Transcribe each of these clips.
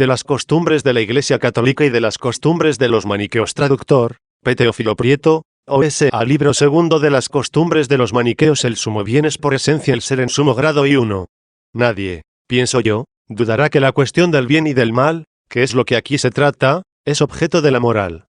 de las costumbres de la Iglesia Católica y de las costumbres de los maniqueos. Traductor, P. Teófilo Prieto, O.S.A. Libro segundo de las costumbres de los maniqueos. El sumo bien es por esencia el ser en sumo grado y uno. Nadie, pienso yo, dudará que la cuestión del bien y del mal, que es lo que aquí se trata, es objeto de la moral.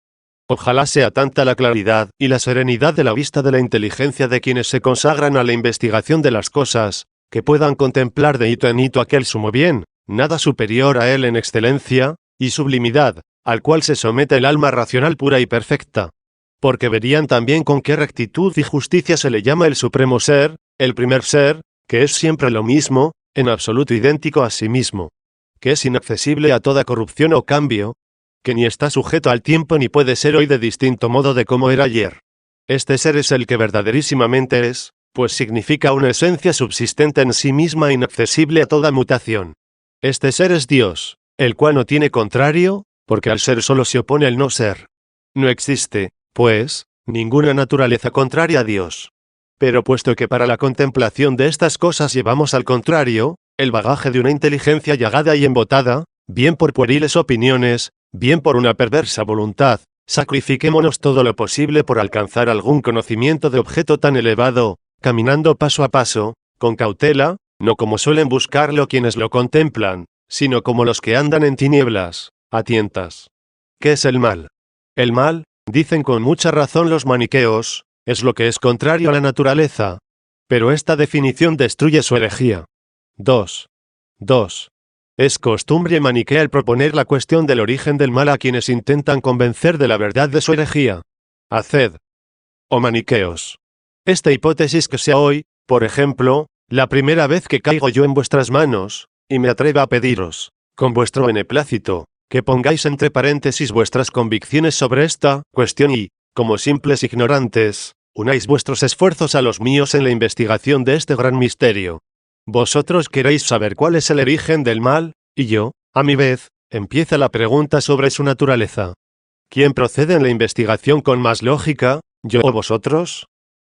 Ojalá sea tanta la claridad y la serenidad de la vista de la inteligencia de quienes se consagran a la investigación de las cosas, que puedan contemplar de hito en hito aquel sumo bien, nada superior a él en excelencia y sublimidad, al cual se somete el alma racional pura y perfecta. Porque verían también con qué rectitud y justicia se le llama el supremo ser, el primer ser, que es siempre lo mismo, en absoluto idéntico a sí mismo, que es inaccesible a toda corrupción o cambio, que ni está sujeto al tiempo ni puede ser hoy de distinto modo de como era ayer. Este ser es el que verdaderísimamente es, pues significa una esencia subsistente en sí misma inaccesible a toda mutación. Este ser es Dios, el cual no tiene contrario, porque al ser solo se opone el no ser. No existe, pues, ninguna naturaleza contraria a Dios. Pero puesto que para la contemplación de estas cosas llevamos al contrario, el bagaje de una inteligencia llagada y embotada, bien por pueriles opiniones, bien por una perversa voluntad, sacrifiquémonos todo lo posible por alcanzar algún conocimiento de objeto tan elevado, caminando paso a paso, con cautela, no como suelen buscarlo quienes lo contemplan, sino como los que andan en tinieblas, a tientas. ¿Qué es el mal? El mal, dicen con mucha razón los maniqueos, es lo que es contrario a la naturaleza. Pero esta definición destruye su herejía. 2. Es costumbre maniquea el proponer la cuestión del origen del mal a quienes intentan convencer de la verdad de su herejía. Haced, oh maniqueos, esta hipótesis que sea hoy, por ejemplo, la primera vez que caigo yo en vuestras manos, y me atrevo a pediros, con vuestro beneplácito, que pongáis entre paréntesis vuestras convicciones sobre esta cuestión y, como simples ignorantes, unáis vuestros esfuerzos a los míos en la investigación de este gran misterio. Vosotros queréis saber cuál es el origen del mal, y yo, a mi vez, empieza la pregunta sobre su naturaleza. ¿Quién procede en la investigación con más lógica, yo o vosotros?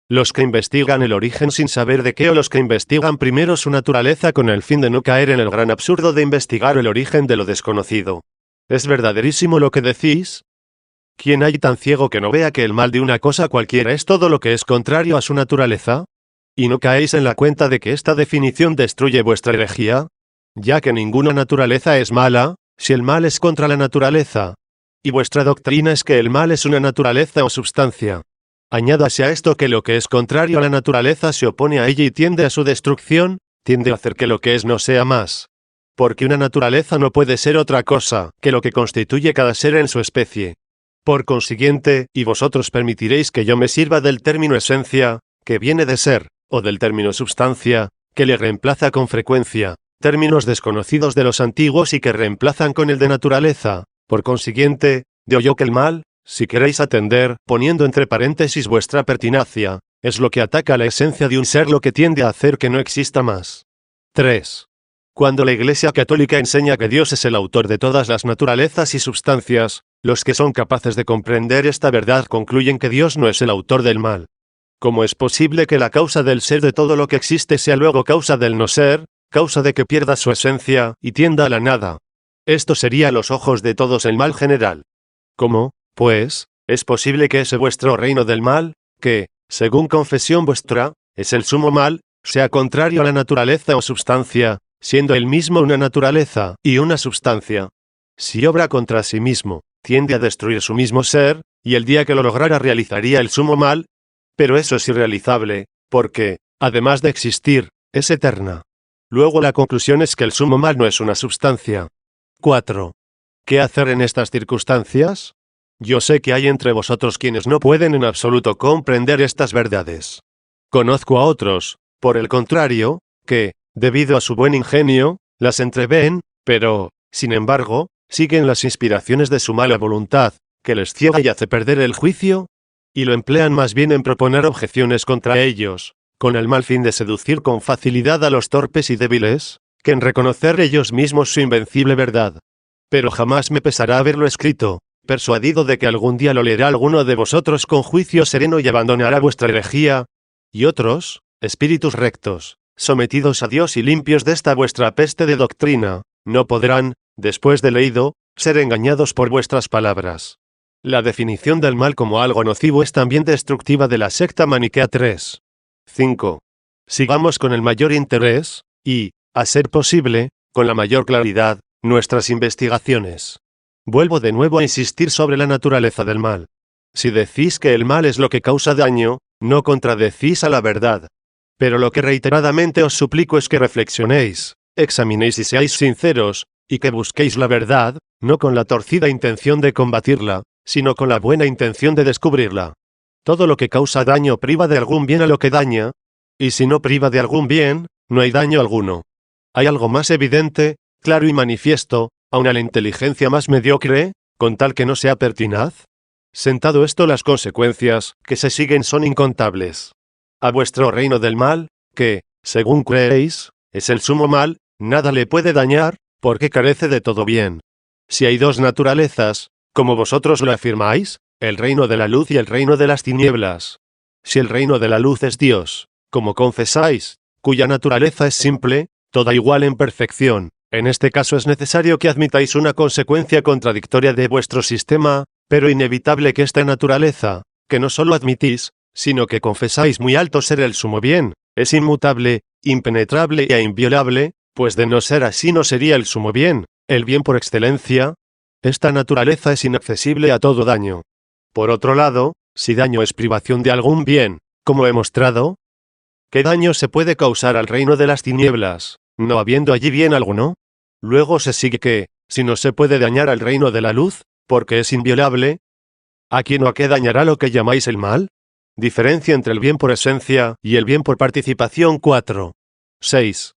¿Los que investigan el origen sin saber de qué o los que investigan primero su naturaleza con el fin de no caer en el gran absurdo de investigar el origen de lo desconocido? ¿Es verdaderísimo lo que decís? ¿Quién hay tan ciego que no vea que el mal de una cosa cualquiera es todo lo que es contrario a su naturaleza? ¿Y no caéis en la cuenta de que esta definición destruye vuestra herejía? Ya que ninguna naturaleza es mala, si el mal es contra la naturaleza. Y vuestra doctrina es que el mal es una naturaleza o substancia. Añádase a esto que lo que es contrario a la naturaleza se opone a ella y tiende a su destrucción, tiende a hacer que lo que es no sea más. Porque una naturaleza no puede ser otra cosa que lo que constituye cada ser en su especie. Por consiguiente, y vosotros permitiréis que yo me sirva del término esencia, que viene de ser, o del término substancia, que le reemplaza con frecuencia, términos desconocidos de los antiguos y que reemplazan con el de naturaleza. Por consiguiente, digo yo que el mal, si queréis atender, poniendo entre paréntesis vuestra pertinacia, es lo que ataca la esencia de un ser, lo que tiende a hacer que no exista más. 3. Cuando la Iglesia Católica enseña que Dios es el autor de todas las naturalezas y substancias, los que son capaces de comprender esta verdad concluyen que Dios no es el autor del mal. ¿Cómo es posible que la causa del ser de todo lo que existe sea luego causa del no ser, causa de que pierda su esencia y tienda a la nada? Esto sería a los ojos de todos el mal general. ¿Cómo, pues, es posible que ese vuestro reino del mal, que, según confesión vuestra, es el sumo mal, sea contrario a la naturaleza o substancia, siendo él mismo una naturaleza y una substancia? Si obra contra sí mismo, tiende a destruir su mismo ser, y el día que lo lograra realizaría el sumo mal. Pero eso es irrealizable, porque, además de existir, es eterna. Luego la conclusión es que el sumo mal no es una substancia. 4. ¿Qué hacer en estas circunstancias? Yo sé que hay entre vosotros quienes no pueden en absoluto comprender estas verdades. Conozco a otros, por el contrario, que, debido a su buen ingenio, las entreven, pero, sin embargo, siguen las inspiraciones de su mala voluntad, que les ciega y hace perder el juicio, y lo emplean más bien en proponer objeciones contra ellos, con el mal fin de seducir con facilidad a los torpes y débiles, que en reconocer ellos mismos su invencible verdad. Pero jamás me pesará haberlo escrito, persuadido de que algún día lo leerá alguno de vosotros con juicio sereno y abandonará vuestra herejía, y otros, espíritus rectos, sometidos a Dios y limpios de esta vuestra peste de doctrina, no podrán, después de leído, ser engañados por vuestras palabras. La definición del mal como algo nocivo es también destructiva de la secta maniquea 3. 5. Sigamos con el mayor interés, y, a ser posible, con la mayor claridad, nuestras investigaciones. Vuelvo de nuevo a insistir sobre la naturaleza del mal. Si decís que el mal es lo que causa daño, no contradecís a la verdad. Pero lo que reiteradamente os suplico es que reflexionéis, examinéis y seáis sinceros, y que busquéis la verdad, no con la torcida intención de combatirla, sino con la buena intención de descubrirla. Todo lo que causa daño priva de algún bien a lo que daña, y si no priva de algún bien, no hay daño alguno. ¿Hay algo más evidente, claro y manifiesto, aun a la inteligencia más mediocre, con tal que no sea pertinaz? Sentado esto, las consecuencias que se siguen son incontables. A vuestro reino del mal, que, según creéis, es el sumo mal, nada le puede dañar, porque carece de todo bien. Si hay dos naturalezas, como vosotros lo afirmáis, el reino de la luz y el reino de las tinieblas. Si el reino de la luz es Dios, como confesáis, cuya naturaleza es simple, toda igual en perfección, en este caso es necesario que admitáis una consecuencia contradictoria de vuestro sistema, pero inevitable que esta naturaleza, que no solo admitís, sino que confesáis muy alto ser el sumo bien, es inmutable, impenetrable e inviolable, pues de no ser así no sería el sumo bien, el bien por excelencia. Esta naturaleza es inaccesible a todo daño. Por otro lado, si daño es privación de algún bien, como he mostrado, ¿qué daño se puede causar al reino de las tinieblas, no habiendo allí bien alguno? Luego se sigue que, si no se puede dañar al reino de la luz, porque es inviolable, ¿a quién o a qué dañará lo que llamáis el mal? Diferencia entre el bien por esencia y el bien por participación 4. 6.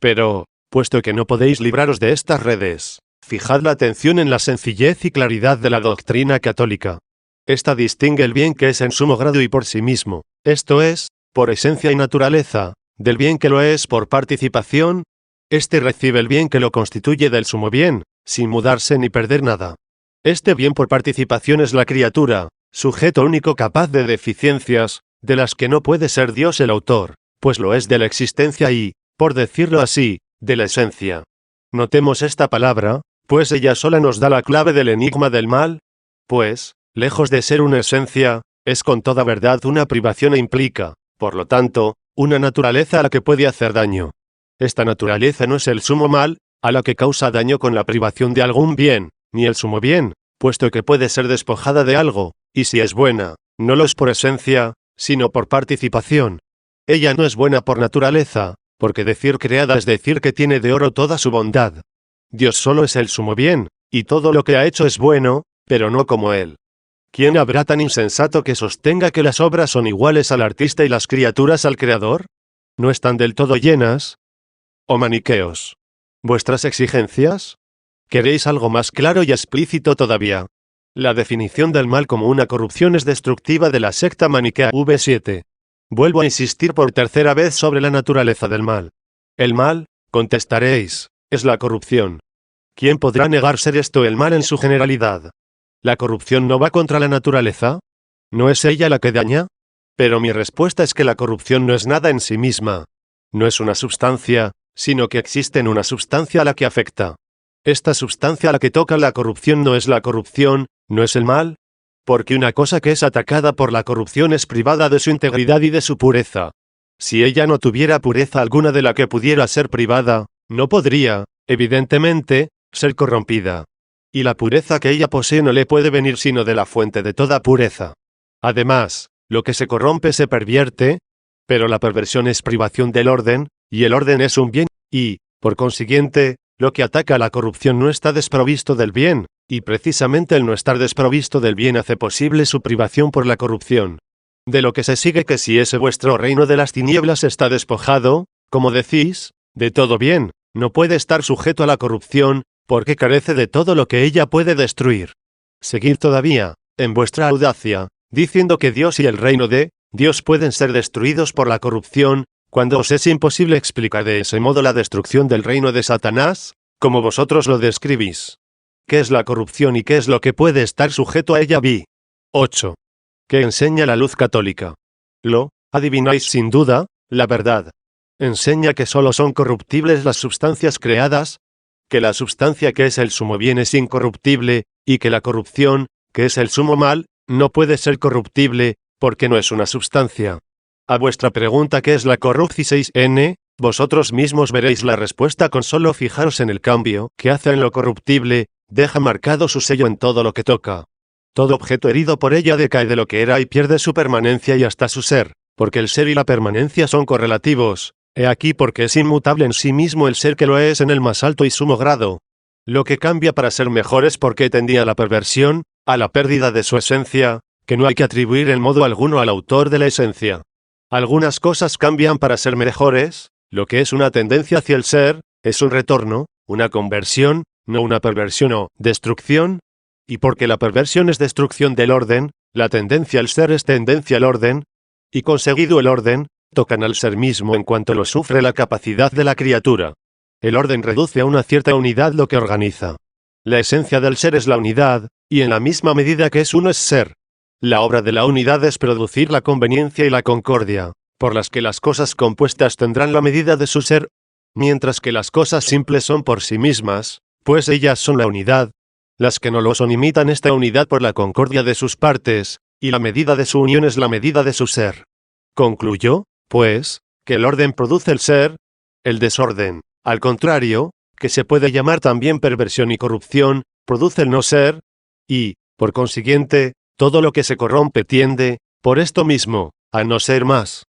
Pero, puesto que no podéis libraros de estas redes, fijad la atención en la sencillez y claridad de la doctrina católica. Esta distingue el bien que es en sumo grado y por sí mismo, esto es, por esencia y naturaleza, del bien que lo es por participación. Este recibe el bien que lo constituye del sumo bien, sin mudarse ni perder nada. Este bien por participación es la criatura, sujeto único capaz de deficiencias, de las que no puede ser Dios el autor, pues lo es de la existencia y, por decirlo así, de la esencia. Notemos esta palabra, pues ella sola nos da la clave del enigma del mal, pues, lejos de ser una esencia, es con toda verdad una privación e implica, por lo tanto, una naturaleza a la que puede hacer daño. Esta naturaleza no es el sumo mal, a la que causa daño con la privación de algún bien, ni el sumo bien, puesto que puede ser despojada de algo, y si es buena, no lo es por esencia, sino por participación. Ella no es buena por naturaleza, porque decir creada es decir que tiene de oro toda su bondad. Dios solo es el sumo bien, y todo lo que ha hecho es bueno, pero no como Él. ¿Quién habrá tan insensato que sostenga que las obras son iguales al artista y las criaturas al creador? ¿No están del todo llenas? ¿O maniqueos? ¿Vuestras exigencias? ¿Queréis algo más claro y explícito todavía? La definición del mal como una corrupción es destructiva de la secta maniquea V7. Vuelvo a insistir por tercera vez sobre la naturaleza del mal. El mal, contestaréis, es la corrupción. ¿Quién podrá negar ser esto el mal en su generalidad? ¿La corrupción no va contra la naturaleza? ¿No es ella la que daña? Pero mi respuesta es que la corrupción no es nada en sí misma. No es una substancia, sino que existe en una substancia a la que afecta. Esta substancia a la que toca la corrupción no es la corrupción, no es el mal, porque una cosa que es atacada por la corrupción es privada de su integridad y de su pureza. Si ella no tuviera pureza alguna de la que pudiera ser privada, no podría, evidentemente, ser corrompida. Y la pureza que ella posee no le puede venir sino de la fuente de toda pureza. Además, lo que se corrompe se pervierte, pero la perversión es privación del orden, y el orden es un bien, y, por consiguiente, lo que ataca a la corrupción no está desprovisto del bien, y precisamente el no estar desprovisto del bien hace posible su privación por la corrupción. De lo que se sigue que si ese vuestro reino de las tinieblas está despojado, como decís, de todo bien, no puede estar sujeto a la corrupción, porque carece de todo lo que ella puede destruir. Seguid todavía, en vuestra audacia, diciendo que Dios y el reino de Dios pueden ser destruidos por la corrupción, cuando os es imposible explicar de ese modo la destrucción del reino de Satanás, como vosotros lo describís. ¿Qué es la corrupción y qué es lo que puede estar sujeto a ella? 8. ¿Qué enseña la luz católica? Lo adivináis sin duda, la verdad. Enseña que solo son corruptibles las sustancias creadas, que la substancia que es el sumo bien es incorruptible, y que la corrupción, que es el sumo mal, no puede ser corruptible, porque no es una substancia. A vuestra pregunta ¿qué es la corrupción? Vosotros mismos veréis la respuesta con solo fijaros en el cambio que hace en lo corruptible, deja marcado su sello en todo lo que toca. Todo objeto herido por ella decae de lo que era y pierde su permanencia y hasta su ser, porque el ser y la permanencia son correlativos. He aquí porque es inmutable en sí mismo el ser que lo es en el más alto y sumo grado. Lo que cambia para ser mejor es porque tendía a la perversión, a la pérdida de su esencia, que no hay que atribuir en modo alguno al autor de la esencia. Algunas cosas cambian para ser mejores, lo que es una tendencia hacia el ser, es un retorno, una conversión, no una perversión o destrucción. Y porque la perversión es destrucción del orden, la tendencia al ser es tendencia al orden, y conseguido el orden, tocan al ser mismo en cuanto lo sufre la capacidad de la criatura. El orden reduce a una cierta unidad lo que organiza. La esencia del ser es la unidad, y en la misma medida que es uno es ser. La obra de la unidad es producir la conveniencia y la concordia, por las que las cosas compuestas tendrán la medida de su ser, mientras que las cosas simples son por sí mismas, pues ellas son la unidad. Las que no lo son imitan esta unidad por la concordia de sus partes, y la medida de su unión es la medida de su ser. Concluyó, pues, que el orden produce el ser, el desorden, al contrario, que se puede llamar también perversión y corrupción, produce el no ser, y, por consiguiente, todo lo que se corrompe tiende, por esto mismo, a no ser más.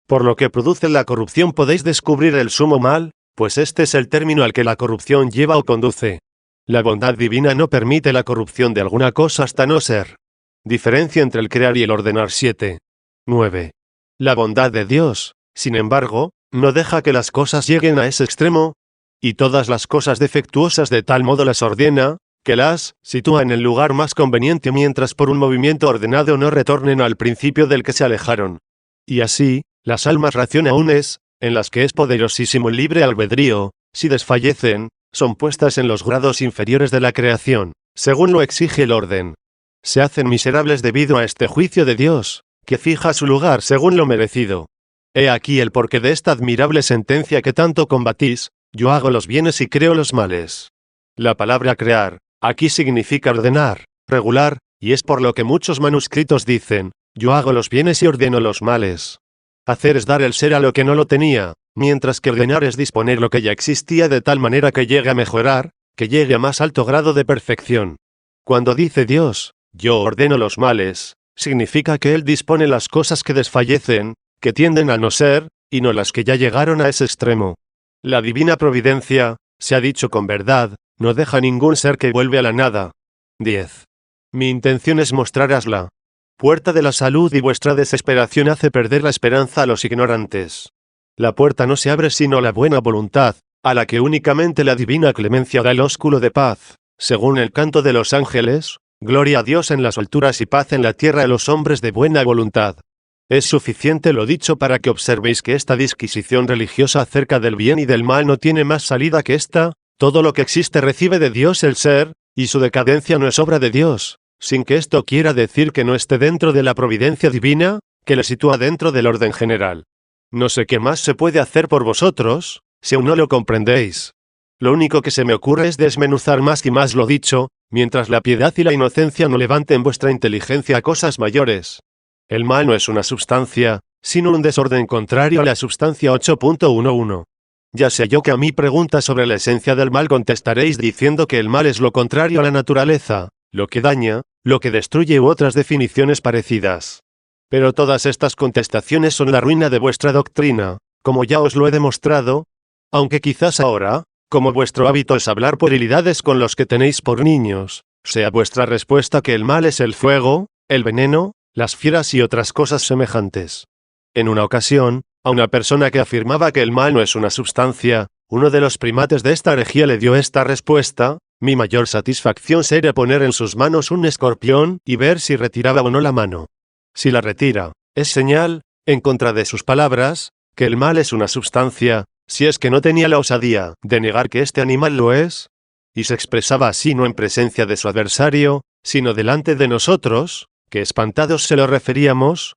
Por lo que produce la corrupción podéis descubrir el sumo mal, pues este es el término al que la corrupción lleva o conduce. La bondad divina no permite la corrupción de alguna cosa hasta no ser. Diferencia entre el crear y el ordenar 7. 9. La bondad de Dios, sin embargo, no deja que las cosas lleguen a ese extremo, y todas las cosas defectuosas de tal modo las ordena, que las sitúa en el lugar más conveniente mientras por un movimiento ordenado no retornen al principio del que se alejaron. Y así, las almas racionales, en las que es poderosísimo el libre albedrío, si desfallecen, son puestas en los grados inferiores de la creación, según lo exige el orden. Se hacen miserables debido a este juicio de Dios, que fija su lugar según lo merecido. He aquí el porqué de esta admirable sentencia que tanto combatís: yo hago los bienes y creo los males. La palabra crear, aquí significa ordenar, regular, y es por lo que muchos manuscritos dicen, yo hago los bienes y ordeno los males. Hacer es dar el ser a lo que no lo tenía, mientras que ordenar es disponer lo que ya existía de tal manera que llegue a mejorar, que llegue a más alto grado de perfección. Cuando dice Dios, yo ordeno los males, significa que Él dispone las cosas que desfallecen, que tienden a no ser, y no las que ya llegaron a ese extremo. La divina providencia, se ha dicho con verdad, no deja ningún ser que vuelve a la nada. 10. Mi intención es mostraros la puerta de la salud y vuestra desesperación hace perder la esperanza a los ignorantes. La puerta no se abre sino a la buena voluntad, a la que únicamente la divina clemencia da el ósculo de paz, según el canto de los ángeles, gloria a Dios en las alturas y paz en la tierra a los hombres de buena voluntad. Es suficiente lo dicho para que observéis que esta disquisición religiosa acerca del bien y del mal no tiene más salida que esta: todo lo que existe recibe de Dios el ser, y su decadencia no es obra de Dios, sin que esto quiera decir que no esté dentro de la providencia divina, que le sitúa dentro del orden general. No sé qué más se puede hacer por vosotros, si aún no lo comprendéis. Lo único que se me ocurre es desmenuzar más y más lo dicho, mientras la piedad y la inocencia no levanten vuestra inteligencia a cosas mayores. El mal no es una substancia, sino un desorden contrario a la substancia 8.11. Ya sé yo que a mi pregunta sobre la esencia del mal contestaréis diciendo que el mal es lo contrario a la naturaleza, lo que daña, lo que destruye u otras definiciones parecidas. Pero todas estas contestaciones son la ruina de vuestra doctrina, como ya os lo he demostrado, aunque quizás ahora, como vuestro hábito es hablar puerilidades con los que tenéis por niños, sea vuestra respuesta que el mal es el fuego, el veneno, las fieras y otras cosas semejantes. En una ocasión, a una persona que afirmaba que el mal no es una substancia, uno de los primates de esta herejía le dio esta respuesta: mi mayor satisfacción sería poner en sus manos un escorpión y ver si retiraba o no la mano. Si la retira, es señal, en contra de sus palabras, que el mal es una substancia, si es que no tenía la osadía de negar que este animal lo es, y se expresaba así no en presencia de su adversario, sino delante de nosotros, que espantados se lo referíamos.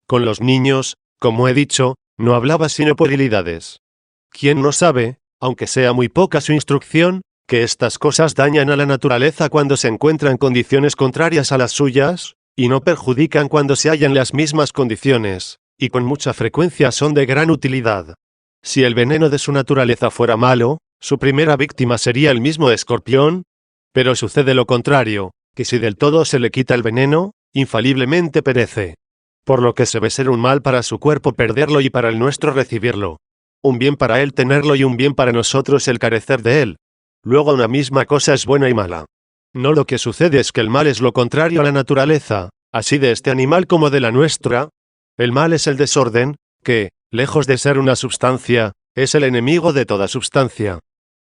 Con los niños, como he dicho, no hablaba sino puerilidades. ¿Quién no sabe, aunque sea muy poca su instrucción, que estas cosas dañan a la naturaleza cuando se encuentran condiciones contrarias a las suyas, y no perjudican cuando se hallan las mismas condiciones, y con mucha frecuencia son de gran utilidad. Si el veneno de su naturaleza fuera malo, su primera víctima sería el mismo escorpión, pero sucede lo contrario, que si del todo se le quita el veneno, infaliblemente perece. Por lo que se ve ser un mal para su cuerpo perderlo y para el nuestro recibirlo. Un bien para él tenerlo y un bien para nosotros el carecer de él. Luego una misma cosa es buena y mala. No, lo que sucede es que el mal es lo contrario a la naturaleza, así de este animal como de la nuestra. El mal es el desorden, que, lejos de ser una substancia, es el enemigo de toda substancia.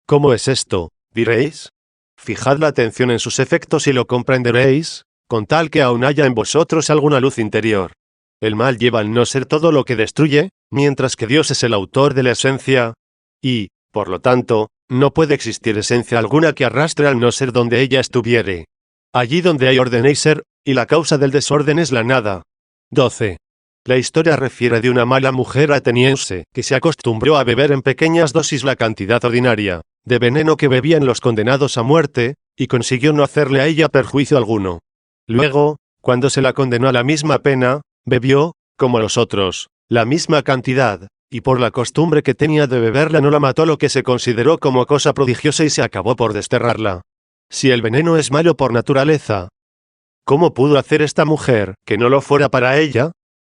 ¿Cómo es esto?, diréis. Fijad la atención en sus efectos y lo comprenderéis, con tal que aún haya en vosotros alguna luz interior. El mal lleva al no ser todo lo que destruye, mientras que Dios es el autor de la esencia, y, por lo tanto, no puede existir esencia alguna que arrastre al no ser donde ella estuviere. Allí donde hay orden hay ser, y la causa del desorden es la nada. 12. La historia refiere de una mala mujer ateniense, que se acostumbró a beber en pequeñas dosis la cantidad ordinaria de veneno que bebían los condenados a muerte, y consiguió no hacerle a ella perjuicio alguno. Luego, cuando se la condenó a la misma pena, bebió, como los otros, la misma cantidad, y por la costumbre que tenía de beberla no la mató, lo que se consideró como cosa prodigiosa, y se acabó por desterrarla. Si el veneno es malo por naturaleza, ¿cómo pudo hacer esta mujer que no lo fuera para ella?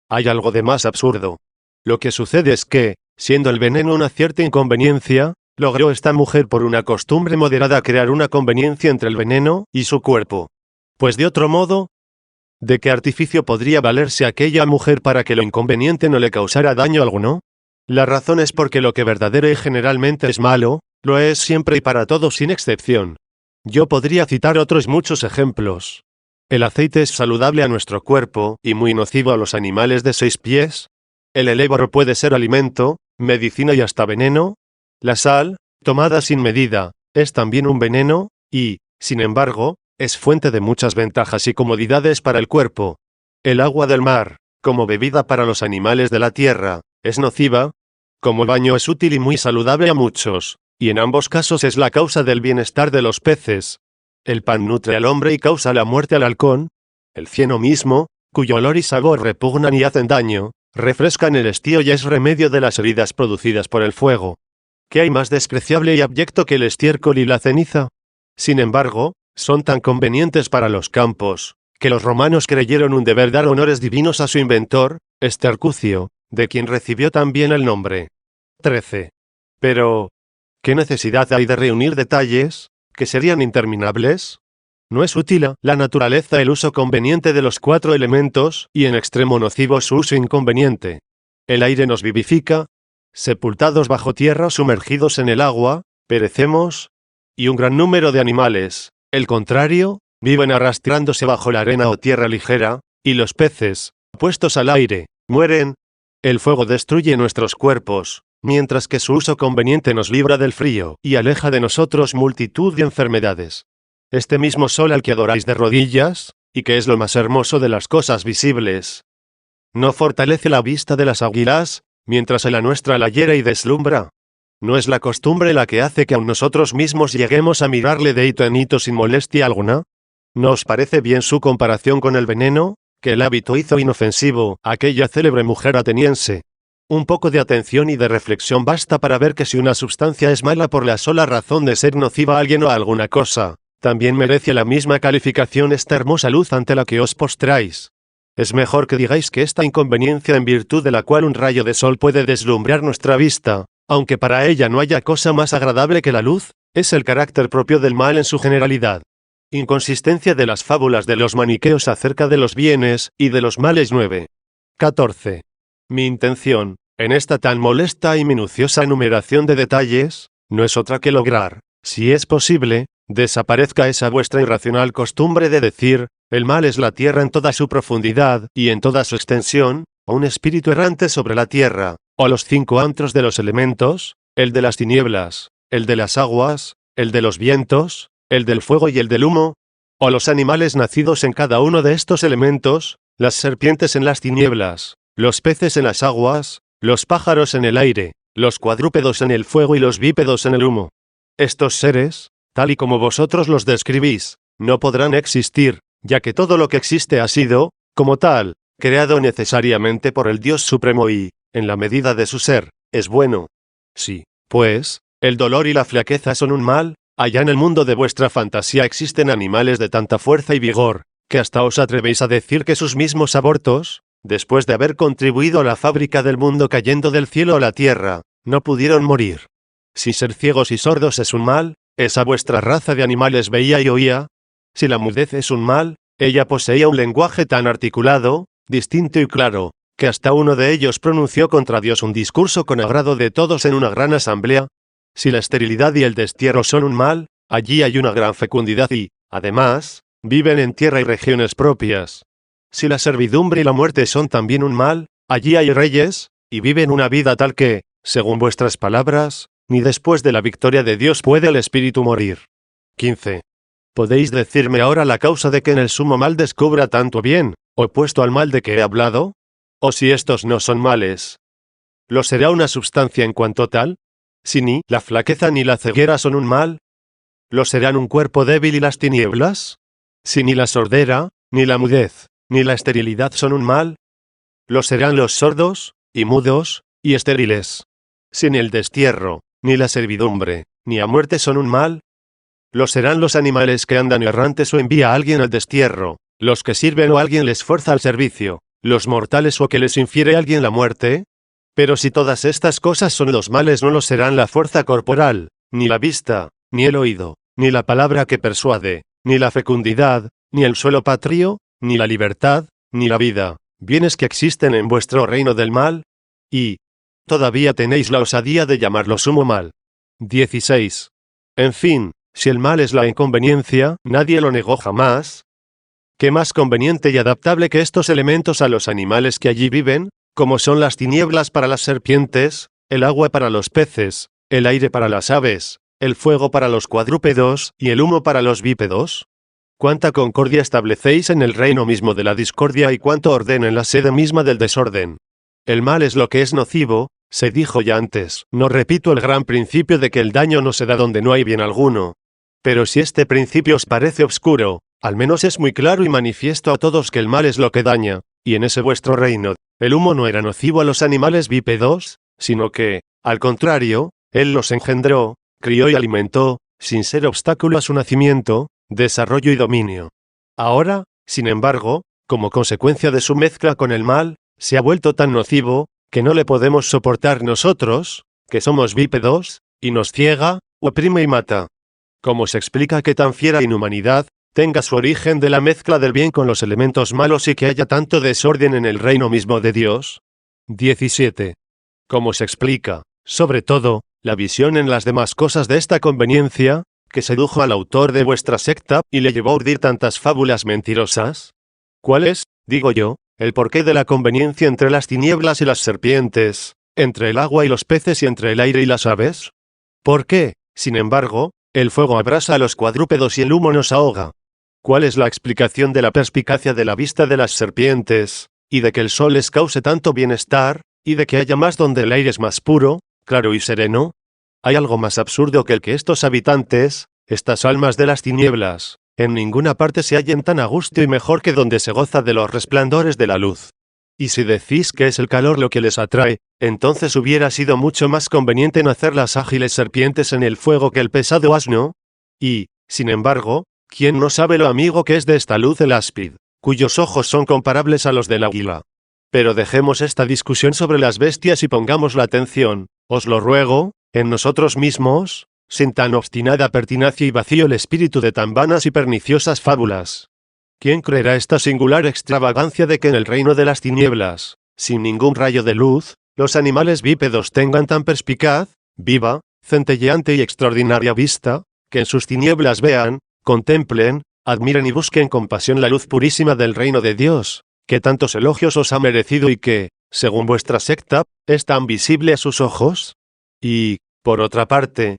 Hay algo de más absurdo. Lo que sucede es que, siendo el veneno una cierta inconveniencia, logró esta mujer por una costumbre moderada crear una conveniencia entre el veneno y su cuerpo. Pues de otro modo, ¿de qué artificio podría valerse aquella mujer para que lo inconveniente no le causara daño alguno? La razón es porque lo que verdadero y generalmente es malo, lo es siempre y para todos sin excepción. Yo podría citar otros muchos ejemplos. El aceite es saludable a nuestro cuerpo y muy nocivo a los animales de 6 pies. El eléboro puede ser alimento, medicina y hasta veneno. La sal, tomada sin medida, es también un veneno, y, sin embargo, es fuente de muchas ventajas y comodidades para el cuerpo. El agua del mar, como bebida para los animales de la tierra, es nociva. Como baño es útil y muy saludable a muchos, y en ambos casos es la causa del bienestar de los peces. El pan nutre al hombre y causa la muerte al halcón. El cieno mismo, cuyo olor y sabor repugnan y hacen daño, refrescan el estío y es remedio de las heridas producidas por el fuego. ¿Qué hay más despreciable y abyecto que el estiércol y la ceniza? Sin embargo, son tan convenientes para los campos, que los romanos creyeron un deber dar honores divinos a su inventor, Estercucio, de quien recibió también el nombre. 13. Pero, ¿qué necesidad hay de reunir detalles, que serían interminables? No es útil a la naturaleza el uso conveniente de los 4 elementos, y en extremo nocivo su uso inconveniente. El aire nos vivifica. Sepultados bajo tierra o sumergidos en el agua, perecemos. Y un gran número de animales, el contrario, viven arrastrándose bajo la arena o tierra ligera, y los peces, puestos al aire, mueren. El fuego destruye nuestros cuerpos, mientras que su uso conveniente nos libra del frío y aleja de nosotros multitud de enfermedades. Este mismo sol al que adoráis de rodillas, y que es lo más hermoso de las cosas visibles, ¿no fortalece la vista de las águilas, mientras a la nuestra la hiera y deslumbra? ¿No es la costumbre la que hace que aun nosotros mismos lleguemos a mirarle de hito en hito sin molestia alguna? ¿No os parece bien su comparación con el veneno, que el hábito hizo inofensivo a aquella célebre mujer ateniense? Un poco de atención y de reflexión basta para ver que si una sustancia es mala por la sola razón de ser nociva a alguien o a alguna cosa, también merece la misma calificación esta hermosa luz ante la que os postráis. Es mejor que digáis que esta inconveniencia en virtud de la cual un rayo de sol puede deslumbrar nuestra vista, aunque para ella no haya cosa más agradable que la luz, es el carácter propio del mal en su generalidad. Inconsistencia de las fábulas de los maniqueos acerca de los bienes y de los males. 9. 14. Mi intención, en esta tan molesta y minuciosa enumeración de detalles, no es otra que lograr, si es posible, desaparezca esa vuestra irracional costumbre de decir, el mal es la tierra en toda su profundidad y en toda su extensión, o un espíritu errante sobre la tierra, o los 5 antros de los elementos, el de las tinieblas, el de las aguas, el de los vientos, el del fuego y el del humo, o los animales nacidos en cada uno de estos elementos, las serpientes en las tinieblas, los peces en las aguas, los pájaros en el aire, los cuadrúpedos en el fuego y los bípedos en el humo. Estos seres, tal y como vosotros los describís, no podrán existir, ya que todo lo que existe ha sido, como tal, creado necesariamente por el Dios Supremo y, en la medida de su ser, es bueno. Sí, pues, el dolor y la flaqueza son un mal, allá en el mundo de vuestra fantasía existen animales de tanta fuerza y vigor, que hasta os atrevéis a decir que sus mismos abortos, después de haber contribuido a la fábrica del mundo cayendo del cielo a la tierra, no pudieron morir. Si ser ciegos y sordos es un mal, esa vuestra raza de animales veía y oía. Si la mudez es un mal, ella poseía un lenguaje tan articulado, distinto y claro, que hasta uno de ellos pronunció contra Dios un discurso con agrado de todos en una gran asamblea. Si la esterilidad y el destierro son un mal, allí hay una gran fecundidad y, además, viven en tierra y regiones propias. Si la servidumbre y la muerte son también un mal, allí hay reyes, y viven una vida tal que, según vuestras palabras, ni después de la victoria de Dios puede el espíritu morir. 15. ¿Podéis decirme ahora la causa de que en el sumo mal descubra tanto bien, opuesto al mal de que he hablado? ¿O si estos no son males? ¿Lo será una sustancia en cuanto tal? Si ni la flaqueza ni la ceguera son un mal, ¿lo serán un cuerpo débil y las tinieblas? Si ni la sordera, ni la mudez, ni la esterilidad son un mal, ¿lo serán los sordos, y mudos, y estériles? Si ni el destierro, ni la servidumbre, ni a muerte son un mal, ¿lo serán los animales que andan errantes o envía a alguien al destierro, los que sirven o alguien les fuerza al servicio, los mortales o que les infiere a alguien la muerte? Pero si todas estas cosas son los males, no lo serán la fuerza corporal, ni la vista, ni el oído, ni la palabra que persuade, ni la fecundidad, ni el suelo patrio, ni la libertad, ni la vida, bienes que existen en vuestro reino del mal, y todavía tenéis la osadía de llamarlo sumo mal. 16. En fin, si el mal es la inconveniencia, nadie lo negó jamás. ¿Qué más conveniente y adaptable que estos elementos a los animales que allí viven, como son las tinieblas para las serpientes, el agua para los peces, el aire para las aves, el fuego para los cuadrúpedos y el humo para los bípedos? ¿Cuánta concordia establecéis en el reino mismo de la discordia y cuánto orden en la sede misma del desorden? El mal es lo que es nocivo, se dijo ya antes. No repito el gran principio de que el daño no se da donde no hay bien alguno. Pero si este principio os parece obscuro, al menos es muy claro y manifiesto a todos que el mal es lo que daña, y en ese vuestro reino, el humo no era nocivo a los animales bípedos, sino que, al contrario, él los engendró, crió y alimentó, sin ser obstáculo a su nacimiento, desarrollo y dominio. Ahora, sin embargo, como consecuencia de su mezcla con el mal, se ha vuelto tan nocivo, que no le podemos soportar nosotros, que somos bípedos, y nos ciega, oprime y mata. ¿Cómo se explica que tan fiera inhumanidad tenga su origen de la mezcla del bien con los elementos malos y que haya tanto desorden en el reino mismo de Dios? 17. ¿Cómo se explica, sobre todo, la visión en las demás cosas de esta conveniencia, que sedujo al autor de vuestra secta y le llevó a urdir tantas fábulas mentirosas? ¿Cuál es, digo yo, el porqué de la conveniencia entre las tinieblas y las serpientes, entre el agua y los peces y entre el aire y las aves? ¿Por qué, sin embargo, el fuego abrasa a los cuadrúpedos y el humo nos ahoga? ¿Cuál es la explicación de la perspicacia de la vista de las serpientes, y de que el sol les cause tanto bienestar, y de que haya más donde el aire es más puro, claro y sereno? ¿Hay algo más absurdo que el que estos habitantes, estas almas de las tinieblas, en ninguna parte se hallen tan a gusto y mejor que donde se goza de los resplandores de la luz? Y si decís que es el calor lo que les atrae, entonces hubiera sido mucho más conveniente nacer las ágiles serpientes en el fuego que el pesado asno. Y, sin embargo, ¿quién no sabe lo amigo que es de esta luz el áspid, cuyos ojos son comparables a los del águila? Pero dejemos esta discusión sobre las bestias y pongamos la atención, os lo ruego, en nosotros mismos, sin tan obstinada pertinacia y vacío el espíritu de tan vanas y perniciosas fábulas. ¿Quién creerá esta singular extravagancia de que en el reino de las tinieblas, sin ningún rayo de luz, los animales bípedos tengan tan perspicaz, viva, centelleante y extraordinaria vista, que en sus tinieblas vean, contemplen, admiren y busquen con pasión la luz purísima del reino de Dios, que tantos elogios os ha merecido y que, según vuestra secta, es tan visible a sus ojos? Y, por otra parte,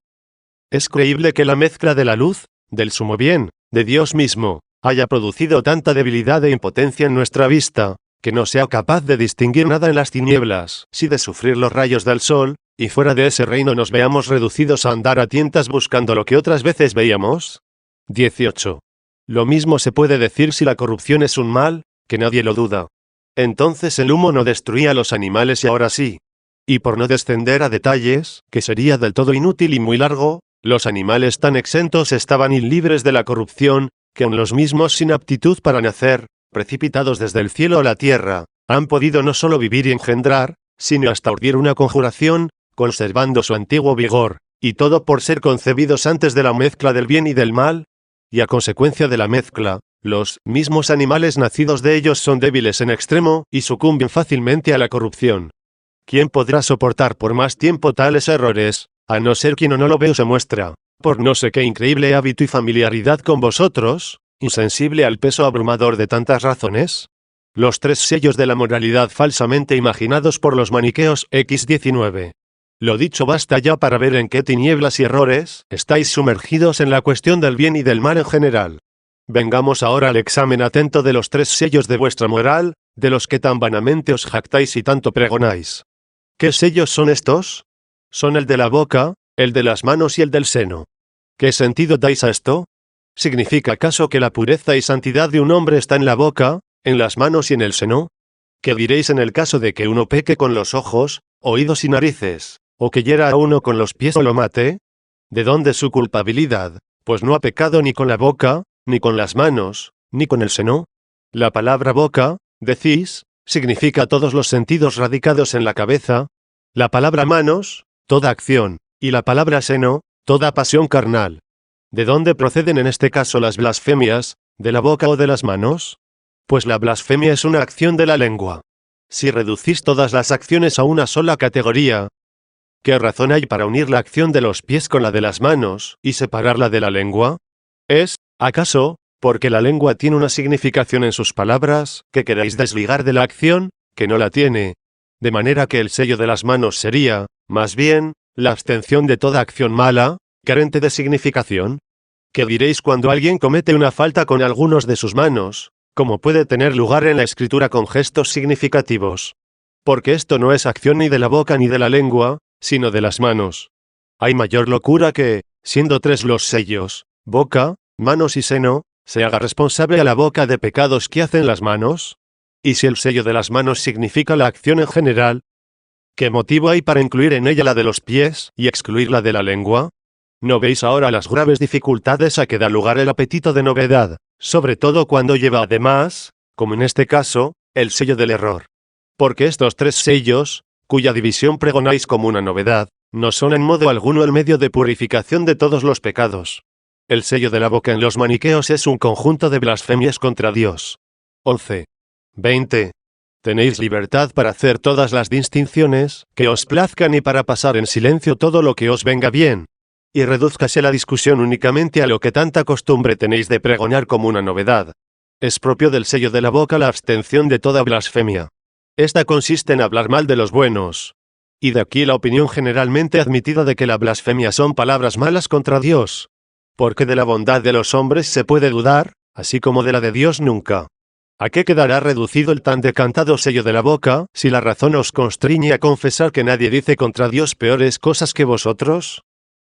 ¿es creíble que la mezcla de la luz, del sumo bien, de Dios mismo, haya producido tanta debilidad e impotencia en nuestra vista, que no sea capaz de distinguir nada en las tinieblas, si de sufrir los rayos del sol, y fuera de ese reino nos veamos reducidos a andar a tientas buscando lo que otras veces veíamos? 18. Lo mismo se puede decir si la corrupción es un mal, que nadie lo duda. Entonces el humo no destruía a los animales y ahora sí. Y por no descender a detalles, que sería del todo inútil y muy largo, los animales tan exentos estaban libres de la corrupción, que aun los mismos sin aptitud para nacer, precipitados desde el cielo a la tierra, han podido no solo vivir y engendrar, sino hasta urdir una conjuración, conservando su antiguo vigor, y todo por ser concebidos antes de la mezcla del bien y del mal, y a consecuencia de la mezcla, los mismos animales nacidos de ellos son débiles en extremo y sucumben fácilmente a la corrupción. ¿Quién podrá soportar por más tiempo tales errores, a no ser quien o no lo ve o se muestra, por no sé qué increíble hábito y familiaridad con vosotros, insensible al peso abrumador de tantas razones? Los 3 sellos de la moralidad falsamente imaginados por los maniqueos X19. Lo dicho basta ya para ver en qué tinieblas y errores estáis sumergidos en la cuestión del bien y del mal en general. Vengamos ahora al examen atento de los 3 sellos de vuestra moral, de los que tan vanamente os jactáis y tanto pregonáis. ¿Qué sellos son estos? Son el de la boca, el de las manos y el del seno. ¿Qué sentido dais a esto? ¿Significa acaso que la pureza y santidad de un hombre está en la boca, en las manos y en el seno? ¿Qué diréis en el caso de que uno peque con los ojos, oídos y narices, o que hiera a uno con los pies o lo mate? ¿De dónde su culpabilidad? Pues no ha pecado ni con la boca, ni con las manos, ni con el seno. La palabra boca, decís, significa todos los sentidos radicados en la cabeza. La palabra manos, toda acción, y la palabra seno, toda pasión carnal. ¿De dónde proceden en este caso las blasfemias, de la boca o de las manos? Pues la blasfemia es una acción de la lengua. Si reducís todas las acciones a una sola categoría, ¿qué razón hay para unir la acción de los pies con la de las manos y separarla de la lengua? ¿Es, acaso, porque la lengua tiene una significación en sus palabras, que queréis desligar de la acción, que no la tiene? De manera que el sello de las manos sería, más bien, la abstención de toda acción mala, carente de significación. ¿Qué diréis cuando alguien comete una falta con algunos de sus manos, como puede tener lugar en la escritura con gestos significativos? Porque esto no es acción ni de la boca ni de la lengua, sino de las manos. Hay mayor locura que, siendo 3 los sellos, boca, manos y seno, se haga responsable a la boca de pecados que hacen las manos. Y si el sello de las manos significa la acción en general, ¿qué motivo hay para incluir en ella la de los pies y excluir la de la lengua? ¿No veis ahora las graves dificultades a que da lugar el apetito de novedad, sobre todo cuando lleva además, como en este caso, el sello del error? Porque estos 3 sellos, cuya división pregonáis como una novedad, no son en modo alguno el medio de purificación de todos los pecados. El sello de la boca en los maniqueos es un conjunto de blasfemias contra Dios. 11. 20. Tenéis libertad para hacer todas las distinciones que os plazcan y para pasar en silencio todo lo que os venga bien. Y redúzcase la discusión únicamente a lo que tanta costumbre tenéis de pregonar como una novedad. Es propio del sello de la boca la abstención de toda blasfemia. Esta consiste en hablar mal de los buenos. Y de aquí la opinión generalmente admitida de que la blasfemia son palabras malas contra Dios. Porque de la bondad de los hombres se puede dudar, así como de la de Dios nunca. ¿A qué quedará reducido el tan decantado sello de la boca, si la razón os constriñe a confesar que nadie dice contra Dios peores cosas que vosotros?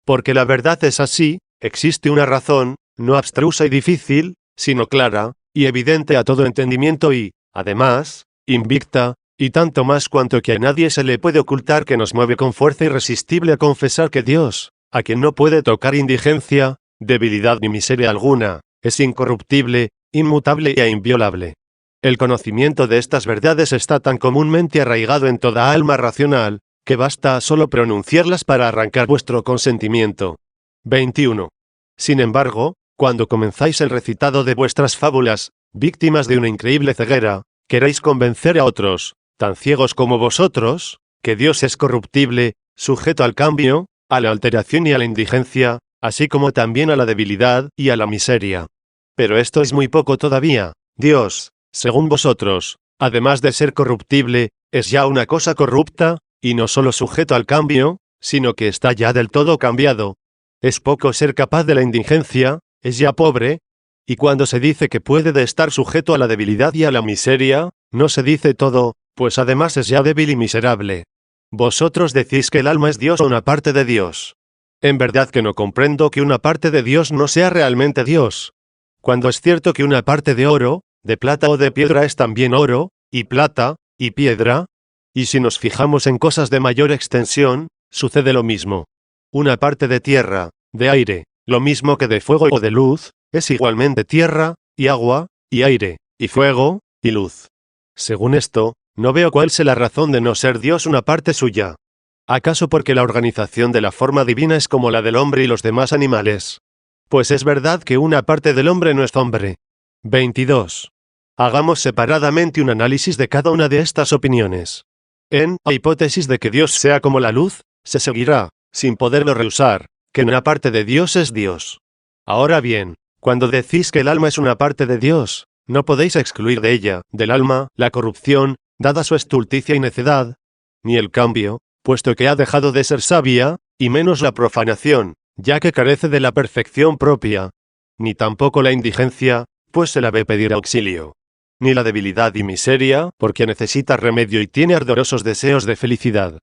Porque la verdad es así, existe una razón, no abstrusa y difícil, sino clara, y evidente a todo entendimiento y, además, invicta, y tanto más cuanto que a nadie se le puede ocultar que nos mueve con fuerza irresistible a confesar que Dios, a quien no puede tocar indigencia, debilidad ni miseria alguna, es incorruptible, inmutable e inviolable. El conocimiento de estas verdades está tan comúnmente arraigado en toda alma racional, que basta solo pronunciarlas para arrancar vuestro consentimiento. 21. Sin embargo, cuando comenzáis el recitado de vuestras fábulas, víctimas de una increíble ceguera, queréis convencer a otros, tan ciegos como vosotros, que Dios es corruptible, sujeto al cambio, a la alteración y a la indigencia, así como también a la debilidad y a la miseria. Pero esto es muy poco todavía. Dios, según vosotros, además de ser corruptible, es ya una cosa corrupta, y no solo sujeto al cambio, sino que está ya del todo cambiado. Es poco ser capaz de la indigencia, es ya pobre, y cuando se dice que puede de estar sujeto a la debilidad y a la miseria, no se dice todo, pues además es ya débil y miserable. Vosotros decís que el alma es Dios o una parte de Dios. En verdad que no comprendo que una parte de Dios no sea realmente Dios. Cuando es cierto que una parte de oro, de plata o de piedra es también oro, y plata, y piedra, y si nos fijamos en cosas de mayor extensión, sucede lo mismo. Una parte de tierra, de aire, lo mismo que de fuego o de luz, es igualmente tierra, y agua, y aire, y fuego, y luz. Según esto, no veo cuál sea la razón de no ser Dios una parte suya. ¿Acaso porque la organización de la forma divina es como la del hombre y los demás animales? Pues es verdad que una parte del hombre no es hombre. 22. Hagamos separadamente un análisis de cada una de estas opiniones. En la hipótesis de que Dios sea como la luz, se seguirá, sin poderlo rehusar, que una parte de Dios es Dios. Ahora bien, cuando decís que el alma es una parte de Dios, no podéis excluir de ella, del alma, la corrupción, dada su estulticia y necedad, ni el cambio, puesto que ha dejado de ser sabia, y menos la profanación, ya que carece de la perfección propia, ni tampoco la indigencia, pues se la ve pedir auxilio, ni la debilidad y miseria, porque necesita remedio y tiene ardorosos deseos de felicidad.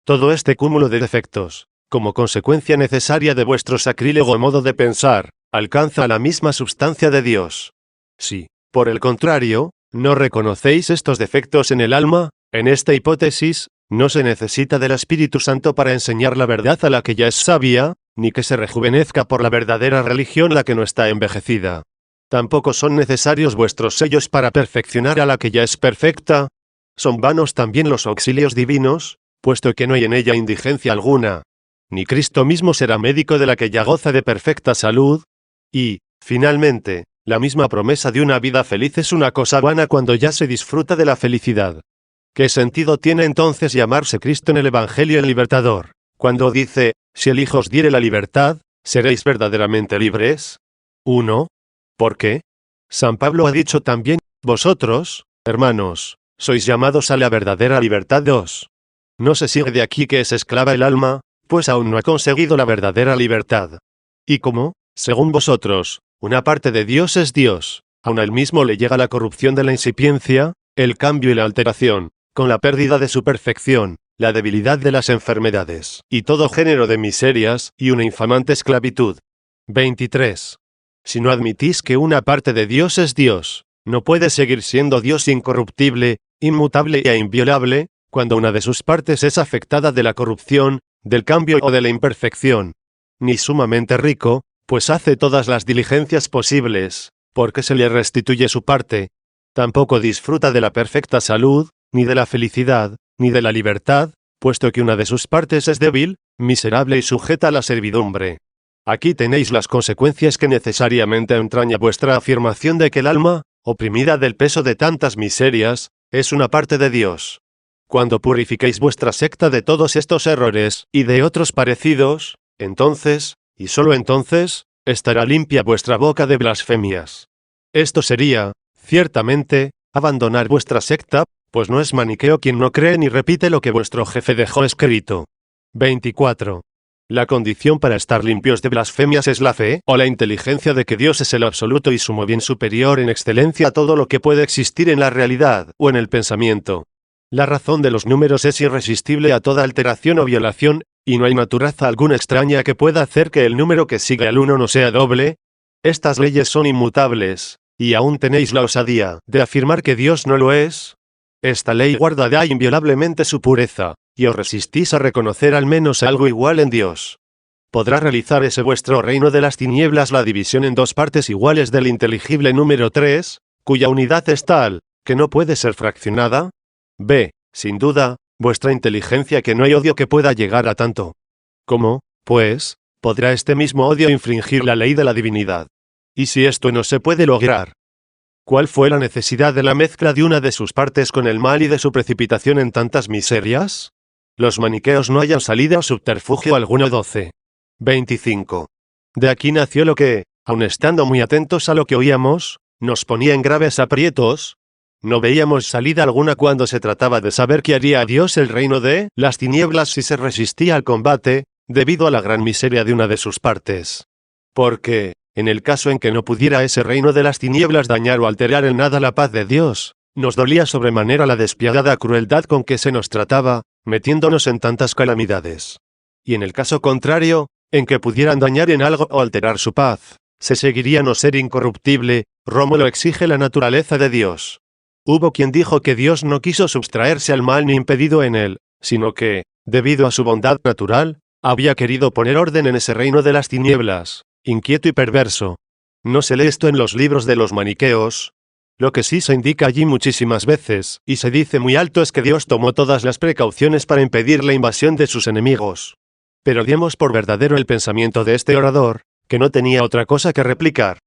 Todo este cúmulo de defectos, como consecuencia necesaria de vuestro sacrílego modo de pensar, alcanza la misma substancia de Dios. Si, por el contrario, no reconocéis estos defectos en el alma, en esta hipótesis, no se necesita del Espíritu Santo para enseñar la verdad a la que ya es sabia, ni que se rejuvenezca por la verdadera religión la que no está envejecida. Tampoco son necesarios vuestros sellos para perfeccionar a la que ya es perfecta. Son vanos también los auxilios divinos, puesto que no hay en ella indigencia alguna. Ni Cristo mismo será médico de la que ya goza de perfecta salud. Y, finalmente, la misma promesa de una vida feliz es una cosa vana cuando ya se disfruta de la felicidad. ¿Qué sentido tiene entonces llamarse Cristo en el Evangelio el libertador, cuando dice, si el Hijo os diere la libertad, seréis verdaderamente libres? 1. ¿Por qué? San Pablo ha dicho también, vosotros, hermanos, sois llamados a la verdadera libertad. 2. No se sigue de aquí que es esclava el alma, pues aún no ha conseguido la verdadera libertad. Y como, según vosotros, una parte de Dios es Dios, aun a él mismo le llega la corrupción de la incipiencia, el cambio y la alteración, con la pérdida de su perfección, la debilidad de las enfermedades, y todo género de miserias, y una infamante esclavitud. 23. Si no admitís que una parte de Dios es Dios, no puede seguir siendo Dios incorruptible, inmutable e inviolable, cuando una de sus partes es afectada de la corrupción, del cambio o de la imperfección. Ni sumamente rico, pues hace todas las diligencias posibles, porque se le restituye su parte. Tampoco disfruta de la perfecta salud, ni de la felicidad, ni de la libertad, puesto que una de sus partes es débil, miserable y sujeta a la servidumbre. Aquí tenéis las consecuencias que necesariamente entraña vuestra afirmación de que el alma, oprimida del peso de tantas miserias, es una parte de Dios. Cuando purifiquéis vuestra secta de todos estos errores, y de otros parecidos, entonces, y solo entonces, estará limpia vuestra boca de blasfemias. Esto sería, ciertamente, abandonar vuestra secta, pues no es maniqueo quien no cree ni repite lo que vuestro jefe dejó escrito. 24. La condición para estar limpios de blasfemias es la fe, o la inteligencia de que Dios es el absoluto y sumo bien superior en excelencia a todo lo que puede existir en la realidad, o en el pensamiento. La razón de los números es irresistible a toda alteración o violación, y no hay naturaleza alguna extraña que pueda hacer que el número que sigue al 1 no sea doble. Estas leyes son inmutables, y aún tenéis la osadía de afirmar que Dios no lo es. Esta ley guarda inviolablemente su pureza, y os resistís a reconocer al menos algo igual en Dios. ¿Podrá realizar ese vuestro reino de las tinieblas la división en dos partes iguales del inteligible número 3, cuya unidad es tal, que no puede ser fraccionada? B. Sin duda, vuestra inteligencia que no hay odio que pueda llegar a tanto. ¿Cómo, pues, podrá este mismo odio infringir la ley de la divinidad? ¿Y si esto no se puede lograr? ¿Cuál fue la necesidad de la mezcla de una de sus partes con el mal y de su precipitación en tantas miserias? Los maniqueos no hayan salida o subterfugio alguno. 12. 25. De aquí nació lo que, aun estando muy atentos a lo que oíamos, nos ponía en graves aprietos. No veíamos salida alguna cuando se trataba de saber qué haría a Dios el reino de las tinieblas si se resistía al combate, debido a la gran miseria de una de sus partes. Porque, en el caso en que no pudiera ese reino de las tinieblas dañar o alterar en nada la paz de Dios, nos dolía sobremanera la despiadada crueldad con que se nos trataba, metiéndonos en tantas calamidades. Y en el caso contrario, en que pudieran dañar en algo o alterar su paz, se seguiría no ser incorruptible, Rómulo exige la naturaleza de Dios. Hubo quien dijo que Dios no quiso sustraerse al mal ni impedido en él, sino que, debido a su bondad natural, había querido poner orden en ese reino de las tinieblas, inquieto y perverso. No se lee esto en los libros de los maniqueos. Lo que sí se indica allí muchísimas veces, y se dice muy alto, es que Dios tomó todas las precauciones para impedir la invasión de sus enemigos. Pero demos por verdadero el pensamiento de este orador, que no tenía otra cosa que replicar.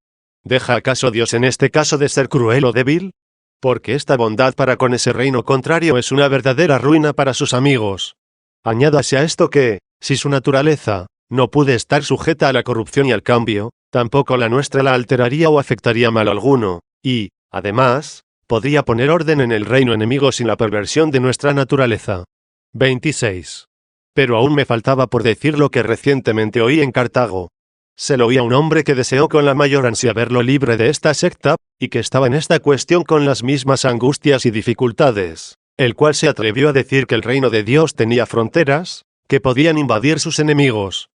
¿Deja acaso Dios en este caso de ser cruel o débil? Porque esta bondad para con ese reino contrario es una verdadera ruina para sus amigos. Añádase a esto que, si su naturaleza no puede estar sujeta a la corrupción y al cambio, tampoco la nuestra la alteraría o afectaría mal alguno, y, además, podría poner orden en el reino enemigo sin la perversión de nuestra naturaleza. 26. Pero aún me faltaba por decir lo que recientemente oí en Cartago. Se lo oí a un hombre que deseó con la mayor ansia verlo libre de esta secta, y que estaba en esta cuestión con las mismas angustias y dificultades, el cual se atrevió a decir que el reino de Dios tenía fronteras, que podían invadir sus enemigos,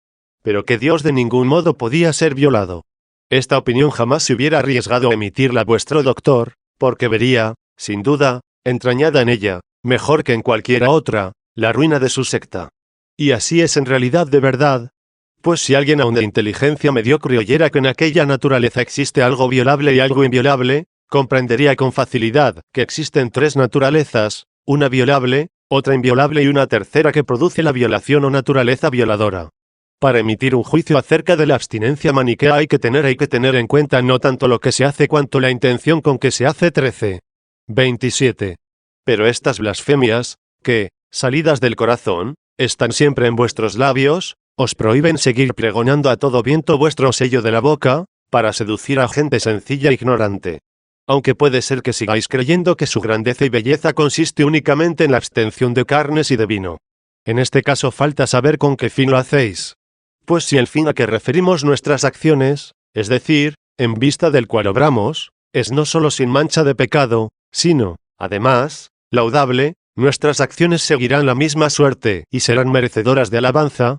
pero que Dios de ningún modo podía ser violado. Esta opinión jamás se hubiera arriesgado a emitirla vuestro doctor, porque vería, sin duda, entrañada en ella, mejor que en cualquiera otra, la ruina de su secta. Y así es en realidad de verdad. Pues si alguien aun de inteligencia mediocre oyera que en aquella naturaleza existe algo violable y algo inviolable, comprendería con facilidad que existen tres naturalezas, una violable, otra inviolable y una tercera que produce la violación o naturaleza violadora. Para emitir un juicio acerca de la abstinencia maniquea hay que tener en cuenta no tanto lo que se hace cuanto la intención con que se hace. 13. 27. Pero estas blasfemias, que, salidas del corazón, están siempre en vuestros labios, os prohíben seguir pregonando a todo viento vuestro sello de la boca, para seducir a gente sencilla e ignorante. Aunque puede ser que sigáis creyendo que su grandeza y belleza consiste únicamente en la abstención de carnes y de vino. En este caso falta saber con qué fin lo hacéis. Pues si el fin a que referimos nuestras acciones, es decir, en vista del cual obramos, es no solo sin mancha de pecado, sino, además, laudable, nuestras acciones seguirán la misma suerte y serán merecedoras de alabanza.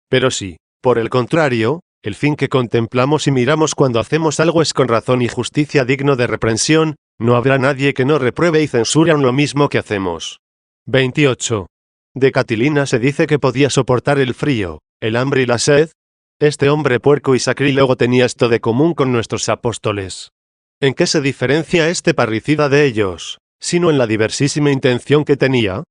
Pero si, por el contrario, el fin que contemplamos y miramos cuando hacemos algo es con razón y justicia digno de reprensión, no habrá nadie que no repruebe y censure aun lo mismo que hacemos. 28. De Catilina se dice que podía soportar el frío, el hambre y la sed. Este hombre puerco y sacrílego tenía esto de común con nuestros apóstoles. ¿En qué se diferencia este parricida de ellos, sino en la diversísima intención que tenía?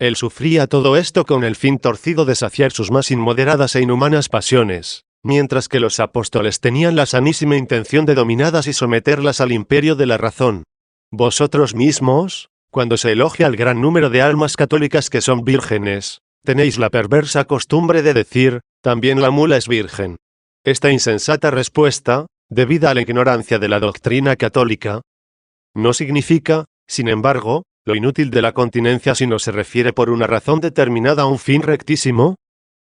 Él sufría todo esto con el fin torcido de saciar sus más inmoderadas e inhumanas pasiones, mientras que los apóstoles tenían la sanísima intención de dominadas y someterlas al imperio de la razón. Vosotros mismos, cuando se elogia al gran número de almas católicas que son vírgenes, tenéis la perversa costumbre de decir, también la mula es virgen. Esta insensata respuesta, debida a la ignorancia de la doctrina católica, no significa, sin embargo, lo inútil de la continencia si no se refiere por una razón determinada a un fin rectísimo.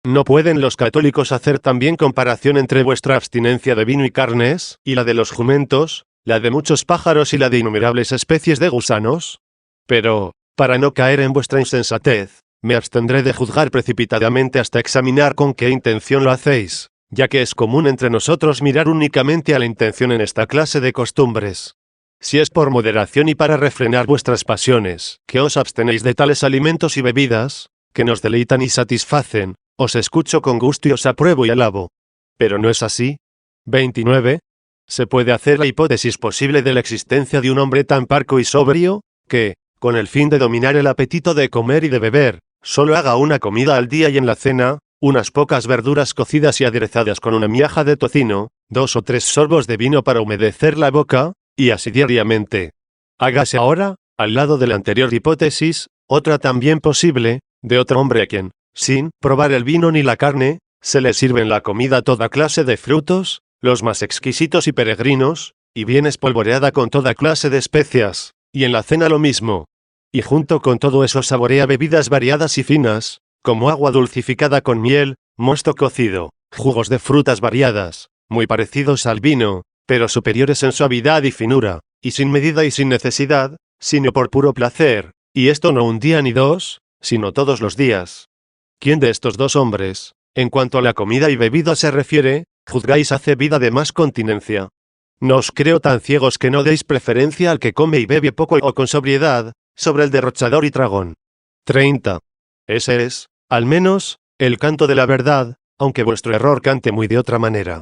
¿No pueden los católicos hacer también comparación entre vuestra abstinencia de vino y carnes, y la de los jumentos, la de muchos pájaros y la de innumerables especies de gusanos? Pero, para no caer en vuestra insensatez, me abstendré de juzgar precipitadamente hasta examinar con qué intención lo hacéis, ya que es común entre nosotros mirar únicamente a la intención en esta clase de costumbres. Si es por moderación y para refrenar vuestras pasiones, que os abstenéis de tales alimentos y bebidas, que nos deleitan y satisfacen, os escucho con gusto y os apruebo y alabo. Pero no es así. 29. ¿Se puede hacer la hipótesis posible de la existencia de un hombre tan parco y sobrio, que, con el fin de dominar el apetito de comer y de beber, solo haga una comida al día y en la cena, unas pocas verduras cocidas y aderezadas con una miaja de tocino, 2 o 3 sorbos de vino para humedecer la boca, y así diariamente? Hágase ahora, al lado de la anterior hipótesis, otra también posible, de otro hombre a quien, sin probar el vino ni la carne, se le sirve en la comida toda clase de frutos, los más exquisitos y peregrinos, y bien espolvoreada con toda clase de especias, y en la cena lo mismo. Y junto con todo eso saborea bebidas variadas y finas, como agua dulcificada con miel, mosto cocido, jugos de frutas variadas, muy parecidos al vino, pero superiores en suavidad y finura, y sin medida y sin necesidad, sino por puro placer, y esto no un día ni dos, sino todos los días. ¿Quién de estos dos hombres, en cuanto a la comida y bebida se refiere, juzgáis hace vida de más continencia? No os creo tan ciegos que no deis preferencia al que come y bebe poco o con sobriedad, sobre el derrochador y tragón. 30. Ese es, al menos, el canto de la verdad, aunque vuestro error cante muy de otra manera.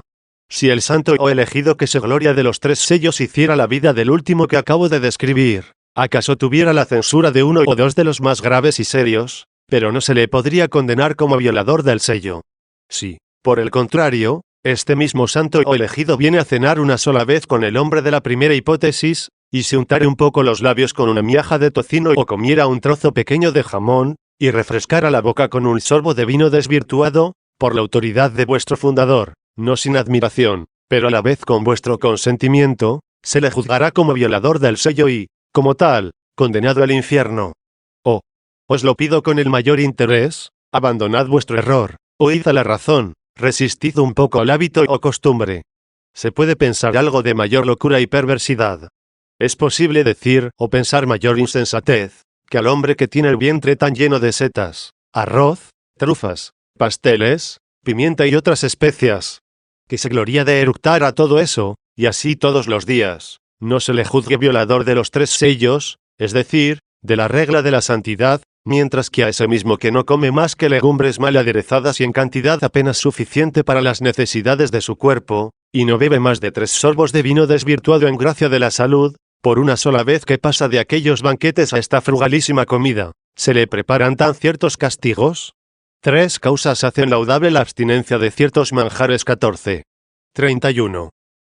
Si el santo o elegido que se gloria de los 3 sellos hiciera la vida del último que acabo de describir, ¿acaso tuviera la censura de uno o dos de los más graves y serios? Pero no se le podría condenar como violador del sello. Si, por el contrario, este mismo santo o elegido viene a cenar una sola vez con el hombre de la primera hipótesis, y se untare un poco los labios con una miaja de tocino o comiera un trozo pequeño de jamón, y refrescara la boca con un sorbo de vino desvirtuado, por la autoridad de vuestro fundador, no sin admiración, pero a la vez con vuestro consentimiento, se le juzgará como violador del sello y, como tal, condenado al infierno. Oh, os lo pido con el mayor interés, abandonad vuestro error, oíd a la razón, resistid un poco al hábito o costumbre. ¿Se puede pensar algo de mayor locura y perversidad? ¿Es posible decir o pensar mayor insensatez, que al hombre que tiene el vientre tan lleno de setas, arroz, trufas, pasteles, pimienta y otras especias, que se gloria de eructar a todo eso, y así todos los días, no se le juzgue violador de los 3 sellos, es decir, de la regla de la santidad, mientras que a ese mismo que no come más que legumbres mal aderezadas y en cantidad apenas suficiente para las necesidades de su cuerpo, y no bebe más de 3 sorbos de vino desvirtuado en gracia de la salud, por una sola vez que pasa de aquellos banquetes a esta frugalísima comida, ¿se le preparan tan ciertos castigos? 3 causas hacen laudable la abstinencia de ciertos manjares. 14. 31.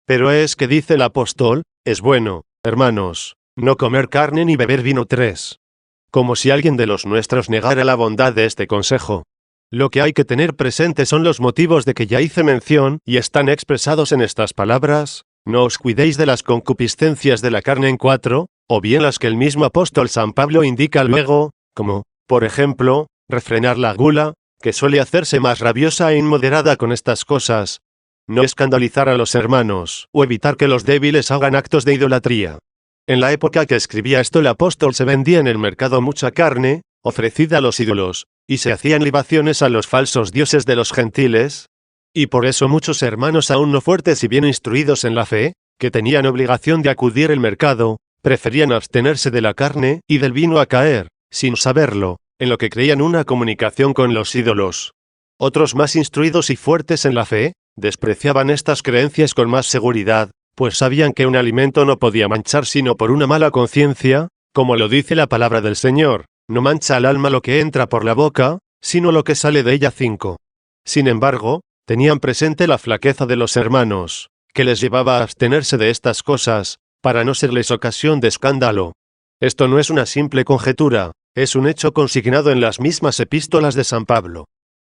Pero es que dice el apóstol, es bueno, hermanos, no comer carne ni beber vino. 3. Como si alguien de los nuestros negara la bondad de este consejo. Lo que hay que tener presente son los motivos de que ya hice mención y están expresados en estas palabras: no os cuidéis de las concupiscencias de la carne. En 4, o bien las que el mismo apóstol San Pablo indica luego, como, por ejemplo, refrenar la gula, que suele hacerse más rabiosa e inmoderada con estas cosas, no escandalizar a los hermanos, o evitar que los débiles hagan actos de idolatría. En la época que escribía esto el apóstol se vendía en el mercado mucha carne, ofrecida a los ídolos, y se hacían libaciones a los falsos dioses de los gentiles, y por eso muchos hermanos aún no fuertes y bien instruidos en la fe, que tenían obligación de acudir al mercado, preferían abstenerse de la carne y del vino a caer, sin saberlo, en lo que creían una comunicación con los ídolos. Otros más instruidos y fuertes en la fe, despreciaban estas creencias con más seguridad, pues sabían que un alimento no podía manchar sino por una mala conciencia, como lo dice la palabra del Señor, no mancha al alma lo que entra por la boca, sino lo que sale de ella. 5. Sin embargo, tenían presente la flaqueza de los hermanos, que les llevaba a abstenerse de estas cosas, para no serles ocasión de escándalo. Esto no es una simple conjetura, es un hecho consignado en las mismas epístolas de San Pablo.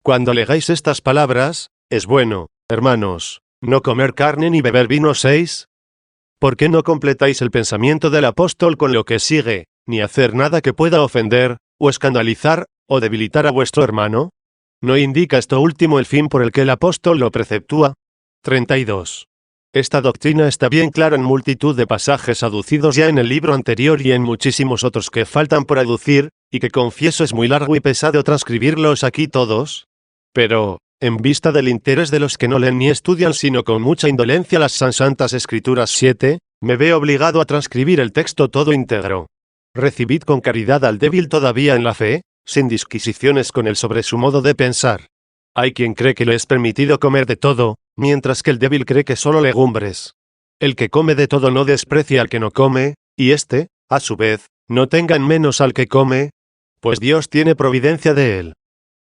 Cuando legáis estas palabras, es bueno, hermanos, no comer carne ni beber vino. 6. ¿Por qué no completáis el pensamiento del apóstol con lo que sigue, ni hacer nada que pueda ofender, o escandalizar, o debilitar a vuestro hermano? ¿No indica esto último el fin por el que el apóstol lo preceptúa? 32. Esta doctrina está bien clara en multitud de pasajes aducidos ya en el libro anterior y en muchísimos otros que faltan por aducir, y que confieso es muy largo y pesado transcribirlos aquí todos. Pero, en vista del interés de los que no leen ni estudian sino con mucha indolencia las santas escrituras. 7, me veo obligado a transcribir el texto todo íntegro. Recibid con caridad al débil todavía en la fe, sin disquisiciones con él sobre su modo de pensar. Hay quien cree que le es permitido comer de todo, mientras que el débil cree que solo legumbres. El que come de todo no desprecia al que no come, y éste, a su vez, no tenga en menos al que come, pues Dios tiene providencia de él.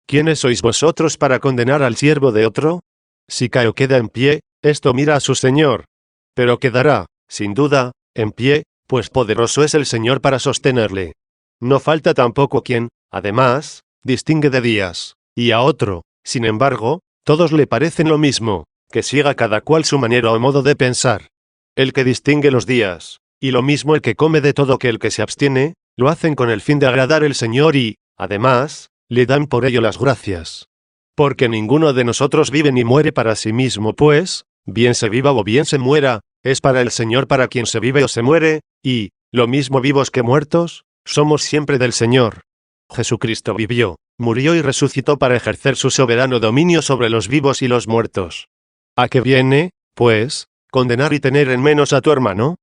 ¿Quiénes sois vosotros para condenar al siervo de otro? Si cae o queda en pie, esto mira a su Señor. Pero quedará, sin duda, en pie, pues poderoso es el Señor para sostenerle. No falta tampoco quien, además, distingue de días, y a otro, sin embargo, todos le parecen lo mismo, que siga cada cual su manera o modo de pensar. El que distingue los días, y lo mismo el que come de todo que el que se abstiene, lo hacen con el fin de agradar al Señor y, además, le dan por ello las gracias. Porque ninguno de nosotros vive ni muere para sí mismo, pues, bien se viva o bien se muera, es para el Señor para quien se vive o se muere, y, lo mismo vivos que muertos, somos siempre del Señor. Jesucristo vivió, murió y resucitó para ejercer su soberano dominio sobre los vivos y los muertos. ¿A qué viene, pues, condenar y tener en menos a tu hermano?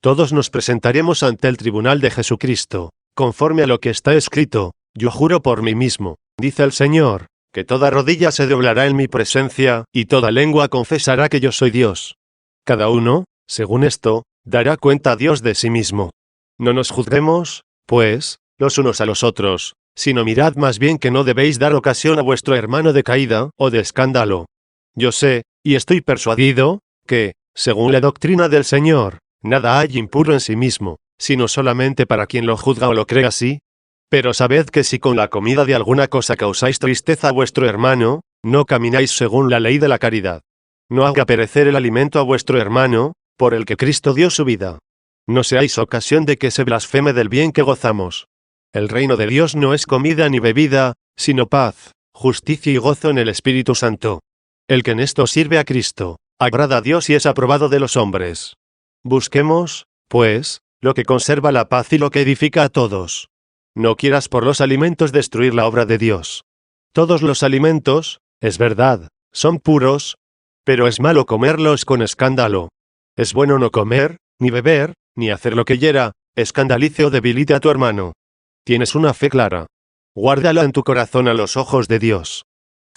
Todos nos presentaremos ante el tribunal de Jesucristo, conforme a lo que está escrito: yo juro por mí mismo, dice el Señor, que toda rodilla se doblará en mi presencia, y toda lengua confesará que yo soy Dios. Cada uno, según esto, dará cuenta a Dios de sí mismo. No nos juzguemos, pues, los unos a los otros, sino mirad más bien que no debéis dar ocasión a vuestro hermano de caída o de escándalo. Yo sé, y estoy persuadido, que, según la doctrina del Señor, nada hay impuro en sí mismo, sino solamente para quien lo juzga o lo cree así. Pero sabed que si con la comida de alguna cosa causáis tristeza a vuestro hermano, no camináis según la ley de la caridad. No haga perecer el alimento a vuestro hermano, por el que Cristo dio su vida. No seáis ocasión de que se blasfeme del bien que gozamos. El reino de Dios no es comida ni bebida, sino paz, justicia y gozo en el Espíritu Santo. El que en esto sirve a Cristo, agrada a Dios y es aprobado de los hombres. Busquemos, pues, lo que conserva la paz y lo que edifica a todos. No quieras por los alimentos destruir la obra de Dios. Todos los alimentos, es verdad, son puros, pero es malo comerlos con escándalo. Es bueno no comer, ni beber, ni hacer lo que hiera, escandalice o debilite a tu hermano. Tienes una fe clara. Guárdala en tu corazón a los ojos de Dios.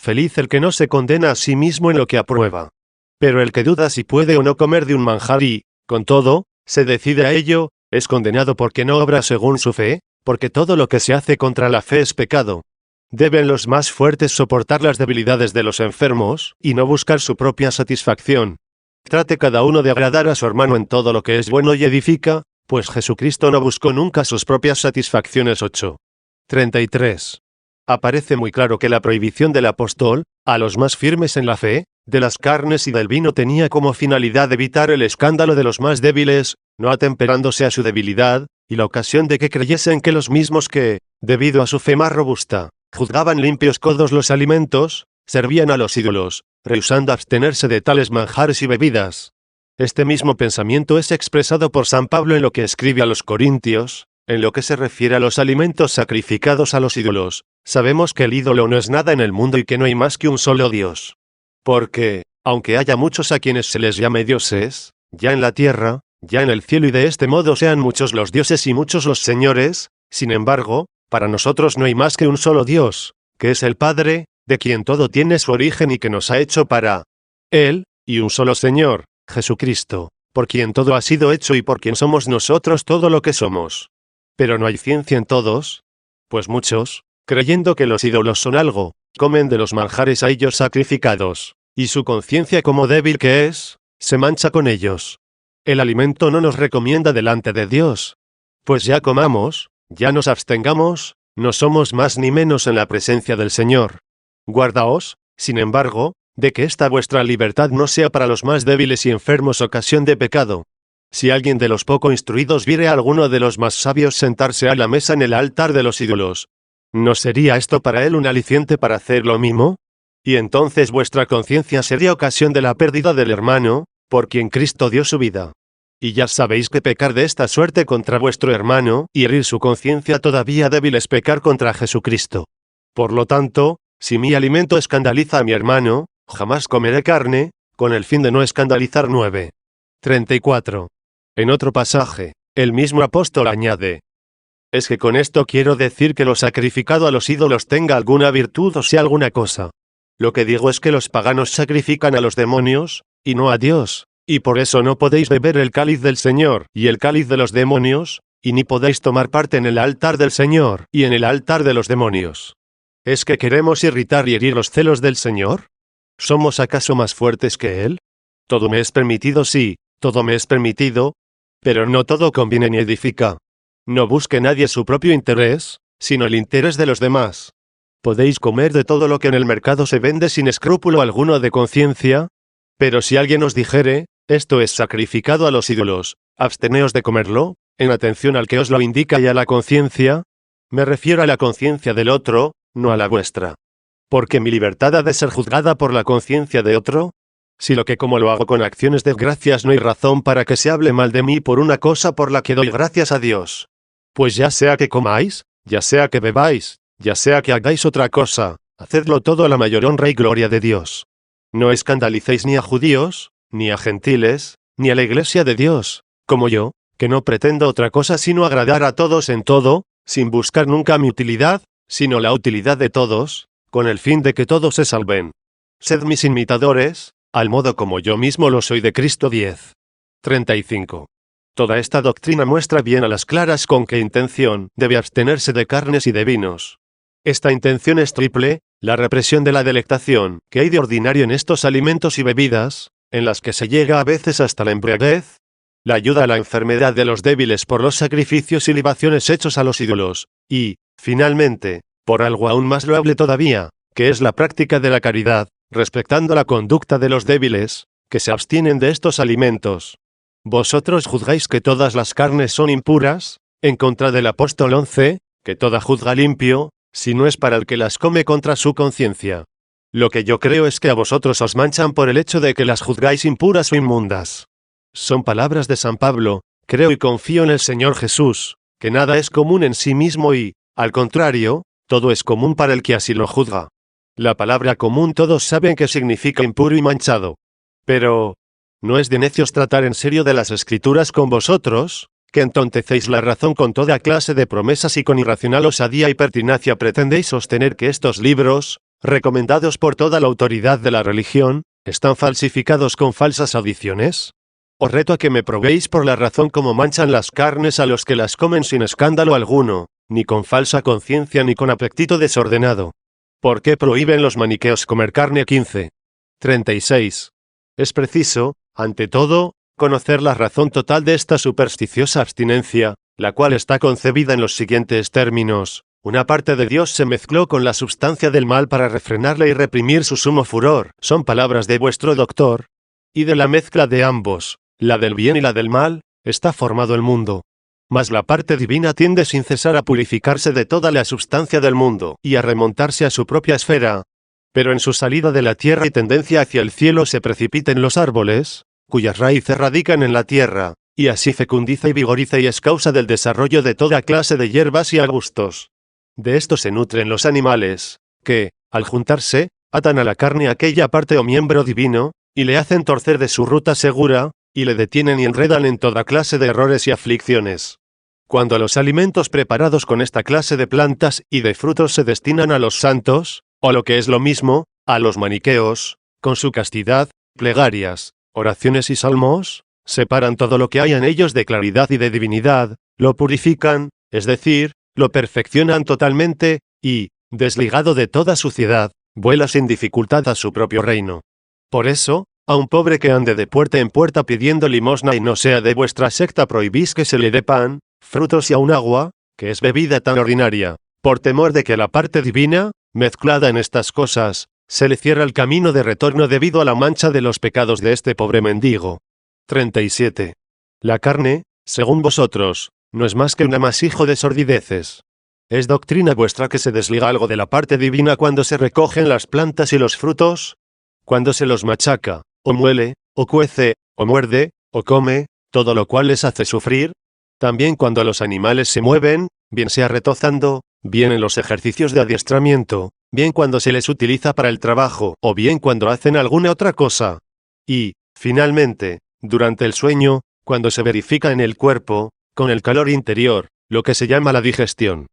Feliz el que no se condena a sí mismo en lo que aprueba. Pero el que duda si puede o no comer de un manjar y, con todo, se decide a ello, es condenado porque no obra según su fe, porque todo lo que se hace contra la fe es pecado. Deben los más fuertes soportar las debilidades de los enfermos, y no buscar su propia satisfacción. Trate cada uno de agradar a su hermano en todo lo que es bueno y edifica, pues Jesucristo no buscó nunca sus propias satisfacciones. 8:33. Aparece muy claro que la prohibición del apóstol, a los más firmes en la fe, de las carnes y del vino tenía como finalidad evitar el escándalo de los más débiles, no atemperándose a su debilidad, y la ocasión de que creyesen que los mismos que, debido a su fe más robusta, juzgaban limpios todos los alimentos, servían a los ídolos, rehusando abstenerse de tales manjares y bebidas. Este mismo pensamiento es expresado por San Pablo en lo que escribe a los Corintios, en lo que se refiere a los alimentos sacrificados a los ídolos. Sabemos que el ídolo no es nada en el mundo y que no hay más que un solo Dios. Porque, aunque haya muchos a quienes se les llame dioses, ya en la tierra, ya en el cielo y de este modo sean muchos los dioses y muchos los señores, sin embargo, para nosotros no hay más que un solo Dios, que es el Padre, de quien todo tiene su origen y que nos ha hecho para Él, y un solo Señor, Jesucristo, por quien todo ha sido hecho y por quien somos nosotros todo lo que somos. Pero no hay ciencia en todos, pues muchos, creyendo que los ídolos son algo, comen de los manjares a ellos sacrificados, y su conciencia como débil que es, se mancha con ellos. El alimento no nos recomienda delante de Dios. Pues ya comamos, ya nos abstengamos, no somos más ni menos en la presencia del Señor. Guardaos, sin embargo, de que esta vuestra libertad no sea para los más débiles y enfermos ocasión de pecado. Si alguien de los poco instruidos viere a alguno de los más sabios sentarse a la mesa en el altar de los ídolos, ¿no sería esto para él un aliciente para hacer lo mismo? Y entonces vuestra conciencia sería ocasión de la pérdida del hermano, por quien Cristo dio su vida. Y ya sabéis que pecar de esta suerte contra vuestro hermano, y herir su conciencia todavía débil es pecar contra Jesucristo. Por lo tanto, si mi alimento escandaliza a mi hermano, jamás comeré carne, con el fin de no escandalizar. 9:34. En otro pasaje, el mismo apóstol añade: es que con esto quiero decir que lo sacrificado a los ídolos tenga alguna virtud o sea alguna cosa. Lo que digo es que los paganos sacrifican a los demonios, y no a Dios, y por eso no podéis beber el cáliz del Señor y el cáliz de los demonios, y ni podéis tomar parte en el altar del Señor y en el altar de los demonios. ¿Es que queremos irritar y herir los celos del Señor? ¿Somos acaso más fuertes que Él? Todo me es permitido, sí, todo me es permitido, pero no todo conviene ni edifica. No busque nadie su propio interés, sino el interés de los demás. Podéis comer de todo lo que en el mercado se vende sin escrúpulo alguno de conciencia, pero si alguien os dijere, esto es sacrificado a los ídolos, absteneos de comerlo, en atención al que os lo indica y a la conciencia. Me refiero a la conciencia del otro, no a la vuestra. ¿Porque mi libertad ha de ser juzgada por la conciencia de otro? Si lo que como lo hago con acciones de gracias, no hay razón para que se hable mal de mí por una cosa por la que doy gracias a Dios. Pues ya sea que comáis, ya sea que bebáis, ya sea que hagáis otra cosa, hacedlo todo a la mayor honra y gloria de Dios. No escandalicéis ni a judíos, ni a gentiles, ni a la iglesia de Dios, como yo, que no pretendo otra cosa sino agradar a todos en todo, sin buscar nunca mi utilidad, sino la utilidad de todos, con el fin de que todos se salven. Sed mis imitadores, al modo como yo mismo lo soy de Cristo. 10. 35. Toda esta doctrina muestra bien a las claras con qué intención debe abstenerse de carnes y de vinos. Esta intención es triple: la represión de la delectación que hay de ordinario en estos alimentos y bebidas, en las que se llega a veces hasta la embriaguez, la ayuda a la enfermedad de los débiles por los sacrificios y libaciones hechos a los ídolos, y, finalmente, por algo aún más loable todavía, que es la práctica de la caridad, respectando la conducta de los débiles, que se abstienen de estos alimentos. Vosotros juzgáis que todas las carnes son impuras, en contra del apóstol 11, que toda juzga limpio, si no es para el que las come contra su conciencia. Lo que yo creo es que a vosotros os manchan por el hecho de que las juzgáis impuras o inmundas. Son palabras de San Pablo: creo y confío en el Señor Jesús, que nada es común en sí mismo y, al contrario, todo es común para el que así lo juzga. La palabra común todos saben que significa impuro y manchado. Pero, ¿no es de necios tratar en serio de las Escrituras con vosotros, que entontecéis la razón con toda clase de promesas y con irracional osadía y pertinacia pretendéis sostener que estos libros, recomendados por toda la autoridad de la religión, están falsificados con falsas adiciones? Os reto a que me probéis por la razón cómo manchan las carnes a los que las comen sin escándalo alguno, ni con falsa conciencia ni con apetito desordenado. ¿Por qué prohíben los maniqueos comer carne? 15. 36. Es preciso, ante todo, conocer la razón total de esta supersticiosa abstinencia, la cual está concebida en los siguientes términos: una parte de Dios se mezcló con la substancia del mal para refrenarle y reprimir su sumo furor. Son palabras de vuestro doctor. Y de la mezcla de ambos, la del bien y la del mal, está formado el mundo. Mas la parte divina tiende sin cesar a purificarse de toda la substancia del mundo y a remontarse a su propia esfera. Pero en su salida de la tierra y tendencia hacia el cielo se precipiten los árboles, cuyas raíces radican en la tierra, y así fecundiza y vigoriza y es causa del desarrollo de toda clase de hierbas y arbustos. De esto se nutren los animales, que, al juntarse, atan a la carne aquella parte o miembro divino, y le hacen torcer de su ruta segura, y le detienen y enredan en toda clase de errores y aflicciones. Cuando los alimentos preparados con esta clase de plantas y de frutos se destinan a los santos, o lo que es lo mismo, a los maniqueos, con su castidad, plegarias, oraciones y salmos, separan todo lo que hay en ellos de claridad y de divinidad, lo purifican, es decir, lo perfeccionan totalmente, y, desligado de toda suciedad, vuela sin dificultad a su propio reino. Por eso, a un pobre que ande de puerta en puerta pidiendo limosna y no sea de vuestra secta, prohibís que se le dé pan, frutos y aun agua, que es bebida tan ordinaria, por temor de que la parte divina, mezclada en estas cosas, se le cierra el camino de retorno debido a la mancha de los pecados de este pobre mendigo. 37. La carne, según vosotros, no es más que un amasijo de sordideces. ¿Es doctrina vuestra que se desliga algo de la parte divina cuando se recogen las plantas y los frutos? Cuando se los machaca, o muele, o cuece, o muerde, o come, todo lo cual les hace sufrir? También cuando los animales se mueven, bien sea retozando, bien en los ejercicios de adiestramiento, bien cuando se les utiliza para el trabajo, o bien cuando hacen alguna otra cosa. Y, finalmente, durante el sueño, cuando se verifica en el cuerpo, con el calor interior, lo que se llama la digestión.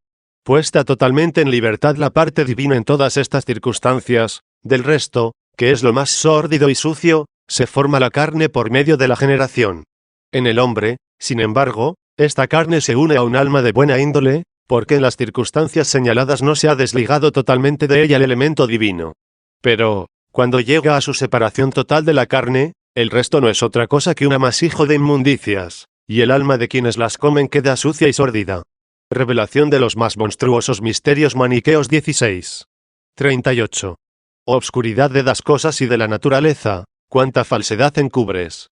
Puesta totalmente en libertad la parte divina en todas estas circunstancias, del resto, que es lo más sórdido y sucio, se forma la carne por medio de la generación. En el hombre, sin embargo, esta carne se une a un alma de buena índole, porque en las circunstancias señaladas no se ha desligado totalmente de ella el elemento divino. Pero, cuando llega a su separación total de la carne, el resto no es otra cosa que un amasijo de inmundicias, y el alma de quienes las comen queda sucia y sórdida. Revelación de los más monstruosos misterios maniqueos. 16. 38. Obscuridad de las cosas y de la naturaleza, cuánta falsedad encubres.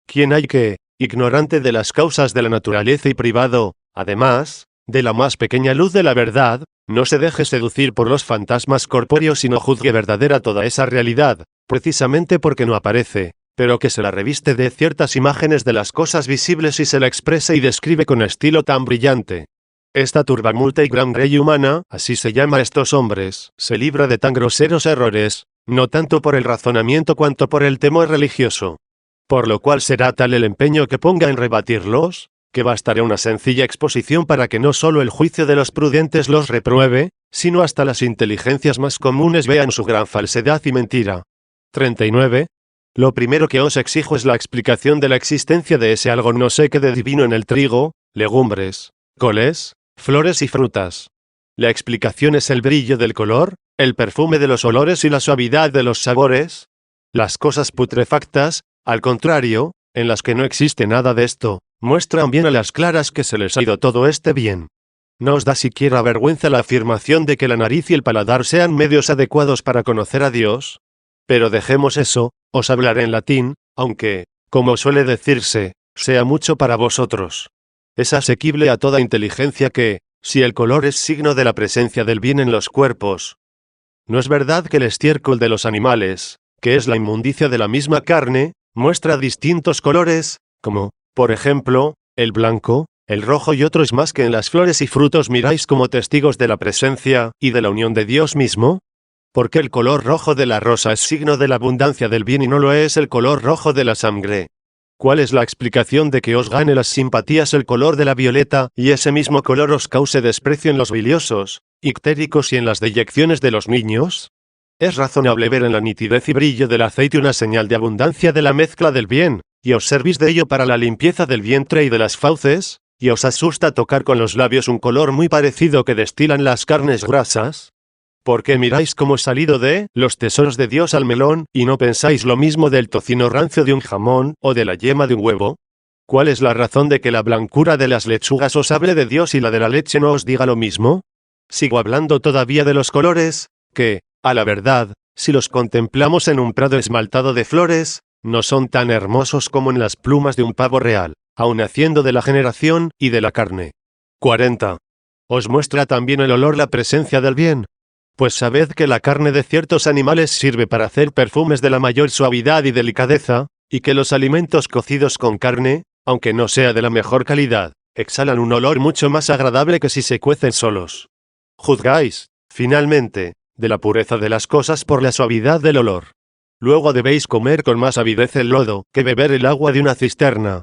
¿Quién hay que, ignorante de las causas de la naturaleza y privado, además, de la más pequeña luz de la verdad, no se deje seducir por los fantasmas corpóreos sino juzgue verdadera toda esa realidad, precisamente porque no aparece, pero que se la reviste de ciertas imágenes de las cosas visibles y se la expresa y describe con estilo tan brillante? Esta turbamulta y gran grey humana, así se llama a estos hombres, se libra de tan groseros errores, no tanto por el razonamiento cuanto por el temor religioso. Por lo cual será tal el empeño que ponga en rebatirlos, que bastará una sencilla exposición para que no solo el juicio de los prudentes los repruebe, sino hasta las inteligencias más comunes vean su gran falsedad y mentira. 39. Lo primero que os exijo es la explicación de la existencia de ese algo no sé qué de divino en el trigo, legumbres, coles, flores y frutas. La explicación es el brillo del color, el perfume de los olores y la suavidad de los sabores. Las cosas putrefactas, al contrario, en las que no existe nada de esto, muestran bien a las claras que se les ha ido todo este bien. No os da siquiera vergüenza la afirmación de que la nariz y el paladar sean medios adecuados para conocer a Dios. Pero dejemos eso, os hablaré en latín, aunque, como suele decirse, sea mucho para vosotros. Es asequible a toda inteligencia que, si el color es signo de la presencia del bien en los cuerpos, ¿no es verdad que el estiércol de los animales, que es la inmundicia de la misma carne, muestra distintos colores, como, por ejemplo, el blanco, el rojo y otros más que en las flores y frutos miráis como testigos de la presencia y de la unión de Dios mismo? ¿Por qué el color rojo de la rosa es signo de la abundancia del bien y no lo es el color rojo de la sangre? ¿Cuál es la explicación de que os gane las simpatías el color de la violeta y ese mismo color os cause desprecio en los biliosos, ictéricos y en las deyecciones de los niños? Es razonable ver en la nitidez y brillo del aceite una señal de abundancia de la mezcla del bien, y os servís de ello para la limpieza del vientre y de las fauces, y os asusta tocar con los labios un color muy parecido que destilan las carnes grasas. ¿Por qué miráis como salido de los tesoros de Dios al melón, y no pensáis lo mismo del tocino rancio de un jamón, o de la yema de un huevo? ¿Cuál es la razón de que la blancura de las lechugas os hable de Dios y la de la leche no os diga lo mismo? Sigo hablando todavía de los colores, que, a la verdad, si los contemplamos en un prado esmaltado de flores, no son tan hermosos como en las plumas de un pavo real, aun haciendo de la generación y de la carne. 40. ¿Os muestra también el olor la presencia del bien? Pues sabed que la carne de ciertos animales sirve para hacer perfumes de la mayor suavidad y delicadeza, y que los alimentos cocidos con carne, aunque no sea de la mejor calidad, exhalan un olor mucho más agradable que si se cuecen solos. Juzgáis, finalmente, de la pureza de las cosas por la suavidad del olor. Luego debéis comer con más avidez el lodo que beber el agua de una cisterna.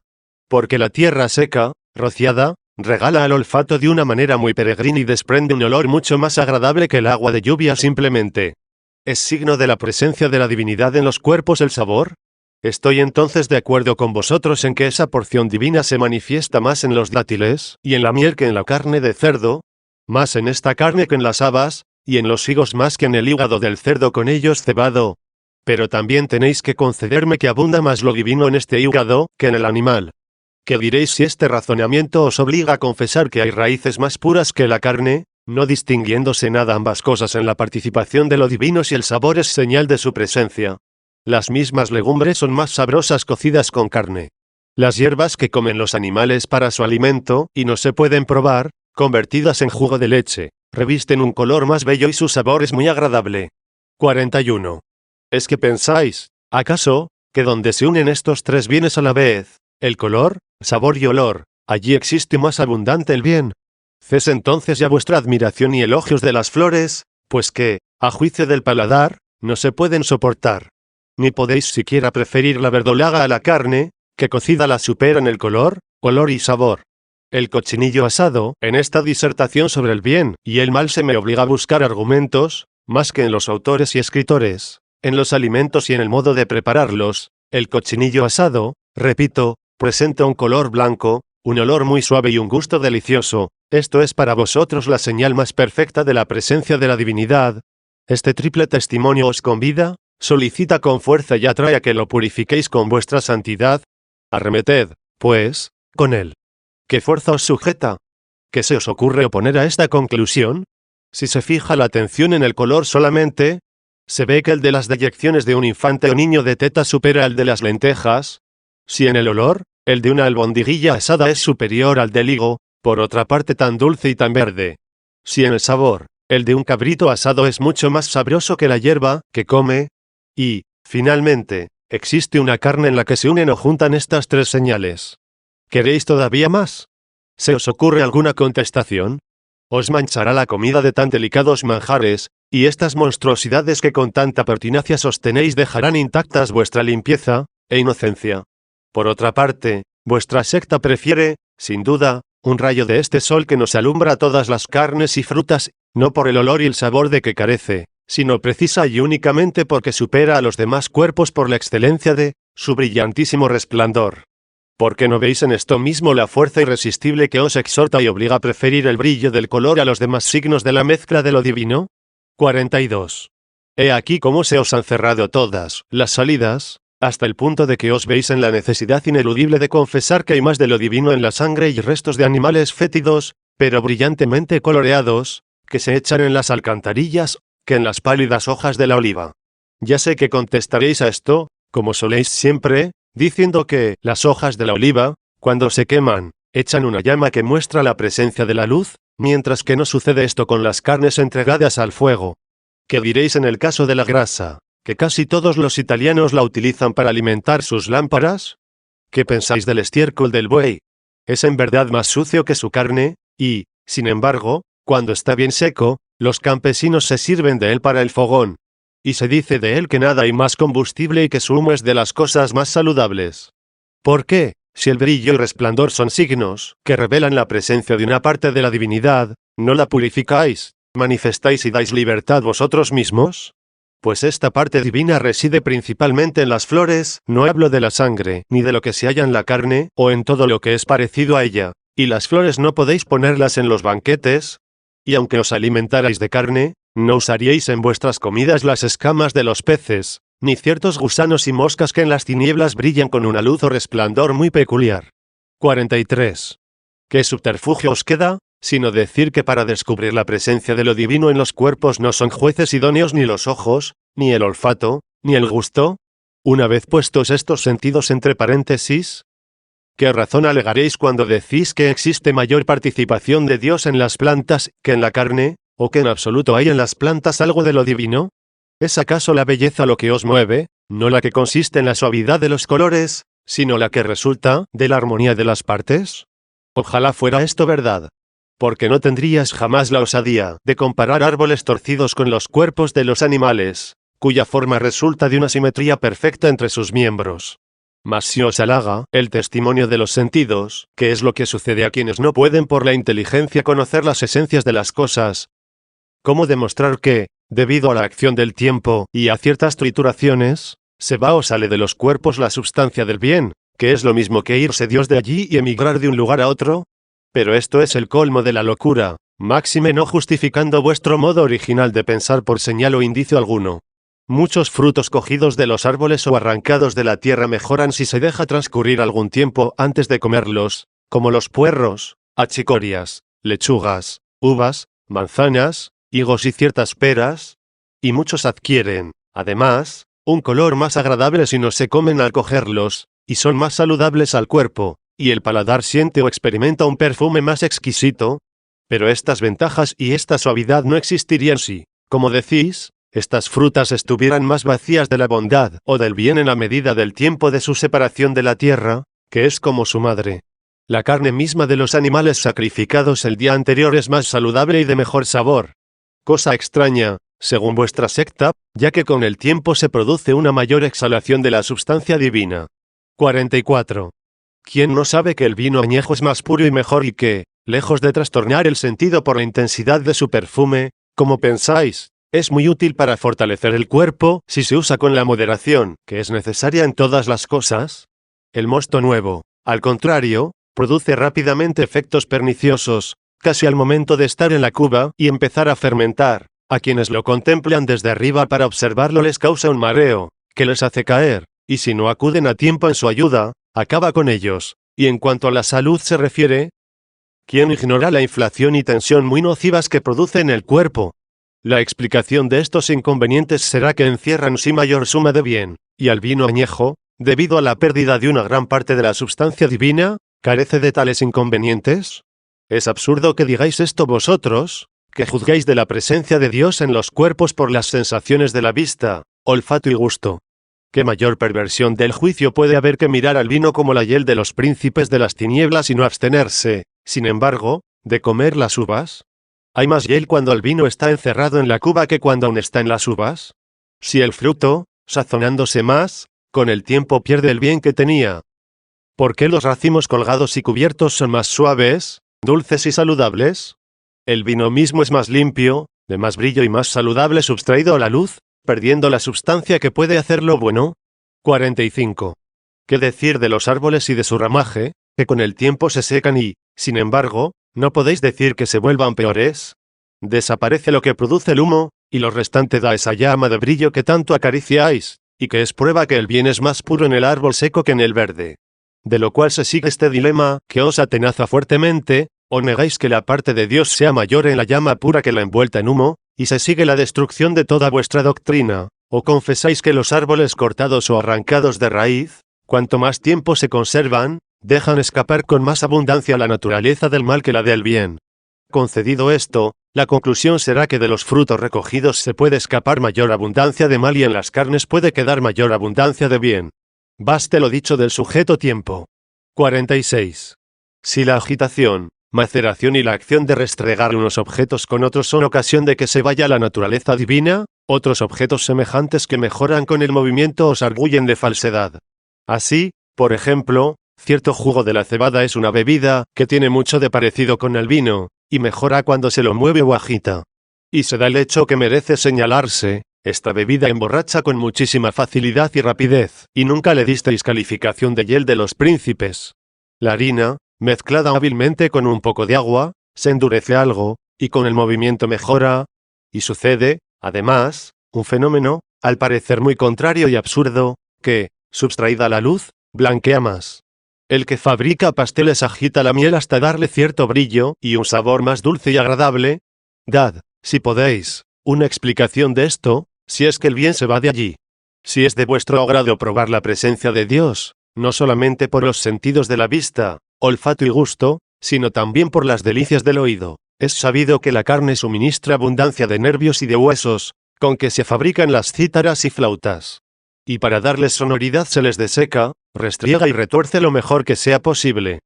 Porque la tierra seca, rociada, regala al olfato de una manera muy peregrina y desprende un olor mucho más agradable que el agua de lluvia simplemente. ¿Es signo de la presencia de la divinidad en los cuerpos el sabor? Estoy entonces de acuerdo con vosotros en que esa porción divina se manifiesta más en los dátiles y en la miel que en la carne de cerdo, más en esta carne que en las habas, y en los higos más que en el hígado del cerdo con ellos cebado. Pero también tenéis que concederme que abunda más lo divino en este hígado que en el animal. ¿Qué diréis si este razonamiento os obliga a confesar que hay raíces más puras que la carne, no distinguiéndose nada ambas cosas en la participación de lo divino si el sabor es señal de su presencia? Las mismas legumbres son más sabrosas cocidas con carne. Las hierbas que comen los animales para su alimento, y no se pueden probar, convertidas en jugo de leche, revisten un color más bello y su sabor es muy agradable. 41. ¿Es que pensáis, acaso, que donde se unen estos tres bienes a la vez, el color, sabor y olor, allí existe más abundante el bien? Cese entonces ya vuestra admiración y elogios de las flores, pues que, a juicio del paladar, no se pueden soportar. Ni podéis siquiera preferir la verdolaga a la carne, que cocida la supera en el color, olor y sabor. El cochinillo asado, en esta disertación sobre el bien y el mal se me obliga a buscar argumentos, más que en los autores y escritores, en los alimentos y en el modo de prepararlos. El cochinillo asado, repito, presenta un color blanco, un olor muy suave y un gusto delicioso. Esto es para vosotros la señal más perfecta de la presencia de la divinidad. Este triple testimonio os convida, solicita con fuerza y atrae a que lo purifiquéis con vuestra santidad. Arremeted, pues, con él. ¿Qué fuerza os sujeta? ¿Qué se os ocurre oponer a esta conclusión? Si se fija la atención en el color solamente, se ve que el de las deyecciones de un infante o niño de teta supera al de las lentejas. Si en el olor, el de una albondiguilla asada es superior al del higo, por otra parte tan dulce y tan verde. Si en el sabor, el de un cabrito asado es mucho más sabroso que la hierba que come. Y, finalmente, existe una carne en la que se unen o juntan estas tres señales. ¿Queréis todavía más? ¿Se os ocurre alguna contestación? Os manchará la comida de tan delicados manjares, y estas monstruosidades que con tanta pertinacia sostenéis dejarán intactas vuestra limpieza e inocencia. Por otra parte, vuestra secta prefiere, sin duda, un rayo de este sol que nos alumbra todas las carnes y frutas, no por el olor y el sabor de que carece, sino precisa y únicamente porque supera a los demás cuerpos por la excelencia de su brillantísimo resplandor. ¿Por qué no veis en esto mismo la fuerza irresistible que os exhorta y obliga a preferir el brillo del color a los demás signos de la mezcla de lo divino? 42. He aquí cómo se os han cerrado todas las salidas, hasta el punto de que os veis en la necesidad ineludible de confesar que hay más de lo divino en la sangre y restos de animales fétidos, pero brillantemente coloreados, que se echan en las alcantarillas, que en las pálidas hojas de la oliva. Ya sé que contestaréis a esto, como soléis siempre, diciendo que las hojas de la oliva, cuando se queman, echan una llama que muestra la presencia de la luz, mientras que no sucede esto con las carnes entregadas al fuego. ¿Qué diréis en el caso de la grasa, que casi todos los italianos la utilizan para alimentar sus lámparas? ¿Qué pensáis del estiércol del buey? Es en verdad más sucio que su carne, y, sin embargo, cuando está bien seco, los campesinos se sirven de él para el fogón. Y se dice de él que nada hay más combustible y que su humo es de las cosas más saludables. ¿Por qué, si el brillo y resplandor son signos que revelan la presencia de una parte de la divinidad, no la purificáis, manifestáis y dais libertad vosotros mismos? Pues esta parte divina reside principalmente en las flores, no hablo de la sangre, ni de lo que se halla en la carne, o en todo lo que es parecido a ella, y las flores no podéis ponerlas en los banquetes, y aunque os alimentarais de carne, no usaríais en vuestras comidas las escamas de los peces, ni ciertos gusanos y moscas que en las tinieblas brillan con una luz o resplandor muy peculiar. 43. ¿Qué subterfugio os queda, sino decir que para descubrir la presencia de lo divino en los cuerpos no son jueces idóneos ni los ojos, ni el olfato, ni el gusto? Una vez puestos estos sentidos entre paréntesis, ¿qué razón alegaréis cuando decís que existe mayor participación de Dios en las plantas que en la carne, o que en absoluto hay en las plantas algo de lo divino? ¿Es acaso la belleza lo que os mueve, no la que consiste en la suavidad de los colores, sino la que resulta de la armonía de las partes? Ojalá fuera esto verdad. Porque no tendrías jamás la osadía de comparar árboles torcidos con los cuerpos de los animales, cuya forma resulta de una simetría perfecta entre sus miembros. Mas si os halaga el testimonio de los sentidos, que es lo que sucede a quienes no pueden por la inteligencia conocer las esencias de las cosas, ¿cómo demostrar que, debido a la acción del tiempo y a ciertas trituraciones, se va o sale de los cuerpos la substancia del bien, que es lo mismo que irse Dios de allí y emigrar de un lugar a otro? Pero esto es el colmo de la locura, máxime no justificando vuestro modo original de pensar por señal o indicio alguno. Muchos frutos cogidos de los árboles o arrancados de la tierra mejoran si se deja transcurrir algún tiempo antes de comerlos, como los puerros, achicorias, lechugas, uvas, manzanas, higos y ciertas peras, y muchos adquieren, además, un color más agradable si no se comen al cogerlos, y son más saludables al cuerpo, y el paladar siente o experimenta un perfume más exquisito. Pero estas ventajas y esta suavidad no existirían si, como decís, estas frutas estuvieran más vacías de la bondad o del bien en la medida del tiempo de su separación de la tierra, que es como su madre. La carne misma de los animales sacrificados el día anterior es más saludable y de mejor sabor. Cosa extraña, según vuestra secta, ya que con el tiempo se produce una mayor exhalación de la sustancia divina. 44. ¿Quién no sabe que el vino añejo es más puro y mejor y que, lejos de trastornar el sentido por la intensidad de su perfume, como pensáis, es muy útil para fortalecer el cuerpo si se usa con la moderación que es necesaria en todas las cosas? El mosto nuevo, al contrario, produce rápidamente efectos perniciosos, casi al momento de estar en la cuba y empezar a fermentar. A quienes lo contemplan desde arriba para observarlo les causa un mareo, que les hace caer, y si no acuden a tiempo en su ayuda, acaba con ellos. Y en cuanto a la salud se refiere, ¿quién ignora la inflación y tensión muy nocivas que produce en el cuerpo? La explicación de estos inconvenientes será que encierran sí mayor suma de bien, y al vino añejo, debido a la pérdida de una gran parte de la sustancia divina, carece de tales inconvenientes. Es absurdo que digáis esto vosotros, que juzgáis de la presencia de Dios en los cuerpos por las sensaciones de la vista, olfato y gusto. ¿Qué mayor perversión del juicio puede haber que mirar al vino como la hiel de los príncipes de las tinieblas y no abstenerse, sin embargo, de comer las uvas? ¿Hay más hiel cuando el vino está encerrado en la cuba que cuando aún está en las uvas? Si el fruto, sazonándose más, con el tiempo pierde el bien que tenía. ¿Por qué los racimos colgados y cubiertos son más suaves, dulces y saludables? El vino mismo es más limpio, de más brillo y más saludable subtraído a la luz, perdiendo la sustancia que puede hacerlo bueno. 45. ¿Qué decir de los árboles y de su ramaje, que con el tiempo se secan y, sin embargo, no podéis decir que se vuelvan peores? Desaparece lo que produce el humo, y lo restante da esa llama de brillo que tanto acariciáis, y que es prueba que el bien es más puro en el árbol seco que en el verde. De lo cual se sigue este dilema, que os atenaza fuertemente, o negáis que la parte de Dios sea mayor en la llama pura que la envuelta en humo, y se sigue la destrucción de toda vuestra doctrina, o confesáis que los árboles cortados o arrancados de raíz, cuanto más tiempo se conservan, dejan escapar con más abundancia la naturaleza del mal que la del bien. Concedido esto, la conclusión será que de los frutos recogidos se puede escapar mayor abundancia de mal y en las carnes puede quedar mayor abundancia de bien. Baste lo dicho del sujeto tiempo. 46. Si la agitación, maceración y la acción de restregar unos objetos con otros son ocasión de que se vaya la naturaleza divina, otros objetos semejantes que mejoran con el movimiento os arguyen de falsedad. Así, por ejemplo, cierto jugo de la cebada es una bebida que tiene mucho de parecido con el vino, y mejora cuando se lo mueve o agita. Y se da el hecho que merece señalarse, esta bebida emborracha con muchísima facilidad y rapidez, y nunca le disteis calificación de hiel de los príncipes. La harina, mezclada hábilmente con un poco de agua, se endurece algo, y con el movimiento mejora, y sucede, además, un fenómeno, al parecer muy contrario y absurdo, que, subtraída la luz, blanquea más. El que fabrica pasteles agita la miel hasta darle cierto brillo y un sabor más dulce y agradable. Dad, si podéis, una explicación de esto, si es que el bien se va de allí. Si es de vuestro agrado probar la presencia de Dios, no solamente por los sentidos de la vista, olfato y gusto, sino también por las delicias del oído. Es sabido que la carne suministra abundancia de nervios y de huesos, con que se fabrican las cítaras y flautas. Y para darles sonoridad se les deseca, restriega y retuerce lo mejor que sea posible.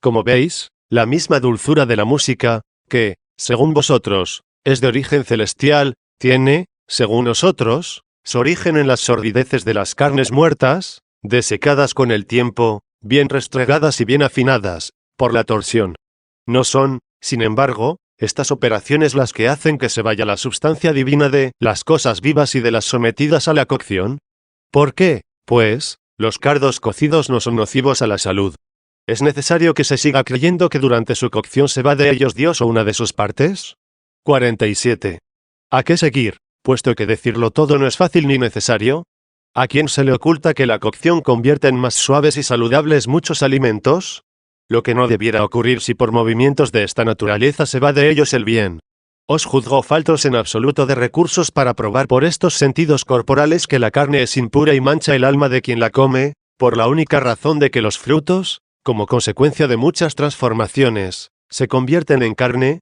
Como veis, la misma dulzura de la música, que, según vosotros, es de origen celestial, tiene, según nosotros, su origen en las sordideces de las carnes muertas, desecadas con el tiempo, bien restregadas y bien afinadas, por la torsión. No son, sin embargo, estas operaciones las que hacen que se vaya la sustancia divina de las cosas vivas y de las sometidas a la cocción. ¿Por qué, pues, los cardos cocidos no son nocivos a la salud? ¿Es necesario que se siga creyendo que durante su cocción se va de ellos Dios o una de sus partes? 47. ¿A qué seguir, puesto que decirlo todo no es fácil ni necesario? ¿A quién se le oculta que la cocción convierte en más suaves y saludables muchos alimentos? Lo que no debiera ocurrir si por movimientos de esta naturaleza se va de ellos el bien. Os juzgo faltos en absoluto de recursos para probar por estos sentidos corporales que la carne es impura y mancha el alma de quien la come, por la única razón de que los frutos, como consecuencia de muchas transformaciones, se convierten en carne,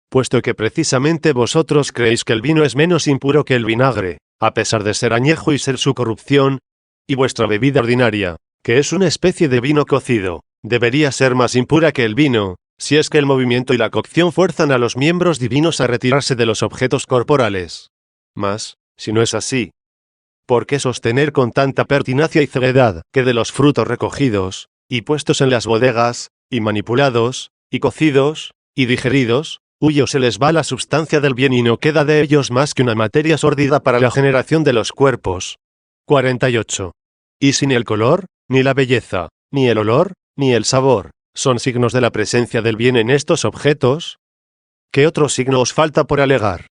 puesto que precisamente vosotros creéis que el vino es menos impuro que el vinagre, a pesar de ser añejo y ser su corrupción, y vuestra bebida ordinaria, que es una especie de vino cocido, debería ser más impura que el vino, si es que el movimiento y la cocción fuerzan a los miembros divinos a retirarse de los objetos corporales. Mas, si no es así, ¿por qué sostener con tanta pertinacia y ceguedad que de los frutos recogidos, y puestos en las bodegas, y manipulados, y cocidos, y digeridos, huye o se les va la sustancia del bien y no queda de ellos más que una materia sórdida para la generación de los cuerpos? 48. Y si ni el color, ni la belleza, ni el olor, ni el sabor, son signos de la presencia del bien en estos objetos, ¿qué otro signo os falta por alegar?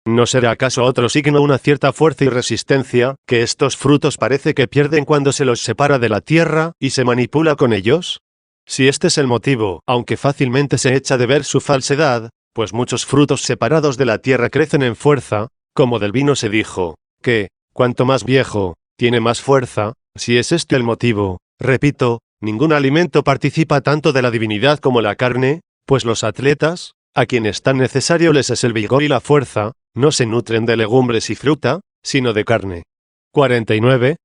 ¿No será acaso otro signo una cierta fuerza y resistencia, que estos frutos parece que pierden cuando se los separa de la tierra y se manipula con ellos? Si este es el motivo, aunque fácilmente se echa de ver su falsedad, pues muchos frutos separados de la tierra crecen en fuerza, como del vino se dijo, que, cuanto más viejo, tiene más fuerza. Si es este el motivo, repito, ningún alimento participa tanto de la divinidad como la carne, pues los atletas, a quienes tan necesario les es el vigor y la fuerza, no se nutren de legumbres y fruta, sino de carne. 49.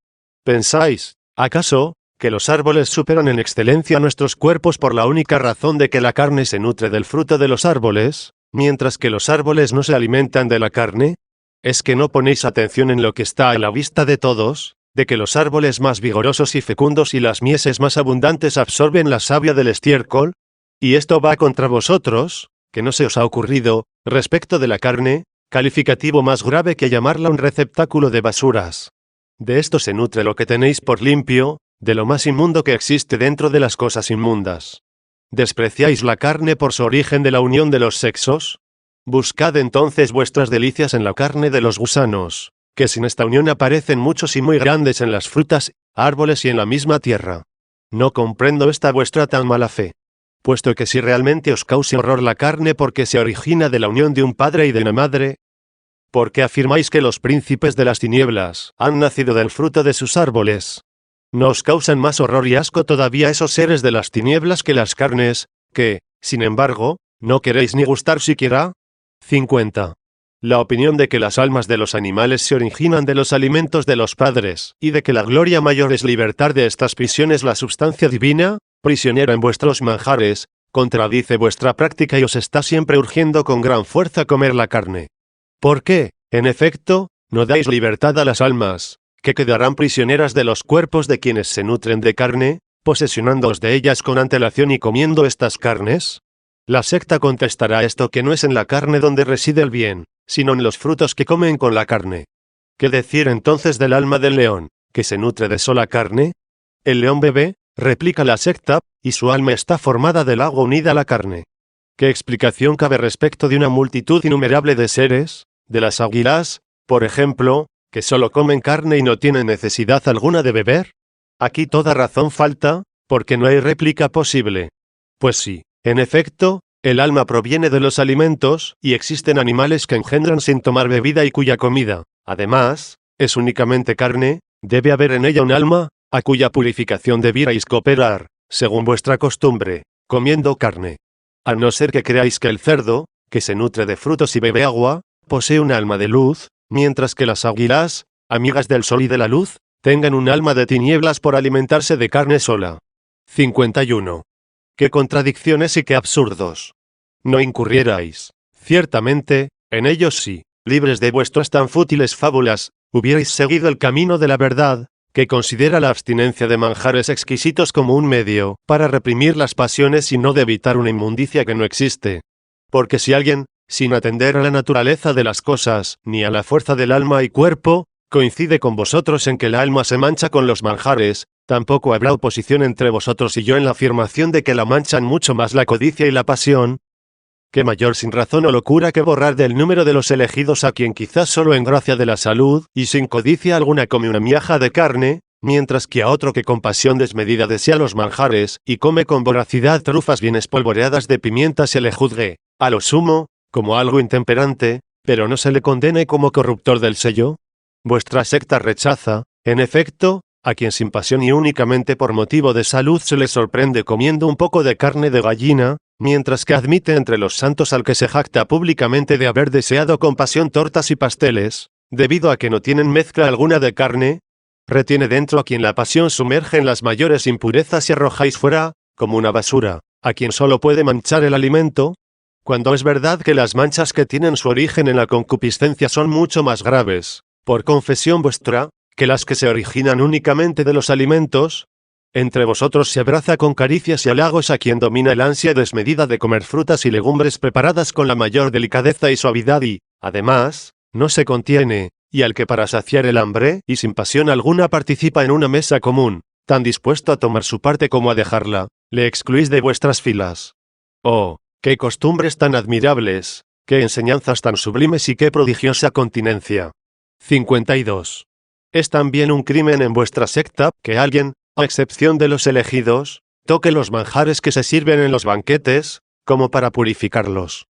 ¿Pensáis, acaso, que los árboles superan en excelencia a nuestros cuerpos por la única razón de que la carne se nutre del fruto de los árboles, mientras que los árboles no se alimentan de la carne? ¿Es que no ponéis atención en lo que está a la vista de todos, de que los árboles más vigorosos y fecundos y las mieses más abundantes absorben la savia del estiércol? Y esto va contra vosotros, que no se os ha ocurrido, respecto de la carne, calificativo más grave que llamarla un receptáculo de basuras. De esto se nutre lo que tenéis por limpio, de lo más inmundo que existe dentro de las cosas inmundas. ¿Despreciáis la carne por su origen de la unión de los sexos? Buscad entonces vuestras delicias en la carne de los gusanos, que sin esta unión aparecen muchos y muy grandes en las frutas, árboles y en la misma tierra. No comprendo esta vuestra tan mala fe. Puesto que si realmente os causa horror la carne porque se origina de la unión de un padre y de una madre, ¿por qué afirmáis que los príncipes de las tinieblas han nacido del fruto de sus árboles? ¿No os causan más horror y asco todavía esos seres de las tinieblas que las carnes, que, sin embargo, no queréis ni gustar siquiera? 50. La opinión de que las almas de los animales se originan de los alimentos de los padres, y de que la gloria mayor es libertar de estas prisiones la sustancia divina, prisionera en vuestros manjares, contradice vuestra práctica y os está siempre urgiendo con gran fuerza comer la carne. ¿Por qué, en efecto, no dais libertad a las almas, que quedarán prisioneras de los cuerpos de quienes se nutren de carne, posesionándoos de ellas con antelación y comiendo estas carnes? La secta contestará esto que no es en la carne donde reside el bien, sino en los frutos que comen con la carne. ¿Qué decir entonces del alma del león, que se nutre de sola carne? El león bebe, replica la secta, y su alma está formada del agua unida a la carne. ¿Qué explicación cabe respecto de una multitud innumerable de seres, de las águilas, por ejemplo, que solo comen carne y no tienen necesidad alguna de beber? Aquí toda razón falta, porque no hay réplica posible. Pues sí, en efecto, el alma proviene de los alimentos, y existen animales que engendran sin tomar bebida y cuya comida, además, es únicamente carne. Debe haber en ella un alma, a cuya purificación debierais cooperar, según vuestra costumbre, comiendo carne. A no ser que creáis que el cerdo, que se nutre de frutos y bebe agua, posee un alma de luz, mientras que las águilas, amigas del sol y de la luz, tengan un alma de tinieblas por alimentarse de carne sola. 51. ¡Qué contradicciones y qué absurdos! No incurrierais, ciertamente, en ellos si, libres de vuestras tan fútiles fábulas, hubierais seguido el camino de la verdad, que considera la abstinencia de manjares exquisitos como un medio para reprimir las pasiones y no de evitar una inmundicia que no existe. Porque si alguien, sin atender a la naturaleza de las cosas, ni a la fuerza del alma y cuerpo, coincide con vosotros en que el alma se mancha con los manjares, tampoco habrá oposición entre vosotros y yo en la afirmación de que la manchan mucho más la codicia y la pasión. ¿Qué mayor sinrazón o locura que borrar del número de los elegidos a quien quizás solo en gracia de la salud y sin codicia alguna come una miaja de carne, mientras que a otro que con pasión desmedida desea los manjares y come con voracidad trufas bien espolvoreadas de pimienta se le juzgue, a lo sumo, como algo intemperante, pero no se le condene como corruptor del sello? Vuestra secta rechaza, en efecto, a quien sin pasión y únicamente por motivo de salud se le sorprende comiendo un poco de carne de gallina, mientras que admite entre los santos al que se jacta públicamente de haber deseado con pasión tortas y pasteles, debido a que no tienen mezcla alguna de carne. Retiene dentro a quien la pasión sumerge en las mayores impurezas y arrojáis fuera, como una basura, a quien solo puede manchar el alimento, cuando es verdad que las manchas que tienen su origen en la concupiscencia son mucho más graves, por confesión vuestra, que las que se originan únicamente de los alimentos. Entre vosotros se abraza con caricias y halagos a quien domina el ansia desmedida de comer frutas y legumbres preparadas con la mayor delicadeza y suavidad y, además, no se contiene, y al que para saciar el hambre y sin pasión alguna participa en una mesa común, tan dispuesto a tomar su parte como a dejarla, le excluís de vuestras filas. ¡Oh, qué costumbres tan admirables, qué enseñanzas tan sublimes y qué prodigiosa continencia! 52. Es también un crimen en vuestra secta que alguien, a excepción de los elegidos, toque los manjares que se sirven en los banquetes, como para purificarlos.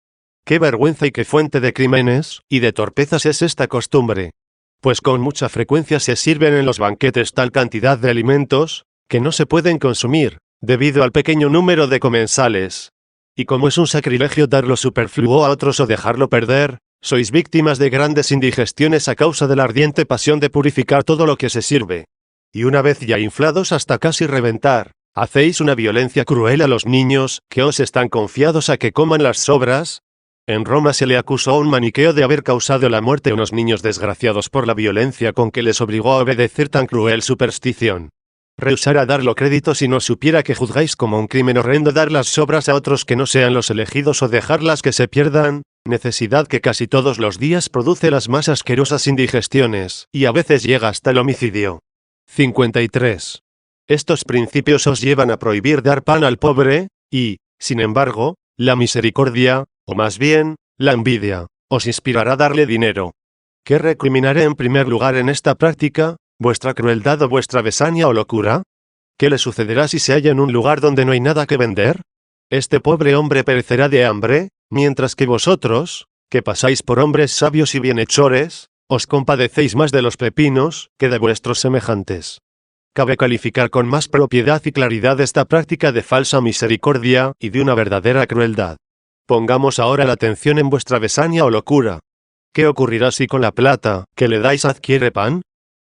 ¡Qué vergüenza y qué fuente de crímenes y de torpezas es esta costumbre! Pues con mucha frecuencia se sirven en los banquetes tal cantidad de alimentos, que no se pueden consumir, debido al pequeño número de comensales. Y como es un sacrilegio dar lo superfluo a otros o dejarlo perder, sois víctimas de grandes indigestiones a causa de la ardiente pasión de purificar todo lo que se sirve. Y una vez ya inflados hasta casi reventar, hacéis una violencia cruel a los niños, que os están confiados a que coman las sobras. En Roma se le acusó a un maniqueo de haber causado la muerte a unos niños desgraciados por la violencia con que les obligó a obedecer tan cruel superstición. Rehusara darlo crédito si no supiera que juzgáis como un crimen horrendo dar las sobras a otros que no sean los elegidos o dejarlas que se pierdan, necesidad que casi todos los días produce las más asquerosas indigestiones, y a veces llega hasta el homicidio. 53. Estos principios os llevan a prohibir dar pan al pobre, y, sin embargo, la misericordia, o más bien, la envidia, os inspirará a darle dinero. ¿Qué recriminaré en primer lugar en esta práctica? ¿Vuestra crueldad o vuestra besania o locura? ¿Qué le sucederá si se halla en un lugar donde no hay nada que vender? Este pobre hombre perecerá de hambre, mientras que vosotros, que pasáis por hombres sabios y bienhechores, os compadecéis más de los pepinos que de vuestros semejantes. Cabe calificar con más propiedad y claridad esta práctica de falsa misericordia y de una verdadera crueldad. Pongamos ahora la atención en vuestra besania o locura. ¿Qué ocurrirá si con la plata que le dais adquiere pan?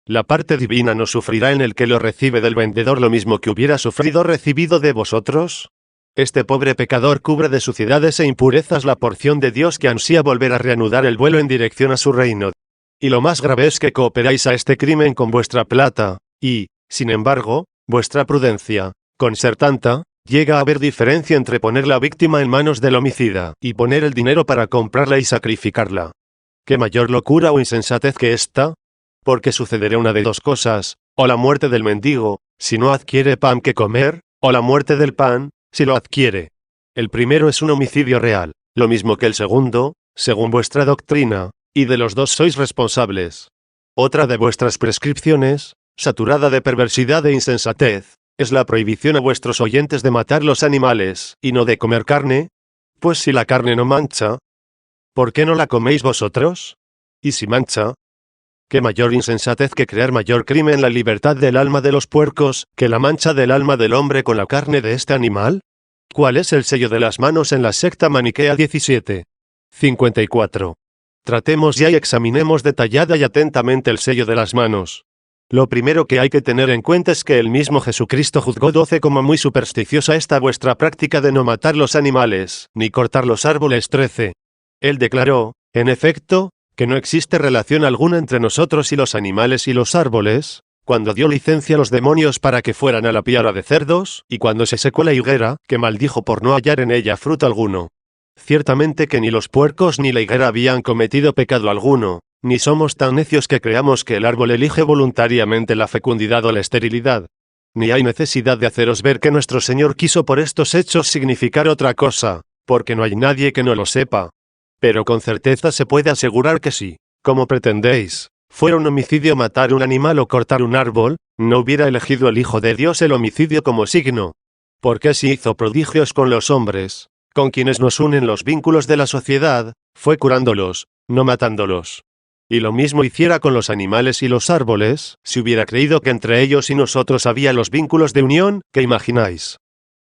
La parte divina no sufrirá en el que lo recibe del vendedor lo mismo que hubiera sufrido recibido de vosotros. Este pobre pecador cubre de suciedades e impurezas la porción de Dios que ansía volver a reanudar el vuelo en dirección a su reino. Y lo más grave es que cooperáis a este crimen con vuestra plata, y, sin embargo, vuestra prudencia, con ser tanta, llega a haber diferencia entre poner la víctima en manos del homicida y poner el dinero para comprarla y sacrificarla. ¿Qué mayor locura o insensatez que esta? Porque sucederá una de dos cosas, o la muerte del mendigo, si no adquiere pan que comer, o la muerte del pan, si lo adquiere. El primero es un homicidio real, lo mismo que el segundo, según vuestra doctrina, y de los dos sois responsables. Otra de vuestras prescripciones, saturada de perversidad e insensatez, es la prohibición a vuestros oyentes de matar los animales, y no de comer carne. Pues si la carne no mancha, ¿por qué no la coméis vosotros? Y si mancha, ¿qué mayor insensatez que crear mayor crimen en la libertad del alma de los puercos, que la mancha del alma del hombre con la carne de este animal? ¿Cuál es el sello de las manos en la secta maniquea 17? 54. Tratemos ya y examinemos detallada y atentamente el sello de las manos. Lo primero que hay que tener en cuenta es que el mismo Jesucristo juzgó 12 como muy supersticiosa esta vuestra práctica de no matar los animales, ni cortar los árboles 13. Él declaró, en efecto, que no existe relación alguna entre nosotros y los animales y los árboles, cuando dio licencia a los demonios para que fueran a la piara de cerdos, y cuando se secó la higuera, que maldijo por no hallar en ella fruto alguno. Ciertamente que ni los puercos ni la higuera habían cometido pecado alguno, ni somos tan necios que creamos que el árbol elige voluntariamente la fecundidad o la esterilidad. Ni hay necesidad de haceros ver que nuestro Señor quiso por estos hechos significar otra cosa, porque no hay nadie que no lo sepa. Pero con certeza se puede asegurar que si, como pretendéis, fuera un homicidio matar un animal o cortar un árbol, no hubiera elegido el Hijo de Dios el homicidio como signo. Porque si hizo prodigios con los hombres, con quienes nos unen los vínculos de la sociedad, fue curándolos, no matándolos. Y lo mismo hiciera con los animales y los árboles, si hubiera creído que entre ellos y nosotros había los vínculos de unión que imagináis.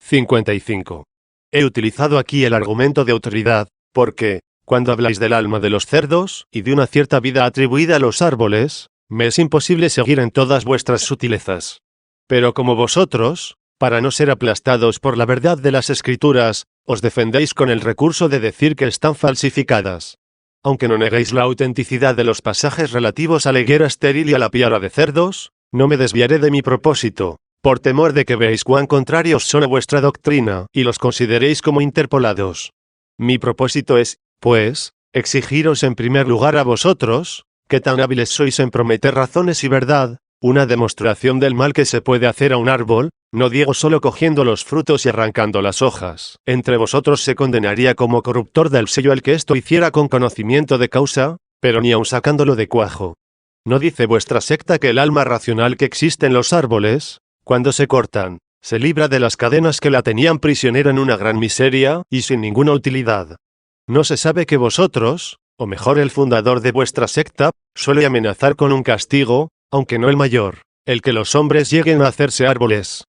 55. He utilizado aquí el argumento de autoridad, porque, cuando habláis del alma de los cerdos, y de una cierta vida atribuida a los árboles, me es imposible seguir en todas vuestras sutilezas. Pero como vosotros, para no ser aplastados por la verdad de las Escrituras, os defendéis con el recurso de decir que están falsificadas. Aunque no neguéis la autenticidad de los pasajes relativos a la higuera estéril y a la piara de cerdos, no me desviaré de mi propósito, por temor de que veáis cuán contrarios son a vuestra doctrina y los consideréis como interpolados. Mi propósito es, pues, exigiros en primer lugar a vosotros, que tan hábiles sois en prometer razones y verdad, una demostración del mal que se puede hacer a un árbol, no digo solo cogiendo los frutos y arrancando las hojas. Entre vosotros se condenaría como corruptor del sello el que esto hiciera con conocimiento de causa, pero ni aun sacándolo de cuajo. ¿No dice vuestra secta que el alma racional que existe en los árboles, cuando se cortan, se libra de las cadenas que la tenían prisionera en una gran miseria y sin ninguna utilidad? ¿No se sabe que vosotros, o mejor el fundador de vuestra secta, suele amenazar con un castigo, aunque no el mayor, el que los hombres lleguen a hacerse árboles?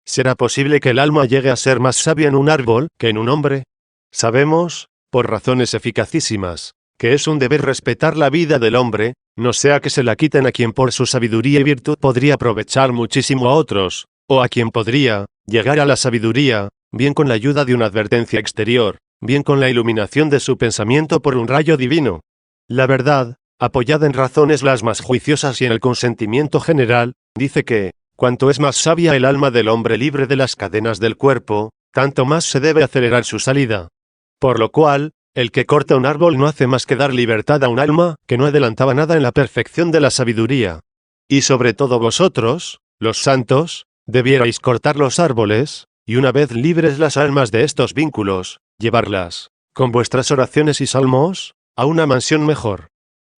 ¿Será posible que el alma llegue a ser más sabia en un árbol que en un hombre? Sabemos, por razones eficacísimas, que es un deber respetar la vida del hombre, no sea que se la quiten a quien por su sabiduría y virtud podría aprovechar muchísimo a otros, o a quien podría llegar a la sabiduría, bien con la ayuda de una advertencia exterior, bien con la iluminación de su pensamiento por un rayo divino. La verdad, apoyada en razones las más juiciosas y en el consentimiento general, dice que, cuanto es más sabia el alma del hombre libre de las cadenas del cuerpo, tanto más se debe acelerar su salida. Por lo cual, el que corta un árbol no hace más que dar libertad a un alma que no adelantaba nada en la perfección de la sabiduría. Y sobre todo vosotros, los santos, debierais cortar los árboles, y una vez libres las almas de estos vínculos, llevarlas, con vuestras oraciones y salmos, a una mansión mejor.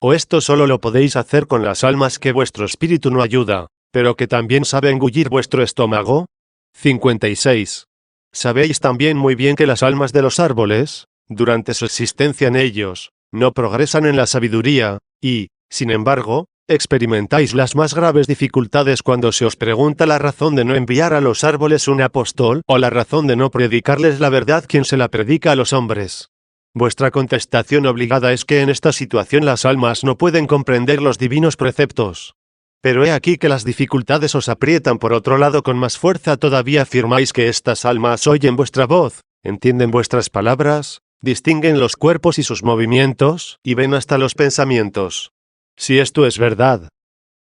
O esto solo lo podéis hacer con las almas que vuestro espíritu no ayuda, pero que también sabe engullir vuestro estómago. 56. Sabéis también muy bien que las almas de los árboles, durante su existencia en ellos, no progresan en la sabiduría, y, sin embargo, experimentáis las más graves dificultades cuando se os pregunta la razón de no enviar a los árboles un apóstol, o la razón de no predicarles la verdad quien se la predica a los hombres. Vuestra contestación obligada es que en esta situación las almas no pueden comprender los divinos preceptos. Pero he aquí que las dificultades os aprietan por otro lado con más fuerza todavía afirmáis que estas almas oyen vuestra voz, entienden vuestras palabras, distinguen los cuerpos y sus movimientos, y ven hasta los pensamientos. Si esto es verdad,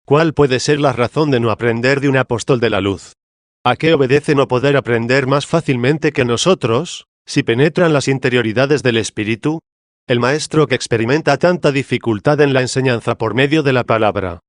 ¿cuál puede ser la razón de no aprender de un apóstol de la luz? ¿A qué obedece no poder aprender más fácilmente que nosotros, si penetran las interioridades del espíritu? El maestro que experimenta tanta dificultad en la enseñanza por medio de la palabra,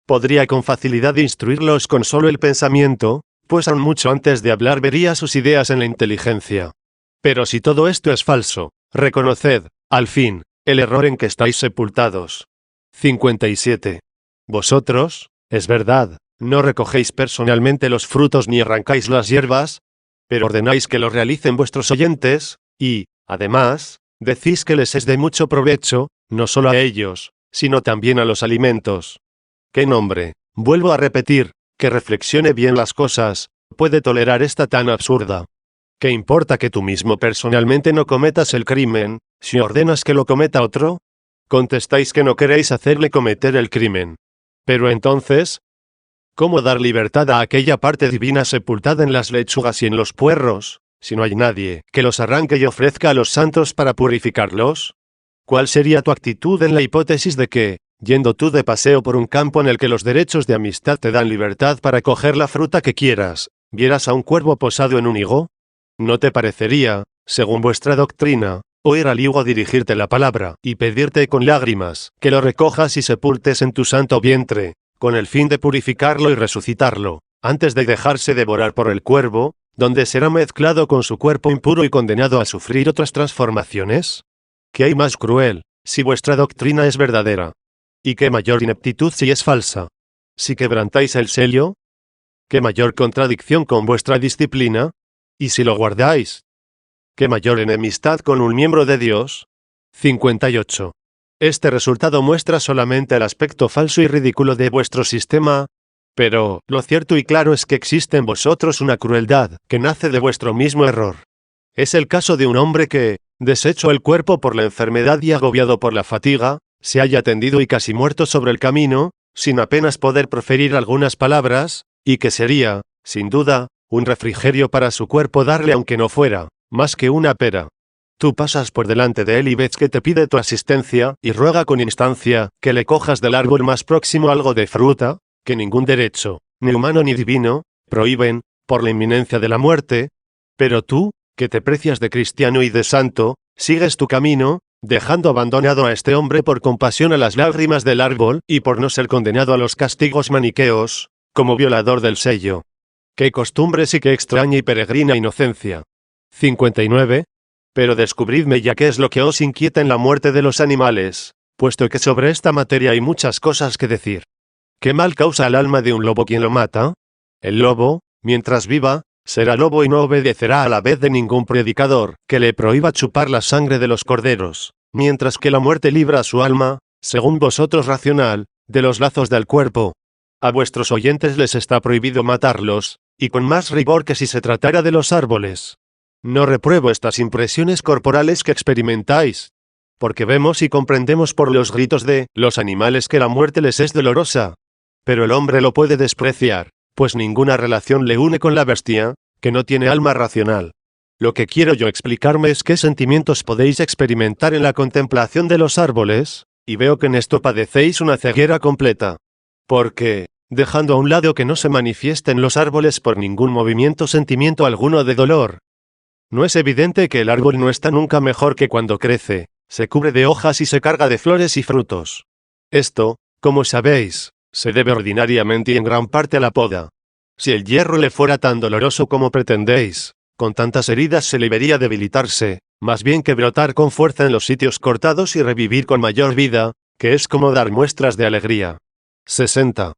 podría con facilidad instruirlos con solo el pensamiento, pues aún mucho antes de hablar vería sus ideas en la inteligencia. Pero si todo esto es falso, reconoced, al fin, el error en que estáis sepultados. 57. Vosotros, es verdad, no recogéis personalmente los frutos ni arrancáis las hierbas, pero ordenáis que lo realicen vuestros oyentes, y, además, decís que les es de mucho provecho, no solo a ellos, sino también a los alimentos. ¿Qué nombre, vuelvo a repetir, que reflexione bien las cosas, puede tolerar esta tan absurda? ¿Qué importa que tú mismo personalmente no cometas el crimen, si ordenas que lo cometa otro? Contestáis que no queréis hacerle cometer el crimen. Pero entonces, ¿cómo dar libertad a aquella parte divina sepultada en las lechugas y en los puerros, si no hay nadie que los arranque y ofrezca a los santos para purificarlos? ¿Cuál sería tu actitud en la hipótesis de que, yendo tú de paseo por un campo en el que los derechos de amistad te dan libertad para coger la fruta que quieras, vieras a un cuervo posado en un higo? ¿No te parecería, según vuestra doctrina, oír al higo dirigirte la palabra y pedirte con lágrimas que lo recojas y sepultes en tu santo vientre, con el fin de purificarlo y resucitarlo, antes de dejarse devorar por el cuervo, donde será mezclado con su cuerpo impuro y condenado a sufrir otras transformaciones? ¿Qué hay más cruel, si vuestra doctrina es verdadera? ¿Y qué mayor ineptitud si es falsa? Si quebrantáis el sello, ¿qué mayor contradicción con vuestra disciplina? ¿Y si lo guardáis? ¿Qué mayor enemistad con un miembro de Dios? 58. Este resultado muestra solamente el aspecto falso y ridículo de vuestro sistema, pero lo cierto y claro es que existe en vosotros una crueldad que nace de vuestro mismo error. Es el caso de un hombre que, deshecho el cuerpo por la enfermedad y agobiado por la fatiga, se haya tendido y casi muerto sobre el camino, sin apenas poder proferir algunas palabras, y que sería, sin duda, un refrigerio para su cuerpo darle aunque no fuera, más que una pera. Tú pasas por delante de él y ves que te pide tu asistencia, y ruega con instancia, que le cojas del árbol más próximo algo de fruta, que ningún derecho, ni humano ni divino, prohíben, por la inminencia de la muerte. Pero tú, que te precias de cristiano y de santo, sigues tu camino, dejando abandonado a este hombre por compasión a las lágrimas del árbol, y por no ser condenado a los castigos maniqueos, como violador del sello. ¡Qué costumbres y qué extraña y peregrina inocencia! 59. Pero descubridme ya qué es lo que os inquieta en la muerte de los animales, puesto que sobre esta materia hay muchas cosas que decir. ¿Qué mal causa al alma de un lobo quien lo mata? El lobo, mientras viva, será lobo y no obedecerá a la vez de ningún predicador que le prohíba chupar la sangre de los corderos, mientras que la muerte libra a su alma, según vosotros racional, de los lazos del cuerpo. A vuestros oyentes les está prohibido matarlos, y con más rigor que si se tratara de los árboles. No repruebo estas impresiones corporales que experimentáis. porque vemos y comprendemos por los gritos de los animales que la muerte les es dolorosa. Pero el hombre lo puede despreciar, pues ninguna relación le une con la bestia, que no tiene alma racional. Lo que quiero yo explicarme es qué sentimientos podéis experimentar en la contemplación de los árboles, y veo que en esto padecéis una ceguera completa. Porque, dejando a un lado que no se manifieste en los árboles por ningún movimiento sentimiento alguno de dolor, ¿no es evidente que el árbol no está nunca mejor que cuando crece, se cubre de hojas y se carga de flores y frutos? Esto, como sabéis, se debe ordinariamente y en gran parte a la poda. Si el hierro le fuera tan doloroso como pretendéis, con tantas heridas se le vería debilitarse, más bien que brotar con fuerza en los sitios cortados y revivir con mayor vida, que es como dar muestras de alegría. 60.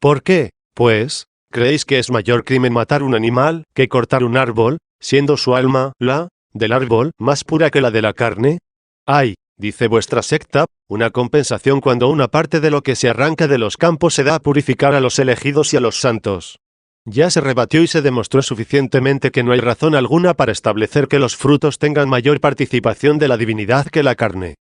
¿Por qué, pues, creéis que es mayor crimen matar un animal que cortar un árbol, siendo su alma, la del árbol, más pura que la de la carne? Hay, dice vuestra secta, una compensación cuando una parte de lo que se arranca de los campos se da a purificar a los elegidos y a los santos. Ya se rebatió y se demostró suficientemente que no hay razón alguna para establecer que los frutos tengan mayor participación de la divinidad que la carne.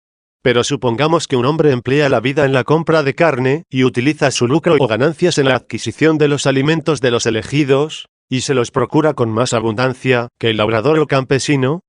Pero supongamos que un hombre emplea la vida en la compra de carne, y utiliza su lucro o ganancias en la adquisición de los alimentos de los elegidos, y se los procura con más abundancia que el labrador o campesino.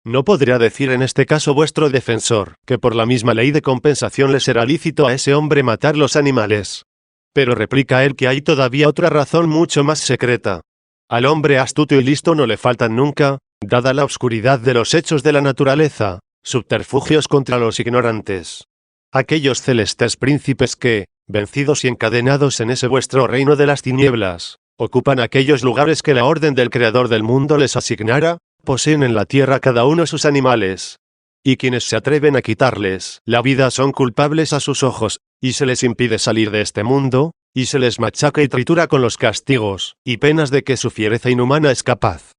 ¿No podría decir en este caso vuestro defensor, que por la misma ley de compensación le será lícito a ese hombre matar los animales? Pero replica él que hay todavía otra razón mucho más secreta. Al hombre astuto y listo no le faltan nunca, dada la oscuridad de los hechos de la naturaleza, subterfugios contra los ignorantes. Aquellos celestes príncipes que, vencidos y encadenados en ese vuestro reino de las tinieblas, ocupan aquellos lugares que la orden del Creador del mundo les asignara, poseen en la tierra cada uno sus animales. Y quienes se atreven a quitarles la vida son culpables a sus ojos, y se les impide salir de este mundo, y se les machaca y tritura con los castigos y penas de que su fiereza inhumana es capaz.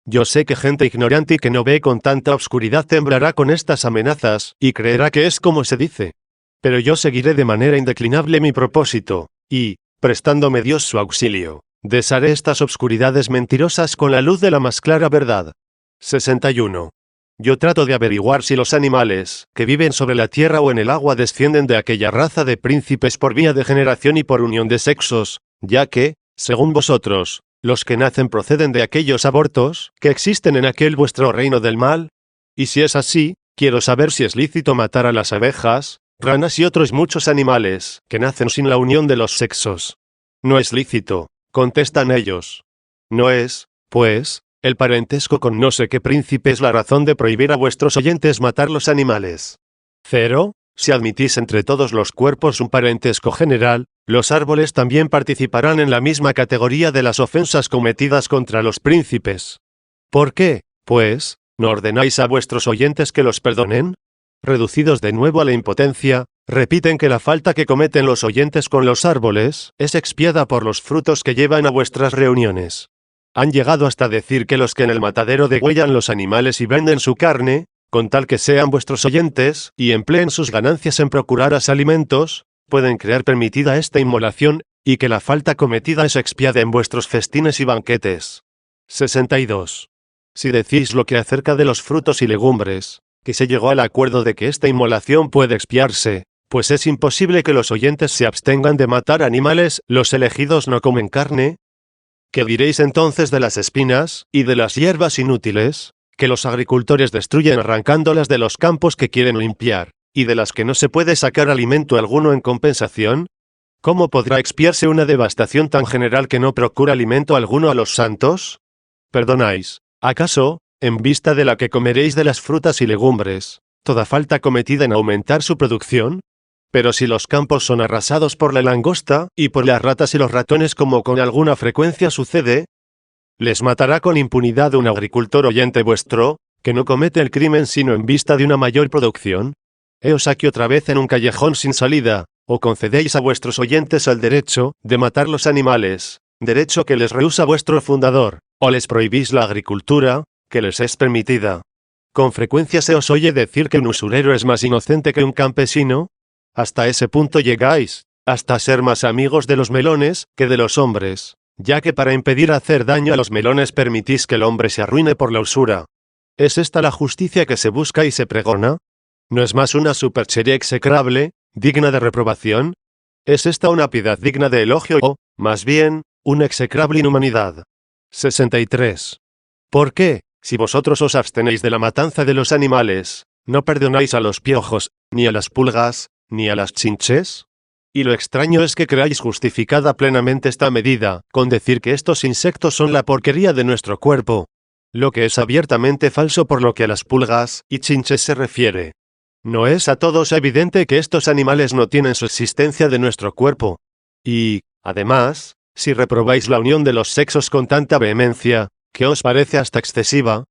Yo sé que gente ignorante y que no ve con tanta obscuridad temblará con estas amenazas, y creerá que es como se dice. Pero yo seguiré de manera indeclinable mi propósito, y, prestándome Dios su auxilio, desharé estas obscuridades mentirosas con la luz de la más clara verdad. 61. Yo trato de averiguar si los animales que viven sobre la tierra o en el agua descienden de aquella raza de príncipes por vía de generación y por unión de sexos, ya que, según vosotros, los que nacen proceden de aquellos abortos que existen en aquel vuestro reino del mal. Y si es así, quiero saber si es lícito matar a las abejas, ranas y otros muchos animales que nacen sin la unión de los sexos. No es lícito, contestan ellos. No es, pues, el parentesco con no sé qué príncipe es la razón de prohibir a vuestros oyentes matar los animales. 0. Si admitís entre todos los cuerpos un parentesco general, los árboles también participarán en la misma categoría de las ofensas cometidas contra los príncipes. ¿Por qué, pues, no ordenáis a vuestros oyentes que los perdonen? Reducidos de nuevo a la impotencia, repiten que la falta que cometen los oyentes con los árboles es expiada por los frutos que llevan a vuestras reuniones. Han llegado hasta decir que los que en el matadero degüellan los animales y venden su carne, con tal que sean vuestros oyentes, y empleen sus ganancias en procuraros alimentos, pueden creer permitida esta inmolación, y que la falta cometida es expiada en vuestros festines y banquetes. 62. Si decís lo que acerca de los frutos y legumbres, que se llegó al acuerdo de que esta inmolación puede expiarse, pues es imposible que los oyentes se abstengan de matar animales, los elegidos no comen carne. ¿Qué diréis entonces de las espinas, y de las hierbas inútiles, que los agricultores destruyen arrancándolas de los campos que quieren limpiar, y de las que no se puede sacar alimento alguno en compensación? ¿Cómo podrá expiarse una devastación tan general que no procura alimento alguno a los santos? ¿Perdonáis, acaso, en vista de la que comeréis de las frutas y legumbres, toda falta cometida en aumentar su producción? Pero si los campos son arrasados por la langosta, y por las ratas y los ratones como con alguna frecuencia sucede, ¿les matará con impunidad un agricultor oyente vuestro, que no comete el crimen sino en vista de una mayor producción? Heos aquí otra vez en un callejón sin salida, o concedéis a vuestros oyentes el derecho de matar los animales, derecho que les rehúsa vuestro fundador, o les prohibís la agricultura, que les es permitida. Con frecuencia se os oye decir que un usurero es más inocente que un campesino. Hasta ese punto llegáis, hasta ser más amigos de los melones que de los hombres, ya que para impedir hacer daño a los melones permitís que el hombre se arruine por la usura. ¿Es esta la justicia que se busca y se pregona? ¿No es más una superchería execrable, digna de reprobación? ¿Es esta una piedad digna de elogio o, más bien, una execrable inhumanidad? 63. ¿Por qué, si vosotros os abstenéis de la matanza de los animales, no perdonáis a los piojos, ni a las pulgas, ni a las chinches? Y lo extraño es que creáis justificada plenamente esta medida, con decir que estos insectos son la porquería de nuestro cuerpo, lo que es abiertamente falso por lo que a las pulgas y chinches se refiere. ¿No es a todos evidente que estos animales no tienen subsistencia de nuestro cuerpo? Y, además, si reprobáis la unión de los sexos con tanta vehemencia, que os parece hasta excesiva,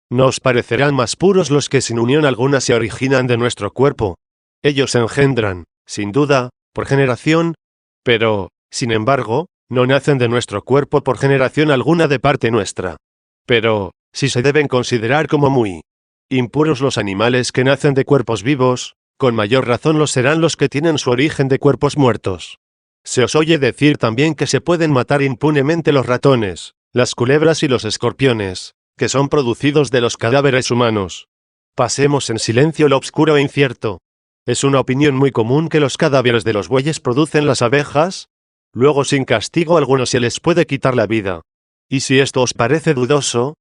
¿no os parecerán más puros los que sin unión alguna se originan de nuestro cuerpo? Ellos se engendran, sin duda, por generación, pero, sin embargo, no nacen de nuestro cuerpo por generación alguna de parte nuestra. Pero, si se deben considerar como muy impuros los animales que nacen de cuerpos vivos, con mayor razón lo serán los que tienen su origen de cuerpos muertos. Se os oye decir también que se pueden matar impunemente los ratones, las culebras y los escorpiones, que son producidos de los cadáveres humanos. Pasemos en silencio lo obscuro e incierto. Es una opinión muy común que los cadáveres de los bueyes producen las abejas, luego sin castigo alguno se les puede quitar la vida. Y si esto os parece dudoso,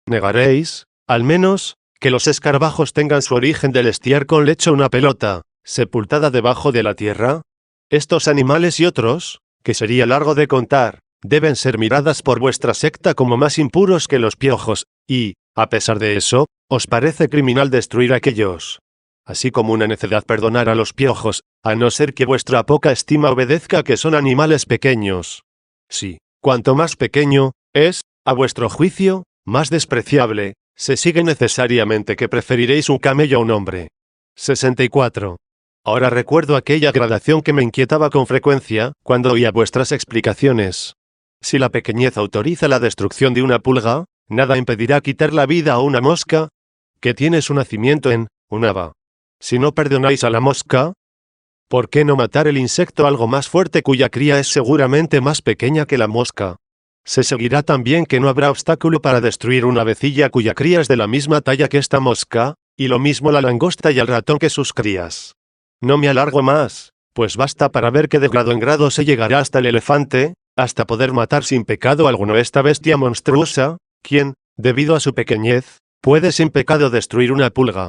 negaréis, al menos, que los escarabajos tengan su origen del estiércol hecho una pelota, sepultada debajo de la tierra. Estos animales y otros, que sería largo de contar, deben ser miradas por vuestra secta como más impuros que los piojos, y, a pesar de eso, os parece criminal destruir aquellos. Así como una necedad perdonar a los piojos, a no ser que vuestra poca estima obedezca que son animales pequeños. Sí, cuanto más pequeño, es, a vuestro juicio, más despreciable, se sigue necesariamente que preferiréis un camello a un hombre. 64. Ahora recuerdo aquella gradación que me inquietaba con frecuencia, cuando oía vuestras explicaciones. Si la pequeñez autoriza la destrucción de una pulga, nada impedirá quitar la vida a una mosca, que tiene su nacimiento en una haba. Si no perdonáis a la mosca, ¿por qué no matar el insecto algo más fuerte cuya cría es seguramente más pequeña que la mosca? Se seguirá también que no habrá obstáculo para destruir una avecilla cuya cría es de la misma talla que esta mosca, y lo mismo la langosta y el ratón que sus crías. No me alargo más, pues basta para ver que de grado en grado se llegará hasta el elefante, hasta poder matar sin pecado alguno esta bestia monstruosa, quien, debido a su pequeñez, puede sin pecado destruir una pulga.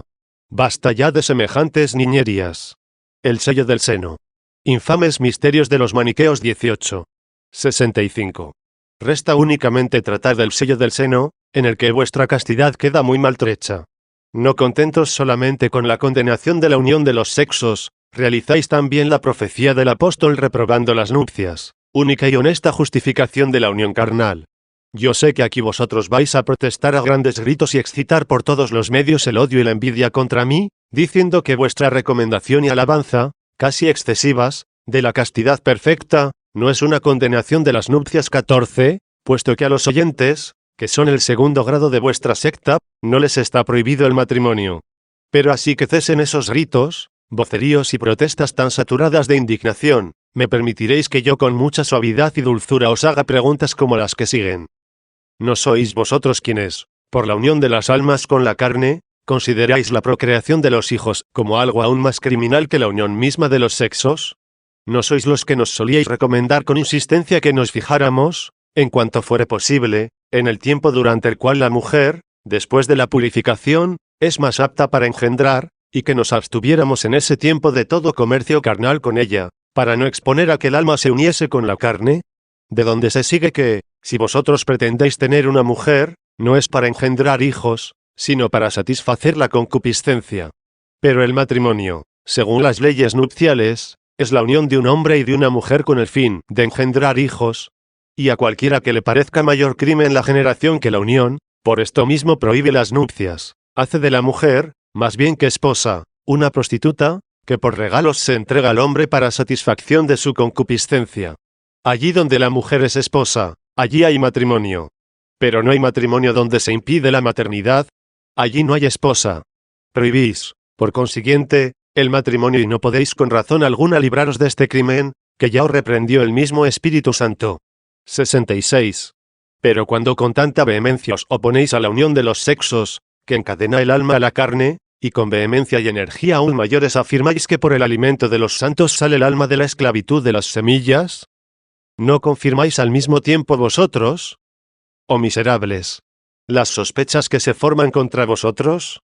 Basta ya de semejantes niñerías. El sello del seno. Infames misterios de los maniqueos 18. 65. Resta únicamente tratar del sello del seno, en el que vuestra castidad queda muy maltrecha. No contentos solamente con la condenación de la unión de los sexos, realizáis también la profecía del apóstol reprobando las nupcias, única y honesta justificación de la unión carnal. Yo sé que aquí vosotros vais a protestar a grandes gritos y excitar por todos los medios el odio y la envidia contra mí, diciendo que vuestra recomendación y alabanza, casi excesivas, de la castidad perfecta, no es una condenación de las nupcias 14, puesto que a los oyentes, que son el segundo grado de vuestra secta, no les está prohibido el matrimonio. Pero así que cesen esos gritos, voceríos y protestas tan saturadas de indignación, me permitiréis que yo con mucha suavidad y dulzura os haga preguntas como las que siguen. ¿No sois vosotros quienes, por la unión de las almas con la carne, consideráis la procreación de los hijos como algo aún más criminal que la unión misma de los sexos? ¿No sois los que nos solíais recomendar con insistencia que nos fijáramos, en cuanto fuere posible, en el tiempo durante el cual la mujer, después de la purificación, es más apta para engendrar, y que nos abstuviéramos en ese tiempo de todo comercio carnal con ella, para no exponer a que el alma se uniese con la carne? De donde se sigue que, si vosotros pretendéis tener una mujer, no es para engendrar hijos, sino para satisfacer la concupiscencia. Pero el matrimonio, según las leyes nupciales, es la unión de un hombre y de una mujer con el fin de engendrar hijos, y a cualquiera que le parezca mayor crimen la generación que la unión, por esto mismo prohíbe las nupcias, hace de la mujer, más bien que esposa, una prostituta, que por regalos se entrega al hombre para satisfacción de su concupiscencia. Allí donde la mujer es esposa, allí hay matrimonio. Pero no hay matrimonio donde se impide la maternidad, allí no hay esposa. Prohibís, por consiguiente, el matrimonio y no podéis con razón alguna libraros de este crimen, que ya os reprendió el mismo Espíritu Santo. 66. Pero cuando con tanta vehemencia os oponéis a la unión de los sexos, que encadena el alma a la carne, y con vehemencia y energía aún mayores afirmáis que por el alimento de los santos sale el alma de la esclavitud de las semillas? ¿No confirmáis al mismo tiempo vosotros? ¡Oh miserables! ¿Las sospechas que se forman contra vosotros?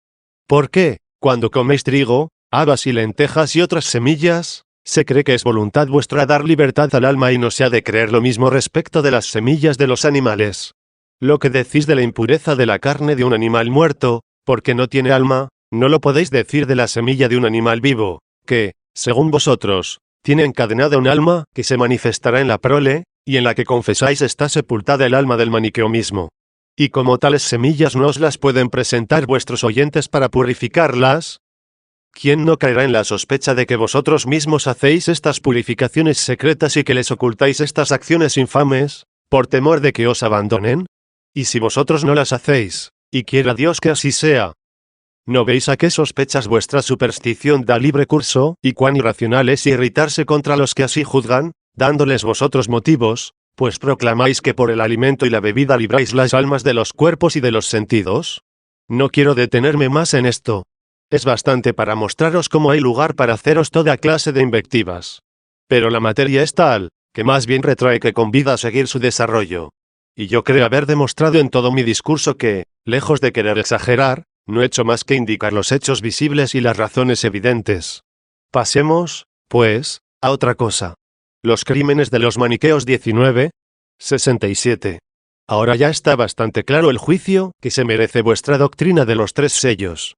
¿Por qué, cuando coméis trigo, habas y lentejas y otras semillas, se cree que es voluntad vuestra dar libertad al alma y no se ha de creer lo mismo respecto de las semillas de los animales? Lo que decís de la impureza de la carne de un animal muerto, porque no tiene alma, no lo podéis decir de la semilla de un animal vivo, que, según vosotros, tiene encadenada un alma que se manifestará en la prole, y en la que confesáis está sepultada el alma del maniqueo mismo. Y como tales semillas no os las pueden presentar vuestros oyentes para purificarlas, ¿quién no caerá en la sospecha de que vosotros mismos hacéis estas purificaciones secretas y que les ocultáis estas acciones infames, por temor de que os abandonen? Y si vosotros no las hacéis, y quiera Dios que así sea, ¿no veis a qué sospechas vuestra superstición da libre curso, y cuán irracional es irritarse contra los que así juzgan, dándoles vosotros motivos, pues proclamáis que por el alimento y la bebida libráis las almas de los cuerpos y de los sentidos? No quiero detenerme más en esto. Es bastante para mostraros cómo hay lugar para haceros toda clase de invectivas. Pero la materia es tal, que más bien retrae que convida a seguir su desarrollo. Y yo creo haber demostrado en todo mi discurso que, lejos de querer exagerar, no he hecho más que indicar los hechos visibles y las razones evidentes. Pasemos, pues, a otra cosa. Los crímenes de los maniqueos 19, 67. Ahora ya está bastante claro el juicio que se merece vuestra doctrina de los 3 sellos.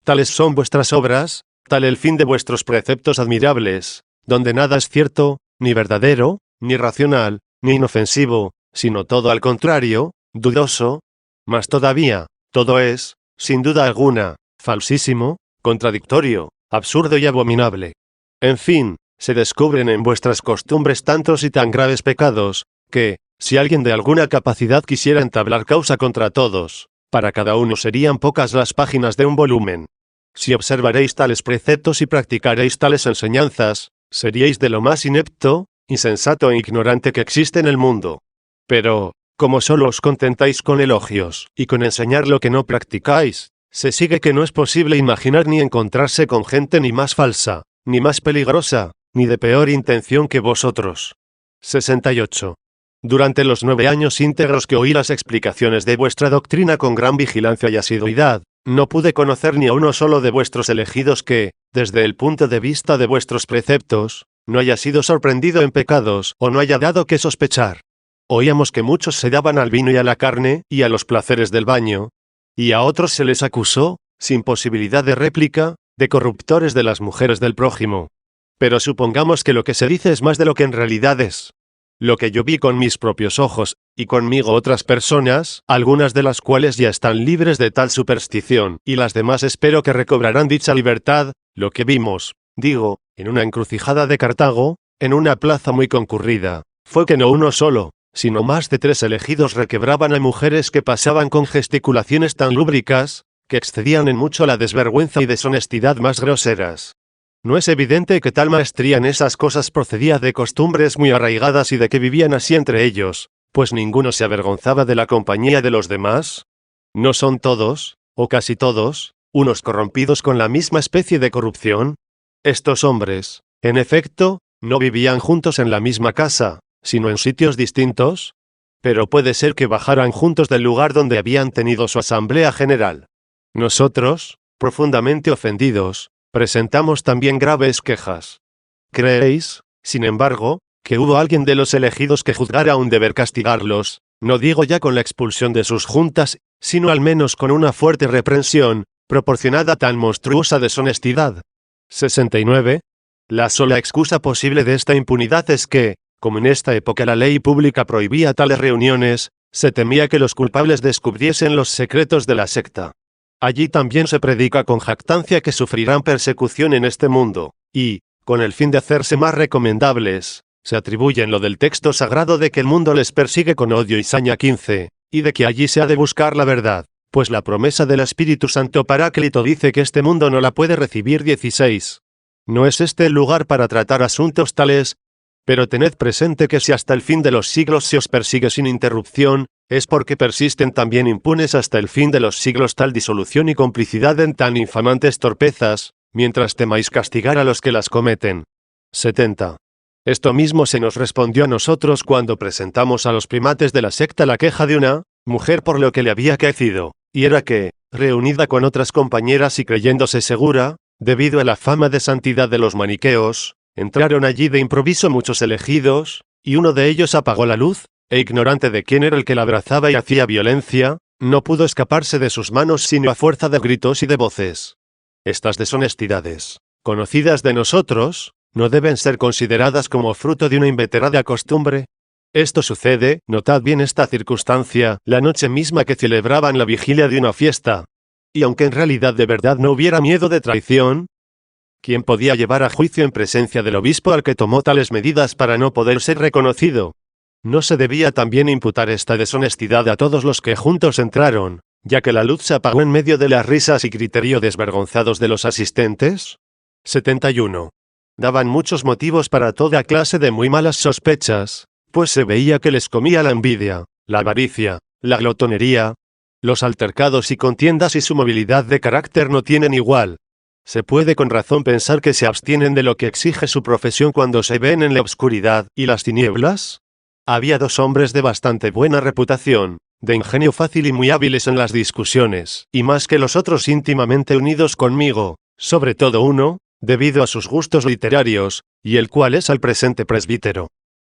Tales son vuestras obras, tal el fin de vuestros preceptos admirables, donde nada es cierto, ni verdadero, ni racional, ni inofensivo, sino todo al contrario, dudoso. Mas todavía, todo es, sin duda alguna, falsísimo, contradictorio, absurdo y abominable. En fin, se descubren en vuestras costumbres tantos y tan graves pecados, que, si alguien de alguna capacidad quisiera entablar causa contra todos, para cada uno serían pocas las páginas de un volumen. Si observaréis tales preceptos y practicaréis tales enseñanzas, seríais de lo más inepto, insensato e ignorante que existe en el mundo. Pero, como solo os contentáis con elogios, y con enseñar lo que no practicáis, se sigue que no es posible imaginar ni encontrarse con gente ni más falsa, ni más peligrosa, ni de peor intención que vosotros. 68. Durante los 9 años íntegros que oí las explicaciones de vuestra doctrina con gran vigilancia y asiduidad, no pude conocer ni a uno solo de vuestros elegidos que, desde el punto de vista de vuestros preceptos, no haya sido sorprendido en pecados o no haya dado que sospechar. Oíamos que muchos se daban al vino y a la carne y a los placeres del baño, y a otros se les acusó, sin posibilidad de réplica, de corruptores de las mujeres del prójimo. Pero supongamos que lo que se dice es más de lo que en realidad es. Lo que yo vi con mis propios ojos, y conmigo otras personas, algunas de las cuales ya están libres de tal superstición, y las demás espero que recobrarán dicha libertad, lo que vimos, digo, en una encrucijada de Cartago, en una plaza muy concurrida, fue que no uno solo, sino más de 3 elegidos requebraban a mujeres que pasaban con gesticulaciones tan lúbricas, que excedían en mucho la desvergüenza y deshonestidad más groseras. ¿No es evidente que tal maestría en esas cosas procedía de costumbres muy arraigadas y de que vivían así entre ellos, pues ninguno se avergonzaba de la compañía de los demás? ¿No son todos, o casi todos, unos corrompidos con la misma especie de corrupción? Estos hombres, en efecto, no vivían juntos en la misma casa, sino en sitios distintos, pero puede ser que bajaran juntos del lugar donde habían tenido su asamblea general. Nosotros, profundamente ofendidos, presentamos también graves quejas. ¿Creéis, sin embargo, que hubo alguien de los elegidos que juzgara un deber castigarlos, no digo ya con la expulsión de sus juntas, sino al menos con una fuerte reprensión, proporcionada a tan monstruosa deshonestidad? 69. La sola excusa posible de esta impunidad es que, como en esta época la ley pública prohibía tales reuniones, se temía que los culpables descubriesen los secretos de la secta. Allí también se predica con jactancia que sufrirán persecución en este mundo, y, con el fin de hacerse más recomendables, se atribuyen lo del texto sagrado de que el mundo les persigue con odio y saña 15, y de que allí se ha de buscar la verdad, pues la promesa del Espíritu Santo Paráclito dice que este mundo no la puede recibir 16. No es este el lugar para tratar asuntos tales, pero tened presente que si hasta el fin de los siglos se os persigue sin interrupción, es porque persisten también impunes hasta el fin de los siglos tal disolución y complicidad en tan infamantes torpezas, mientras temáis castigar a los que las cometen. 70. Esto mismo se nos respondió a nosotros cuando presentamos a los primates de la secta la queja de una mujer por lo que le había acaecido, y era que, reunida con otras compañeras y creyéndose segura, debido a la fama de santidad de los maniqueos, entraron allí de improviso muchos elegidos, y uno de ellos apagó la luz, e ignorante de quién era el que la abrazaba y hacía violencia, no pudo escaparse de sus manos sino a fuerza de gritos y de voces. Estas deshonestidades, conocidas de nosotros, no deben ser consideradas como fruto de una inveterada costumbre. Esto sucede, notad bien esta circunstancia, la noche misma que celebraban la vigilia de una fiesta. Y aunque en realidad de verdad no hubiera miedo de traición, ¿quién podía llevar a juicio en presencia del obispo al que tomó tales medidas para no poder ser reconocido? ¿No se debía también imputar esta deshonestidad a todos los que juntos entraron, ya que la luz se apagó en medio de las risas y criterio desvergonzados de los asistentes? 71. Daban muchos motivos para toda clase de muy malas sospechas, pues se veía que les comía la envidia, la avaricia, la glotonería. Los altercados y contiendas y su movilidad de carácter no tienen igual. Se puede con razón pensar que se abstienen de lo que exige su profesión cuando se ven en la oscuridad y las tinieblas. Había dos hombres de bastante buena reputación, de ingenio fácil y muy hábiles en las discusiones, y más que los otros íntimamente unidos conmigo, sobre todo uno, debido a sus gustos literarios, y el cual es al presente presbítero.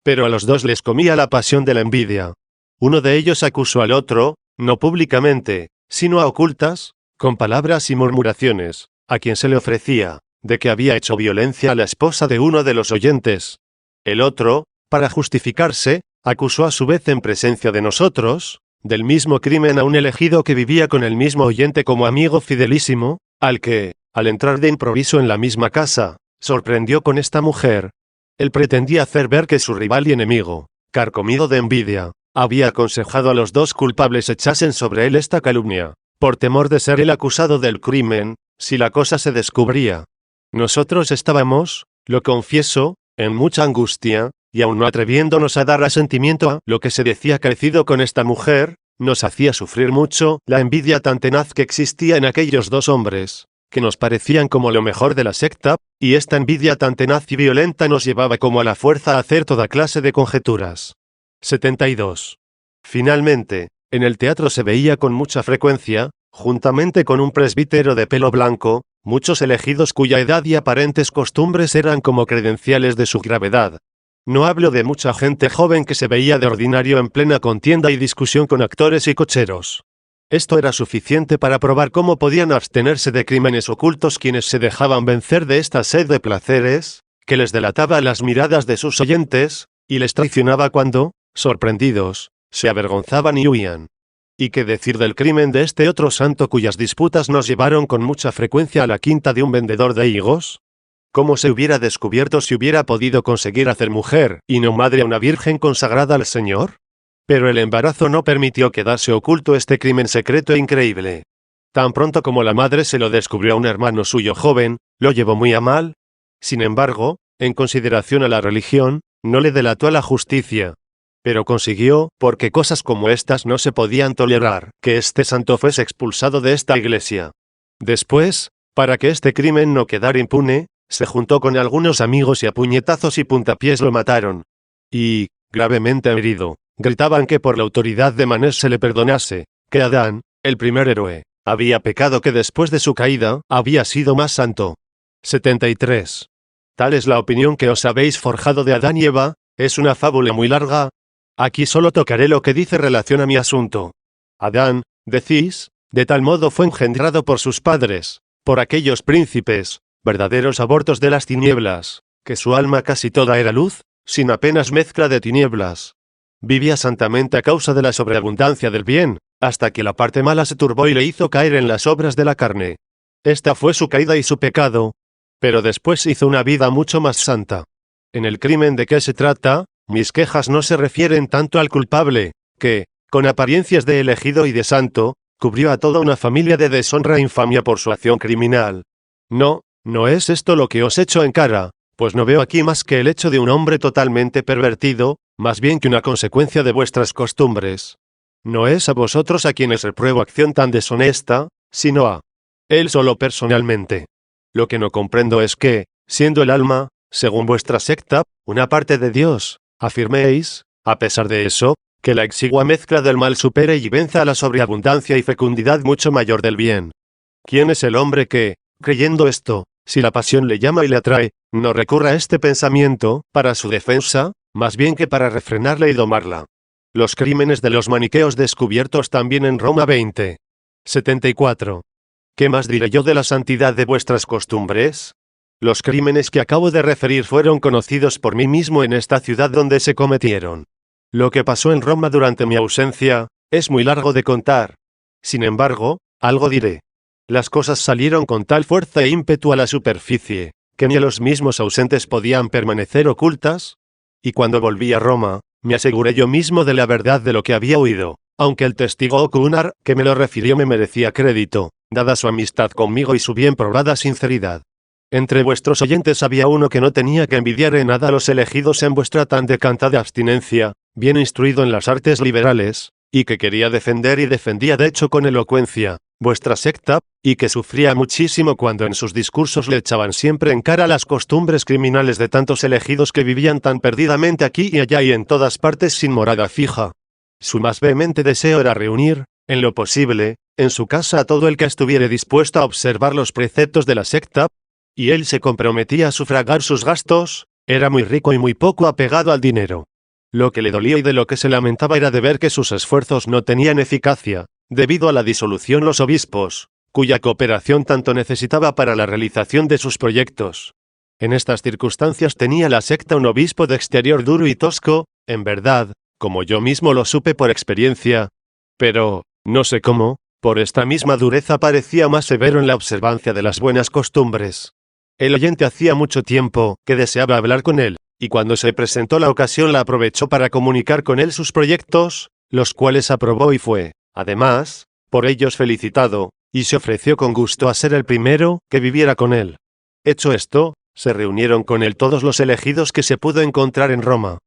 Pero a los dos les comía la pasión de la envidia. Uno de ellos acusó al otro, no públicamente, sino a ocultas, con palabras y murmuraciones, a quien se le ofrecía, de que había hecho violencia a la esposa de uno de los oyentes. El otro, para justificarse, acusó a su vez en presencia de nosotros, del mismo crimen a un elegido que vivía con el mismo oyente como amigo fidelísimo, al que, al entrar de improviso en la misma casa, sorprendió con esta mujer. Él pretendía hacer ver que su rival y enemigo, carcomido de envidia, había aconsejado a los dos culpables echasen sobre él esta calumnia, por temor de ser el acusado del crimen, si la cosa se descubría. Nosotros estábamos, lo confieso, en mucha angustia, y aun no atreviéndonos a dar asentimiento a lo que se decía acaecido con esta mujer, nos hacía sufrir mucho la envidia tan tenaz que existía en aquellos dos hombres, que nos parecían como lo mejor de la secta, y esta envidia tan tenaz y violenta nos llevaba como a la fuerza a hacer toda clase de conjeturas. 72. Finalmente, en el teatro se veía con mucha frecuencia, juntamente con un presbítero de pelo blanco, muchos elegidos cuya edad y aparentes costumbres eran como credenciales de su gravedad. No hablo de mucha gente joven que se veía de ordinario en plena contienda y discusión con actores y cocheros. Esto era suficiente para probar cómo podían abstenerse de crímenes ocultos quienes se dejaban vencer de esta sed de placeres, que les delataba las miradas de sus oyentes, y les traicionaba cuando, sorprendidos, se avergonzaban y huían. ¿Y qué decir del crimen de este otro santo cuyas disputas nos llevaron con mucha frecuencia a la quinta de un vendedor de higos? ¿Cómo se hubiera descubierto si hubiera podido conseguir hacer mujer y no madre a una virgen consagrada al Señor? Pero el embarazo no permitió quedarse oculto este crimen secreto e increíble. Tan pronto como la madre se lo descubrió a un hermano suyo joven, lo llevó muy a mal. Sin embargo, en consideración a la religión, no le delató a la justicia. Pero consiguió, porque cosas como estas no se podían tolerar, que este santo fuese expulsado de esta iglesia. Después, para que este crimen no quedara impune, se juntó con algunos amigos y a puñetazos y puntapiés lo mataron. Y, gravemente herido, gritaban que por la autoridad de Manés se le perdonase, que Adán, el primer héroe, había pecado que después de su caída, había sido más santo. 73. Tal es la opinión que os habéis forjado de Adán y Eva, es una fábula muy larga. Aquí solo tocaré lo que dice relación a mi asunto. Adán, decís, de tal modo fue engendrado por sus padres, por aquellos príncipes, verdaderos abortos de las tinieblas, que su alma casi toda era luz, sin apenas mezcla de tinieblas. Vivía santamente a causa de la sobreabundancia del bien, hasta que la parte mala se turbó y le hizo caer en las obras de la carne. Esta fue su caída y su pecado. Pero después hizo una vida mucho más santa. En el crimen de que se trata, mis quejas no se refieren tanto al culpable, que, con apariencias de elegido y de santo, cubrió a toda una familia de deshonra e infamia por su acción criminal. No es esto lo que os echo en cara, pues no veo aquí más que el hecho de un hombre totalmente pervertido, más bien que una consecuencia de vuestras costumbres. no es a vosotros a quienes repruebo acción tan deshonesta, sino a él solo personalmente. Lo que no comprendo es que, siendo el alma, según vuestra secta, una parte de Dios, afirméis, a pesar de eso, que la exigua mezcla del mal supere y venza a la sobreabundancia y fecundidad mucho mayor del bien. ¿Quién es el hombre que, creyendo esto, si la pasión le llama y le atrae, no recurra a este pensamiento, para su defensa, más bien que para refrenarla y domarla? Los crímenes de los maniqueos descubiertos también en Roma 20. 74. ¿Qué más diré yo de la santidad de vuestras costumbres? Los crímenes que acabo de referir fueron conocidos por mí mismo en esta ciudad donde se cometieron. Lo que pasó en Roma durante mi ausencia, es muy largo de contar. Sin embargo, algo diré. Las cosas salieron con tal fuerza e ímpetu a la superficie, que ni los mismos ausentes podían permanecer ocultas. Y cuando volví a Roma, me aseguré yo mismo de la verdad de lo que había oído, aunque el testigo ocular que me lo refirió me merecía crédito, dada su amistad conmigo y su bien probada sinceridad. Entre vuestros oyentes había uno que no tenía que envidiar en nada a los elegidos en vuestra tan decantada abstinencia, bien instruido en las artes liberales, y que quería defender y defendía de hecho con elocuencia, vuestra secta, y que sufría muchísimo cuando en sus discursos le echaban siempre en cara las costumbres criminales de tantos elegidos que vivían tan perdidamente aquí y allá y en todas partes sin morada fija. Su más vehemente deseo era reunir, en lo posible, en su casa a todo el que estuviera dispuesto a observar los preceptos de la secta, y él se comprometía a sufragar sus gastos. Era muy rico y muy poco apegado al dinero. Lo que le dolía y de lo que se lamentaba era de ver que sus esfuerzos no tenían eficacia, debido a la disolución los obispos, cuya cooperación tanto necesitaba para la realización de sus proyectos. En estas circunstancias tenía la secta un obispo de exterior duro y tosco, en verdad, como yo mismo lo supe por experiencia. Pero, no sé cómo, por esta misma dureza parecía más severo en la observancia de las buenas costumbres. El oyente hacía mucho tiempo que deseaba hablar con él, y cuando se presentó la ocasión la aprovechó para comunicar con él sus proyectos, los cuales aprobó y fue, además, por ellos felicitado, y se ofreció con gusto a ser el primero que viviera con él. Hecho esto, se reunieron con él todos los elegidos que se pudo encontrar en Roma.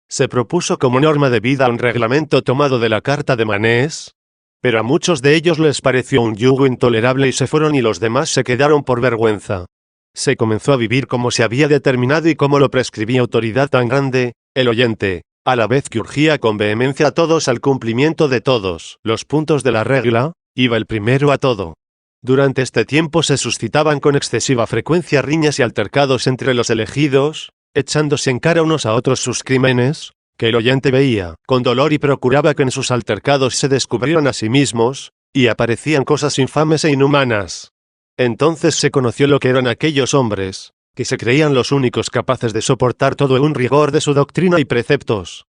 Se propuso como norma de vida un reglamento tomado de la Carta de Manés, pero a muchos de ellos les pareció un yugo intolerable y se fueron y los demás se quedaron por vergüenza. Se comenzó a vivir como se había determinado y como lo prescribía autoridad tan grande, el oyente, a la vez que urgía con vehemencia a todos al cumplimiento de todos los puntos de la regla, iba el primero a todo. Durante este tiempo se suscitaban con excesiva frecuencia riñas y altercados entre los elegidos, echándose en cara unos a otros sus crímenes, que el oyente veía con dolor y procuraba que en sus altercados se descubrieran a sí mismos, y aparecían cosas infames e inhumanas. Entonces se conoció lo que eran aquellos hombres, que se creían los únicos capaces de soportar todo un rigor de su doctrina y preceptos.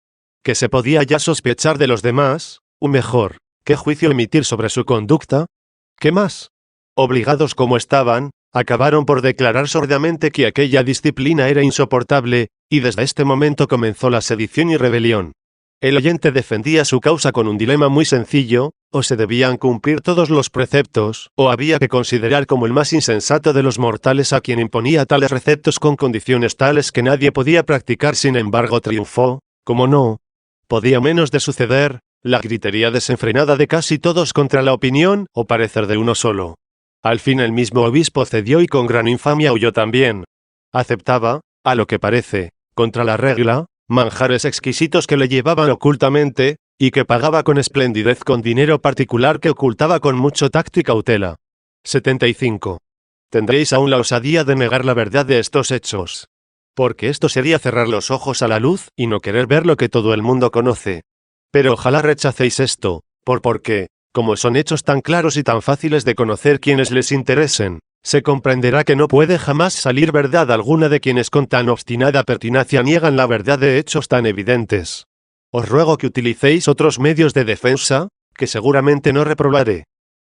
Que se podía ya sospechar de los demás, o mejor, ¿qué juicio emitir sobre su conducta? ¿Qué más? Obligados como estaban, acabaron por declarar sordamente que aquella disciplina era insoportable, y desde este momento comenzó la sedición y rebelión. El oyente defendía su causa con un dilema muy sencillo: o se debían cumplir todos los preceptos, o había que considerar como el más insensato de los mortales a quien imponía tales preceptos con condiciones tales que nadie podía practicar. Sin embargo triunfó, como no podía menos de suceder, la gritería desenfrenada de casi todos contra la opinión o parecer de uno solo. Al fin el mismo obispo cedió y con gran infamia huyó también. Aceptaba, a lo que parece, contra la regla, manjares exquisitos que le llevaban ocultamente, y que pagaba con esplendidez con dinero particular que ocultaba con mucho tacto y cautela. 75. Tendréis aún la osadía de negar la verdad de estos hechos. Porque esto sería cerrar los ojos a la luz y no querer ver lo que todo el mundo conoce. Pero ojalá rechacéis esto, porque, como son hechos tan claros y tan fáciles de conocer quienes les interesen, se comprenderá que no puede jamás salir verdad alguna de quienes con tan obstinada pertinacia niegan la verdad de hechos tan evidentes. Os ruego que utilicéis otros medios de defensa, que seguramente no reprobaré.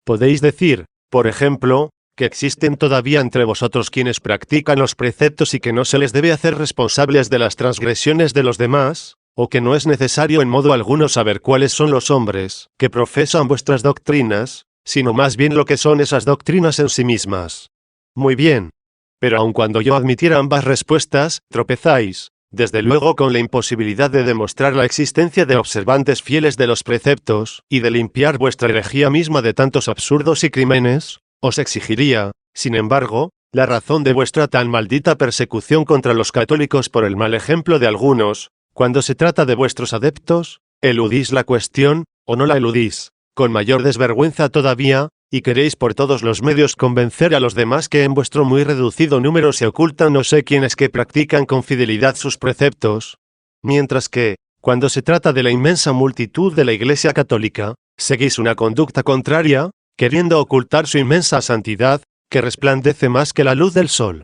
Podéis decir, por ejemplo, que existen todavía entre vosotros quienes practican los preceptos y que no se les debe hacer responsables de las transgresiones de los demás, o que no es necesario en modo alguno saber cuáles son los hombres que profesan vuestras doctrinas, sino más bien lo que son esas doctrinas en sí mismas. Muy bien. Pero aun cuando yo admitiera ambas respuestas, tropezáis, desde luego con la imposibilidad de demostrar la existencia de observantes fieles de los preceptos, y de limpiar vuestra herejía misma de tantos absurdos y crímenes, os exigiría, sin embargo, la razón de vuestra tan maldita persecución contra los católicos por el mal ejemplo de algunos. Cuando se trata de vuestros adeptos, eludís la cuestión, o no la eludís, con mayor desvergüenza todavía, y queréis por todos los medios convencer a los demás que en vuestro muy reducido número se ocultan no sé quiénes que practican con fidelidad sus preceptos, mientras que, cuando se trata de la inmensa multitud de la Iglesia Católica, seguís una conducta contraria, queriendo ocultar su inmensa santidad, que resplandece más que la luz del sol.